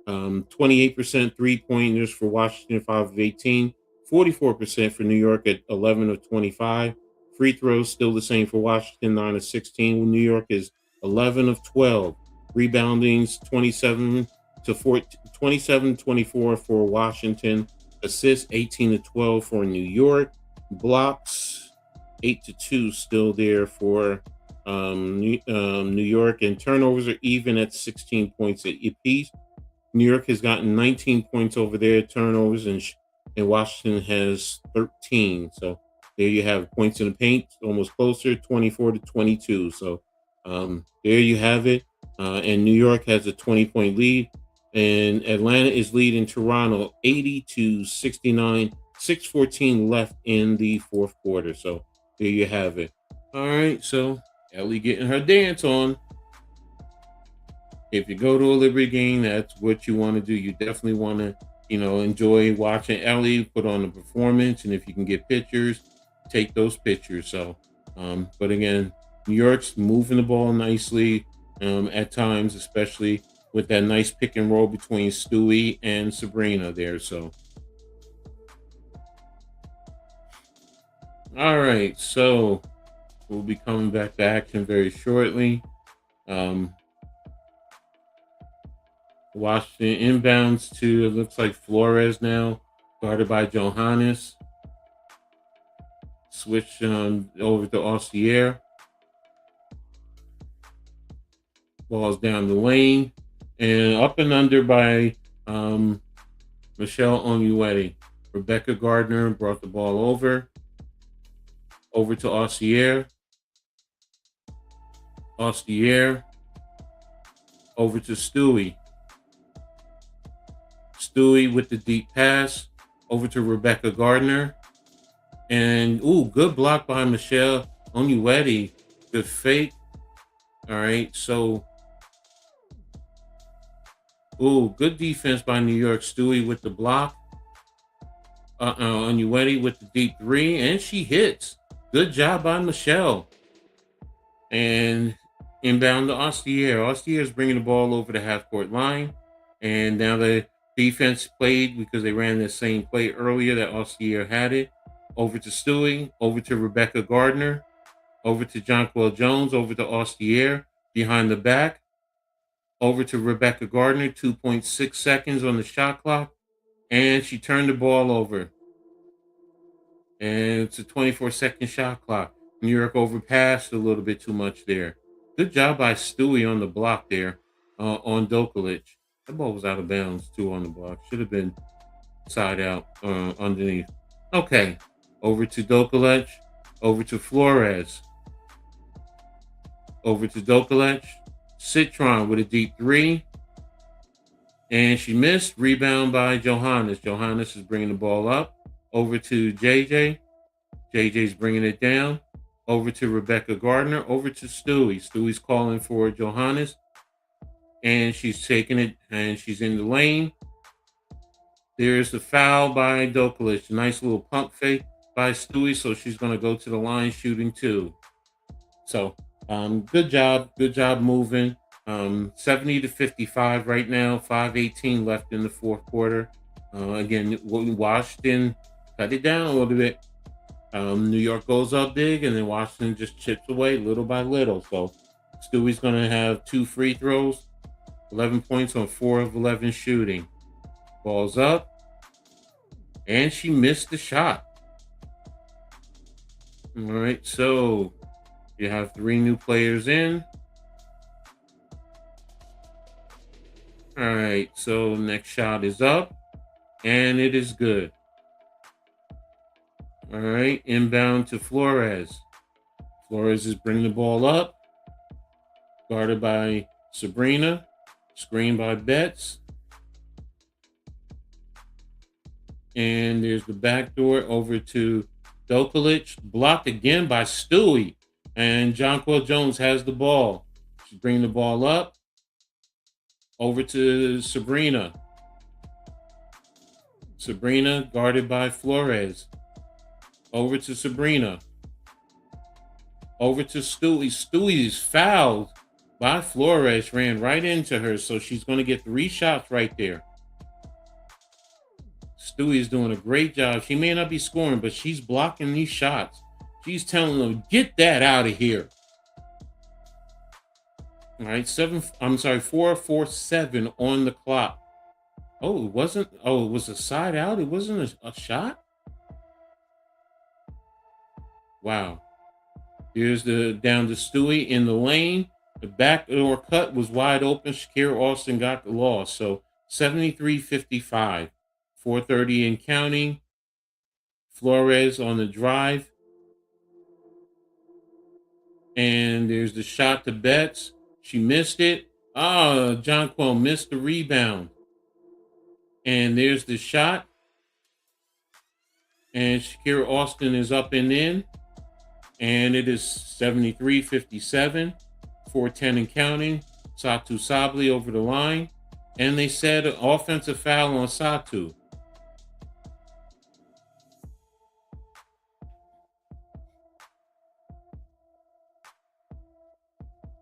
Speaker 2: 28% three-pointers for Washington, 5 of 18. 44% for New York at 11 of 25. Free throws still the same for Washington, 9 of 16. New York is 11 of 12. Reboundings, 27-24 for Washington. Assists, 18-12 for New York. Blocks, 8-2 still there for New York, and turnovers are even at 16 points apiece. New York has gotten 19 points over their turnovers, and Washington has 13. So there you have points in the paint, almost closer, 24-22. So there you have it. And New York has a 20-point lead, and Atlanta is leading Toronto 80-69. 6:14 left in the fourth quarter. So there you have it. All right, so Ellie getting her dance on. If you go to a Liberty game, that's what you want to do. You definitely want to, enjoy watching Ellie put on a performance. And if you can get pictures, take those pictures. So, but again, New York's moving the ball nicely at times, especially with that nice pick and roll between Stewie and Sabrina there. So, all right, so we'll be coming back to action very shortly. Washington inbounds to, it looks like Flores now, guarded by Johannes. Switch over to Ostier. Ball's down the lane. And up and under by Michelle Onyewere. Rebecca Gardner brought the ball over. Over to Ostier. Ostier. Over to Stewie. Stewie with the deep pass. Over to Rebecca Gardner. And, good block by Michelle Onyewere. Good fake. All right, so, good defense by New York. Stewie with the block. Onyewere with the deep three, and she hits. Good job by Michelle. And Inbound to Ostier. Ostier is bringing the ball over the half-court line. And now the defense played because they ran the same play earlier that Ostier had it. Over to Stewie, over to Rebecca Gardner, over to Jonquel Jones, over to Ostier, behind the back, over to Rebecca Gardner, 2.6 seconds on the shot clock, and she turned the ball over. And it's a 24-second shot clock. New York overpassed a little bit too much there. Good job by Stewie on the block there on Dokalic. That ball was out of bounds, too, on the block. Should have been side out underneath. Okay, over to Dokalic, over to Flores, over to Dokalic. Citron with a deep three. And she missed. Rebound by Johannes. Johannes is bringing the ball up. Over to JJ. JJ's bringing it down. Over to Rebecca Gardner. Over to Stewie. Stewie's calling for Johannes. And she's taking it, and she's in the lane. There's the foul by Dokalic. Nice little pump fake by Stewie, so she's going to go to the line shooting two. So, good job moving. 70-55 right now. 5:18 left in the fourth quarter. Again, Washington cut it down a little bit. New York goes up big, and then Washington just chips away little by little. So, Stewie's going to have 2 free throws, 11 points on 4 of 11 shooting. Ball's up, and she missed the shot. All right, so you have 3 new players in. All right, so next shot is up, and it is good. All right, inbound to Flores. Flores is bringing the ball up, guarded by Sabrina, screened by Betts. And there's the backdoor over to Dokalic, blocked again by Stewie. And Jonquel Jones has the ball. She's bringing the ball up. Over to Sabrina. Sabrina guarded by Flores. Over to Sabrina. Over to Stewie. Stewie is fouled by Flores, ran right into her. So she's going to get 3 shots right there. Stewie is doing a great job. She may not be scoring, but she's blocking these shots. She's telling them, get that out of here. All right, 4:47 on the clock. Oh, it wasn't. Oh, it was a side out. It wasn't a shot. Wow. Here's the down to Stewie in the lane. The backdoor cut was wide open. Shakira Austin got the loss. So 73-55. 4:30 and counting. Flores on the drive. And there's the shot to Betts. She missed it. Jonquel missed the rebound. And there's the shot. And Shakira Austin is up and in. And it is 73-57. 4:10 and counting. Satou Sabally over the line. And they said an offensive foul on Satou.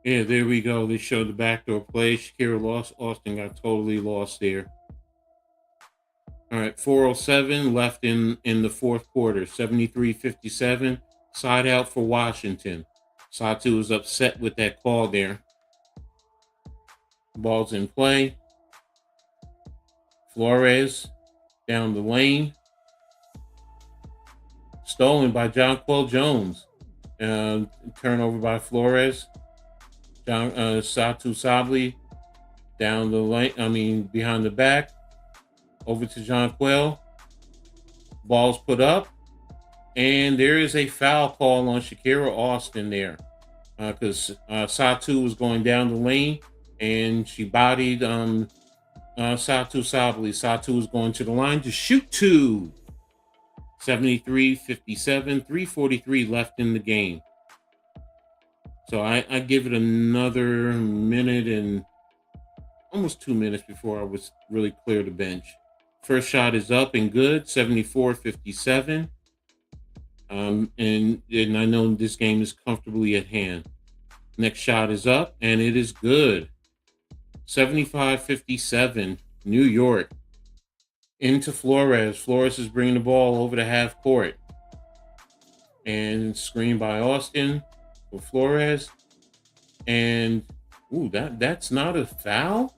Speaker 2: Yeah, there we go. They showed the backdoor play. Shakira lost. Austin got totally lost there. All right, 4:07 left in the fourth quarter. 73-57. Side out for Washington. Satou was upset with that call there. Ball's in play. Flores down the lane. Stolen by Jonquel Jones. Turnover by Flores. Satou Sabally down the lane. Behind the back. Over to Jonquel. Ball's put up. And there is a foul call on Shakira Austin there. Because Satou was going down the lane. And she bodied Satou Sabally. Satou was going to the line to shoot 2. 73-57. 3:43 left in the game. So I give it another minute and almost 2 minutes before I was really clear the bench. First shot is up and good, 74-57. And I know this game is comfortably at hand. Next shot is up, and it is good. 75-57, New York. Into Flores. Flores is bringing the ball over the half court. And screen by Austin for Flores. And, that's not a foul?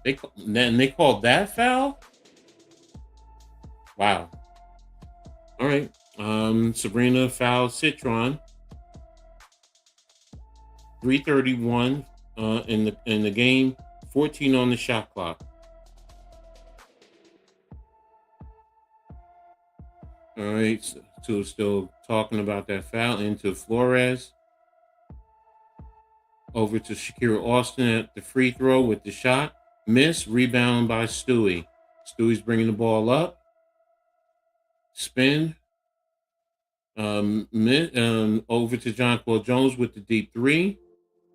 Speaker 2: They called that foul? Wow. All right. Sabrina fouled Citron. 3:31 in the game. 14 on the shot clock. All right. So still talking about that foul. Into Flores. Over to Shakira Austin at the free throw with the shot. Miss. Rebound by Stewie. Stewie's bringing the ball up. Spin. Over to Jonquel Jones with the deep three.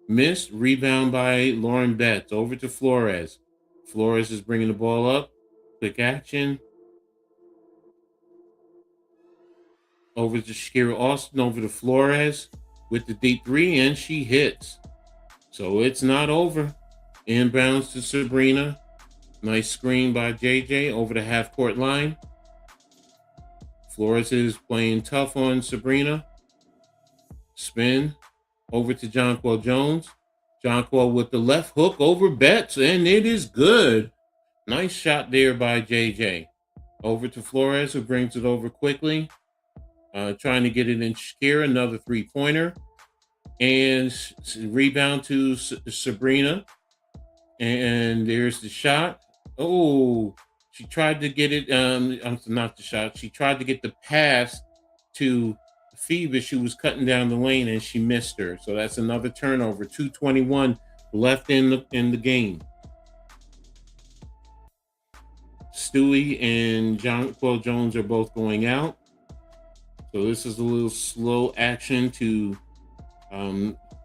Speaker 2: Missed. Rebound by Lauren Betts. Over to Flores. Flores is bringing the ball up. Quick action. Over to Shakira Austin. Over to Flores with the deep three, and she hits. So it's not over. Inbounds to Sabrina. Nice screen by JJ over the half court line. Flores is playing tough on Sabrina. Spin over to Jonquel Jones. Jonquel with the left hook over Betts, and it is good. Nice shot there by JJ. Over to Flores, who brings it over quickly. Trying to get it in Shakira, another three-pointer. And rebound to Sabrina. And there's the shot. Oh, she tried to get it. Not the shot. She tried to get the pass to Phoebus. She was cutting down the lane, and she missed her. So that's another turnover. 2:21 left in the game. Stewie and Jonquel Jones are both going out. So this is a little slow action to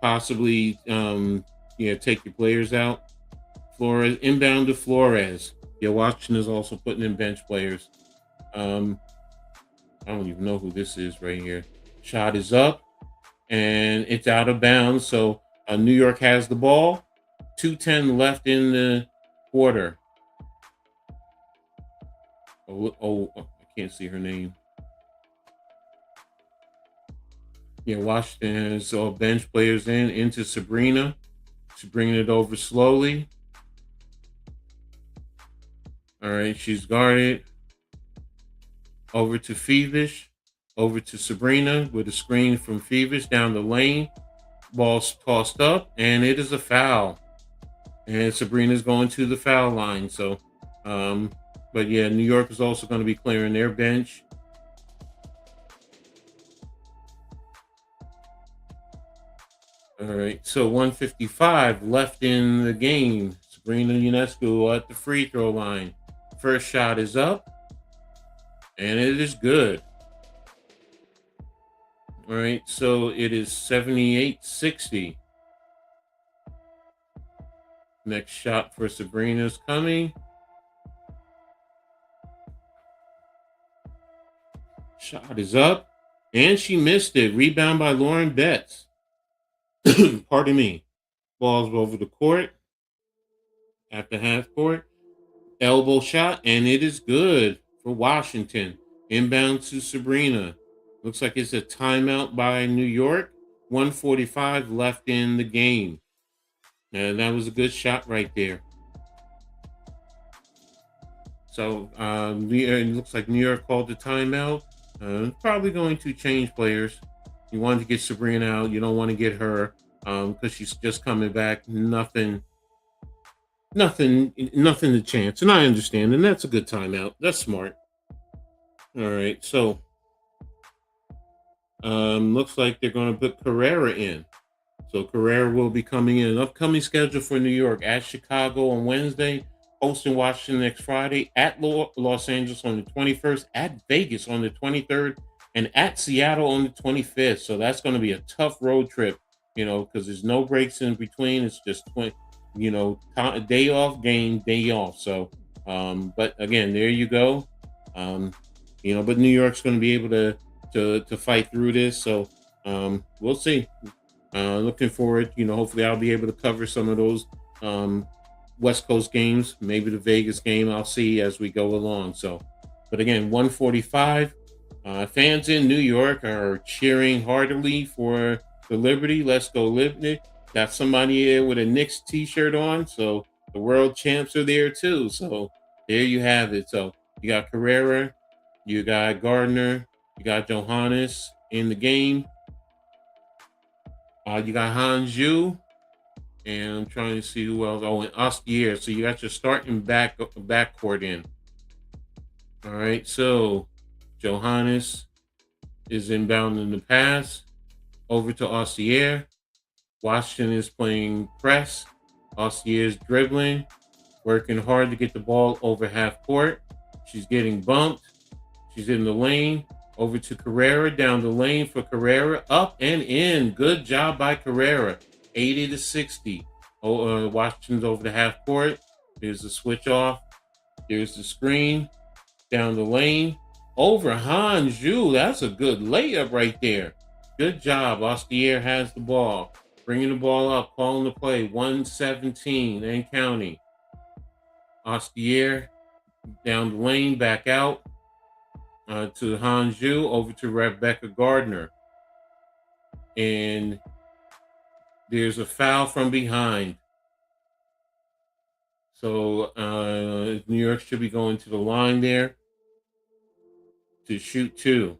Speaker 2: possibly take your players out. Flores inbound to Flores. Yeah, Washington is also putting in bench players. I don't even know who this is right here. Shot is up, and it's out of bounds. So New York has the ball. 2:10 left in the quarter. I can't see her name. Yeah, Washington has all bench players into Sabrina. She's bringing it over slowly. All right, she's guarded. Over to Phoebus. Over to Sabrina with a screen from Phoebus down the lane. Ball's tossed up, and it is a foul. And Sabrina's going to the foul line. So, but yeah, New York is also going to be clearing their bench. All right, so 1:55 left in the game. Sabrina Ionescu at the free throw line. First shot is up, and it is good. All right, so it is 78-60. Next shot for Sabrina's coming. Shot is up, and she missed it. Rebound by Lauren Betts. Pardon me. Ball's over the court at the half court. Elbow shot, and it is good for Washington. Inbound to Sabrina. Looks like it's a timeout by New York. 1:45 left in the game. And that was a good shot right there. So it looks like New York called the timeout. Probably going to change players. You wanted to get Sabrina out. You don't want to get her because she's just coming back. Nothing to chance. And I understand. And that's a good timeout. That's smart. All right. So looks like they're going to put Carrera in. So Carrera will be coming in. An upcoming schedule for New York at Chicago on Wednesday, hosting Washington next Friday, at Los Angeles on the 21st, at Vegas on the 23rd, and at Seattle on the 25th. So that's going to be a tough road trip, because there's no breaks in between. It's just, day off, game, day off. So, but again, there you go. But New York's going to be able to fight through this. So we'll see. Looking forward, hopefully I'll be able to cover some of those West Coast games, maybe the Vegas game. I'll see as we go along. So, but again, 145. Fans in New York are cheering heartily for the Liberty. Let's go Liberty. Got somebody here with a Knicks t-shirt on. So the world champs are there too. So there you have it. So you got Carrera, you got Gardner, you got Johannes in the game. You got Hanju, and I'm trying to see who else. Oh, and Ostier. So you got your starting backcourt in. All right. So Johannes is inbound in the pass over to Ostier. Washington is playing press. Ostier is dribbling, working hard to get the ball over half court. She's getting bumped. She's in the lane. Over to Carrera, down the lane for Carrera, up and in. Good job by Carrera. 80-60. Washington's over the half court. There's the switch off. There's the screen. Down the lane. Over Hanju. That's a good layup right there. Good job. Ostier has the ball. Bringing the ball up, calling the play. 117 and counting. Ostier down the lane, back out. To Hanju, over to Rebecca Gardner. And there's a foul from behind. So New York should be going to the line there to shoot two.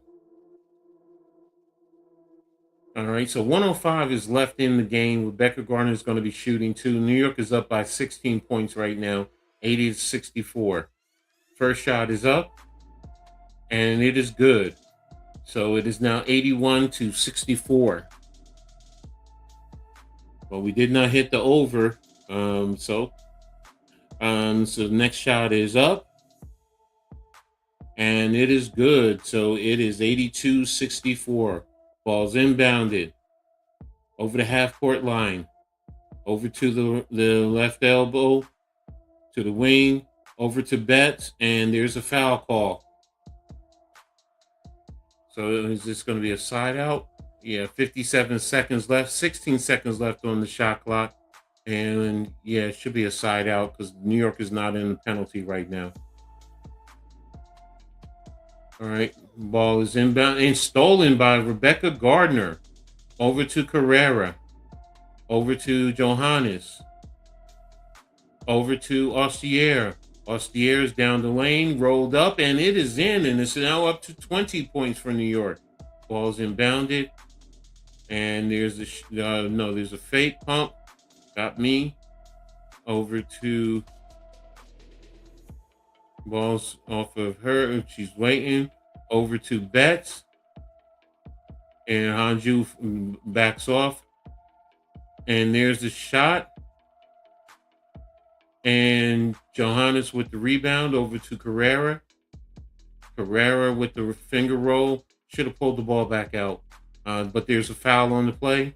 Speaker 2: All right, so 105 is left in the game. Rebecca Gardner is going to be shooting two. New York is up by 16 points right now, 80-64. First shot is up. And it is good. So it is now 81-64. But we did not hit the over. So the next shot is up. And it is good. So it is 82-64. Ball's inbounded. Over the half court line. Over to the left elbow. To the wing. Over to Betts. And there's a foul call. So is this going to be a side out? Yeah, 57 seconds left, 16 seconds left on the shot clock. And yeah, it should be a side out because New York is not in the penalty right now. All right, ball is inbound and stolen by Rebecca Gardner. Over to Carrera. Over to Johannes. Over to Ostier. Ostier is down the lane, rolled up, and it is in, and it's now up to 20 points for New York. Ball's inbounded, and there's a fake pump. Got me. Over to ball's off of her. She's waiting. Over to Betts, and Hanju backs off, and there's the shot. And Johannes with the rebound over to Carrera. Carrera with the finger roll. Should have pulled the ball back out. But there's a foul on the play.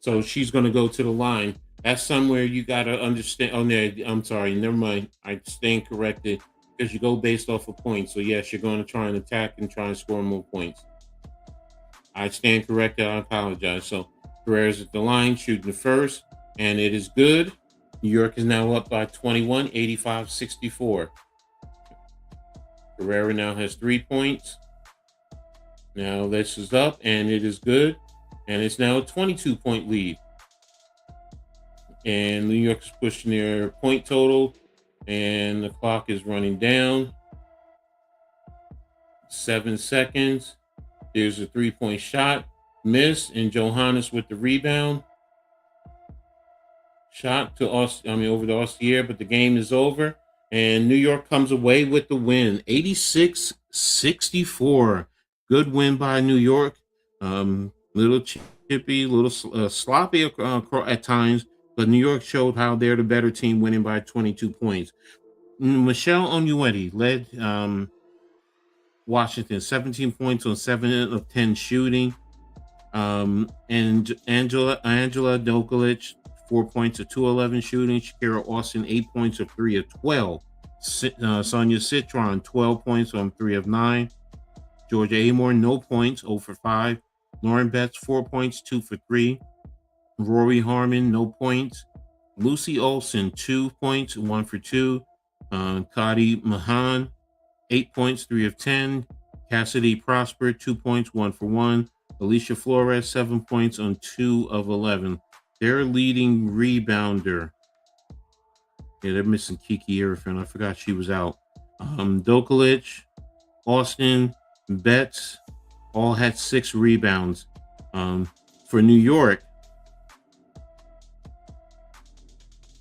Speaker 2: So she's going to go to the line. That's somewhere you got to understand. Oh, no, I'm sorry. Never mind. I stand corrected because you go based off of points. So, yes, you're going to try and attack and try and score more points. I stand corrected. I apologize. So Carrera's at the line, shooting the first. And it is good. New York is now up by 21, 85-64. Carrera now has 3 points. Now this is up, and it is good. And it's now a 22-point lead. And New York is pushing their point total, and the clock is running down. 7 seconds. There's a 3-point shot. Miss, and Johannes with the rebound. Shot to over to Ostier, but the game is over. And New York comes away with the win, 86-64. Good win by New York. Little chippy, little sloppy at times, but New York showed how they're the better team, winning by 22 points. Michelle Ionescu led Washington, 17 points on 7 of 10 shooting. And Angela Dokalic, 4 points of 2-11 shooting. Shakira Austin, 8 points of 3 of 12. Sonia Citron, 12 points on 3 of 9. Georgia Amore, no points, 0 for 5. Lauren Betts, 4 points, 2 for 3. Rory Harmon, no points. Lucy Olson, 2 points, 1 for 2. Kadi Mahan, 8 points, 3 of 10. Cassidy Prosper, 2 points, 1 for 1. Alicia Flores, 7 points on 2 of 11. Their leading rebounder. Yeah, they're missing Kiki Irfan. I forgot she was out. Dokalic, Austin, Betts, all had 6 rebounds. For New York,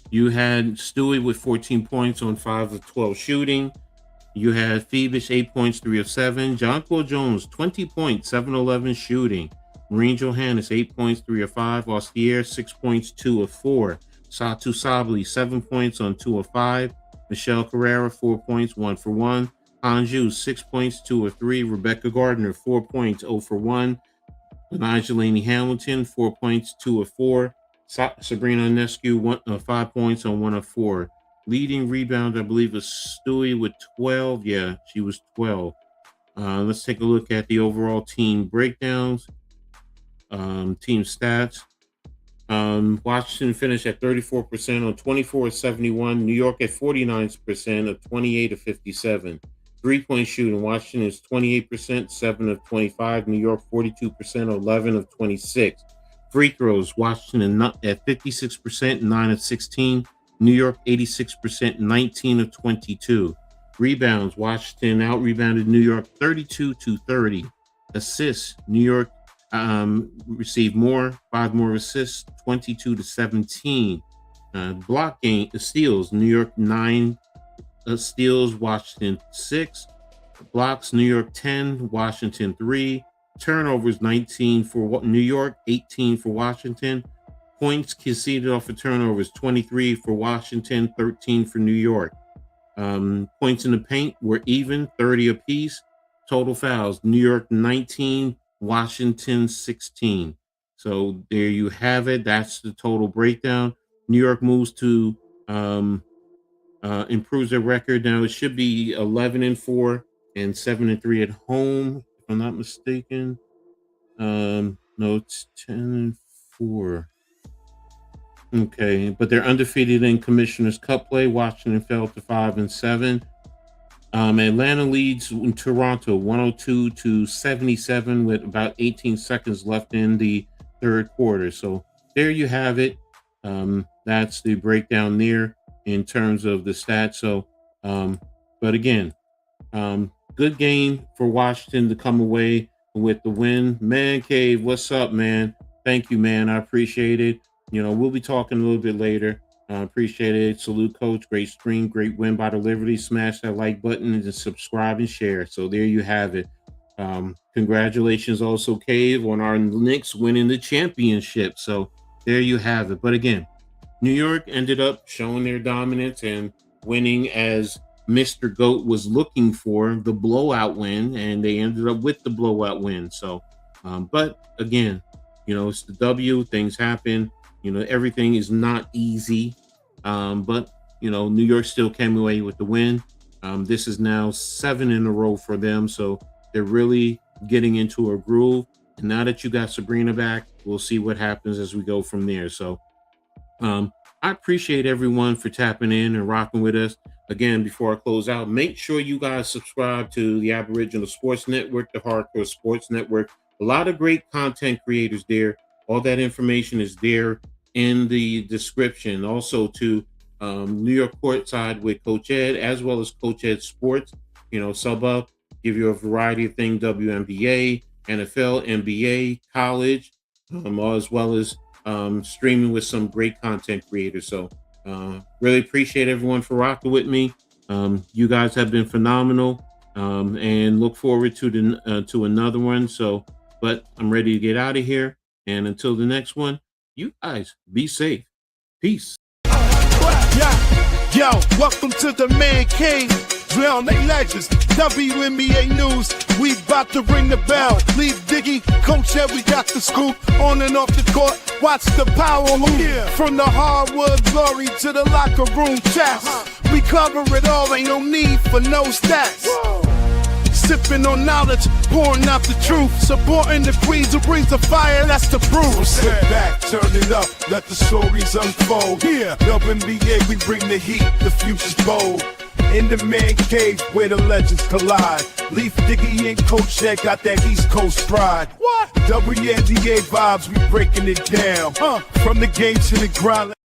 Speaker 2: you had Stewie with 14 points on 5 of 12 shooting. You had Phoebus, 8 points, 3 of 7. Jonquel Jones, 20 points, 7 of 11 shooting. Marine Johannes, 8 points, 3 of 5. Austier, 6 points, 2 of 4. Satu Sabli, 7 points on 2 of 5. Michelle Carrera, 4 points, 1 for 1. Anjou, 6 points, 2 of 3. Rebecca Gardner, 4 points, 0 for 1. Nigel Hamilton, 4 points, 2 of 4. Sabrina Ionescu, 5 points on 1 of 4. Leading rebound, I believe, is Stewie with 12. Yeah, she was 12. Let's take a look at the overall team breakdowns, team stats. Washington finished at 34% on 24 of 71. New York at 49% of 28 of 57. 3-point shooting, Washington is 28%, 7 of 25. New York 42%, 11 of 26. Free throws, Washington at 56%, 9 of 16. New York 86%, 19 of 22. Rebounds, Washington out-rebounded New York 32-30. Assists, New York received more, 5 more assists, 22-17. Block game, steals, New York 9 steals, Washington 6. Blocks, New York 10, Washington 3. Turnovers, 19 for New York, 18 for Washington. Points conceded off of turnovers, 23 for Washington, 13 for New York. Points in the paint were even, 30 apiece. Total fouls, New York 19, Washington 16. So there you have it. That's the total breakdown. New York moves to improves their record. Now it should be 11-4 and 7-3 at home, if I'm not mistaken. No, it's 10-4. Okay, but they're undefeated in Commissioner's Cup play. Washington fell to 5-7. Atlanta leads in Toronto 102-77 with about 18 seconds left in the third quarter. So there you have it. That's the breakdown there in terms of the stats. So, but again, good game for Washington to come away with the win. Man Cave, what's up, man? Thank you, man. I appreciate it. You know, we'll be talking a little bit later. Appreciate it. Salute, Coach. Great stream. Great win by the Liberty. Smash that like button and subscribe and share. So there you have it. Congratulations also, Cave, on our Knicks winning the championship. So there you have it. But again, New York ended up showing their dominance and winning as Mr. GOAT was looking for the blowout win, and they ended up with the blowout win. So, but again, you know, it's the W. Things happen. You know, everything is not easy. But, you know, New York still came away with the win. This is now 7 in a row for them. So they're really getting into a groove. And now that you got Sabrina back, we'll see what happens as we go from there. So I appreciate everyone for tapping in and rocking with us. Again, before I close out, make sure you guys subscribe to the Aboriginal Sports Network, the Hardcore Sports Network. A lot of great content creators there. All that information is there in the description. Also to New York Courtside with Coach Edd, as well as Coach Edd Sports. You know, sub up, give you a variety of things, WNBA, NFL, NBA, college, as well as streaming with some great content creators. So really appreciate everyone for rocking with me. You guys have been phenomenal, and look forward to another one. So, but I'm ready to get out of here. And until the next one, you guys be safe. Peace.
Speaker 1: Yo, welcome to the Man Cave. Real legends, WNBA news. We about to ring the bell. Leave Diggy, Coach Edd, we got the scoop. On and off the court, watch the power move. Yeah. From the hardwood glory to the locker room chats. We cover it all, ain't no need for no stats. Whoa. Sipping on knowledge, pouring out the truth. Supporting the queens who brings the fire, that's the proof. Sit back, turn it up, let the stories unfold. Yeah, WNBA, we bring the heat, the future's bold. In the man cave where the legends collide. Leaf Diggy and Coach Edd got that East Coast pride. What? WNBA vibes, we breaking it down. From the game to the grind.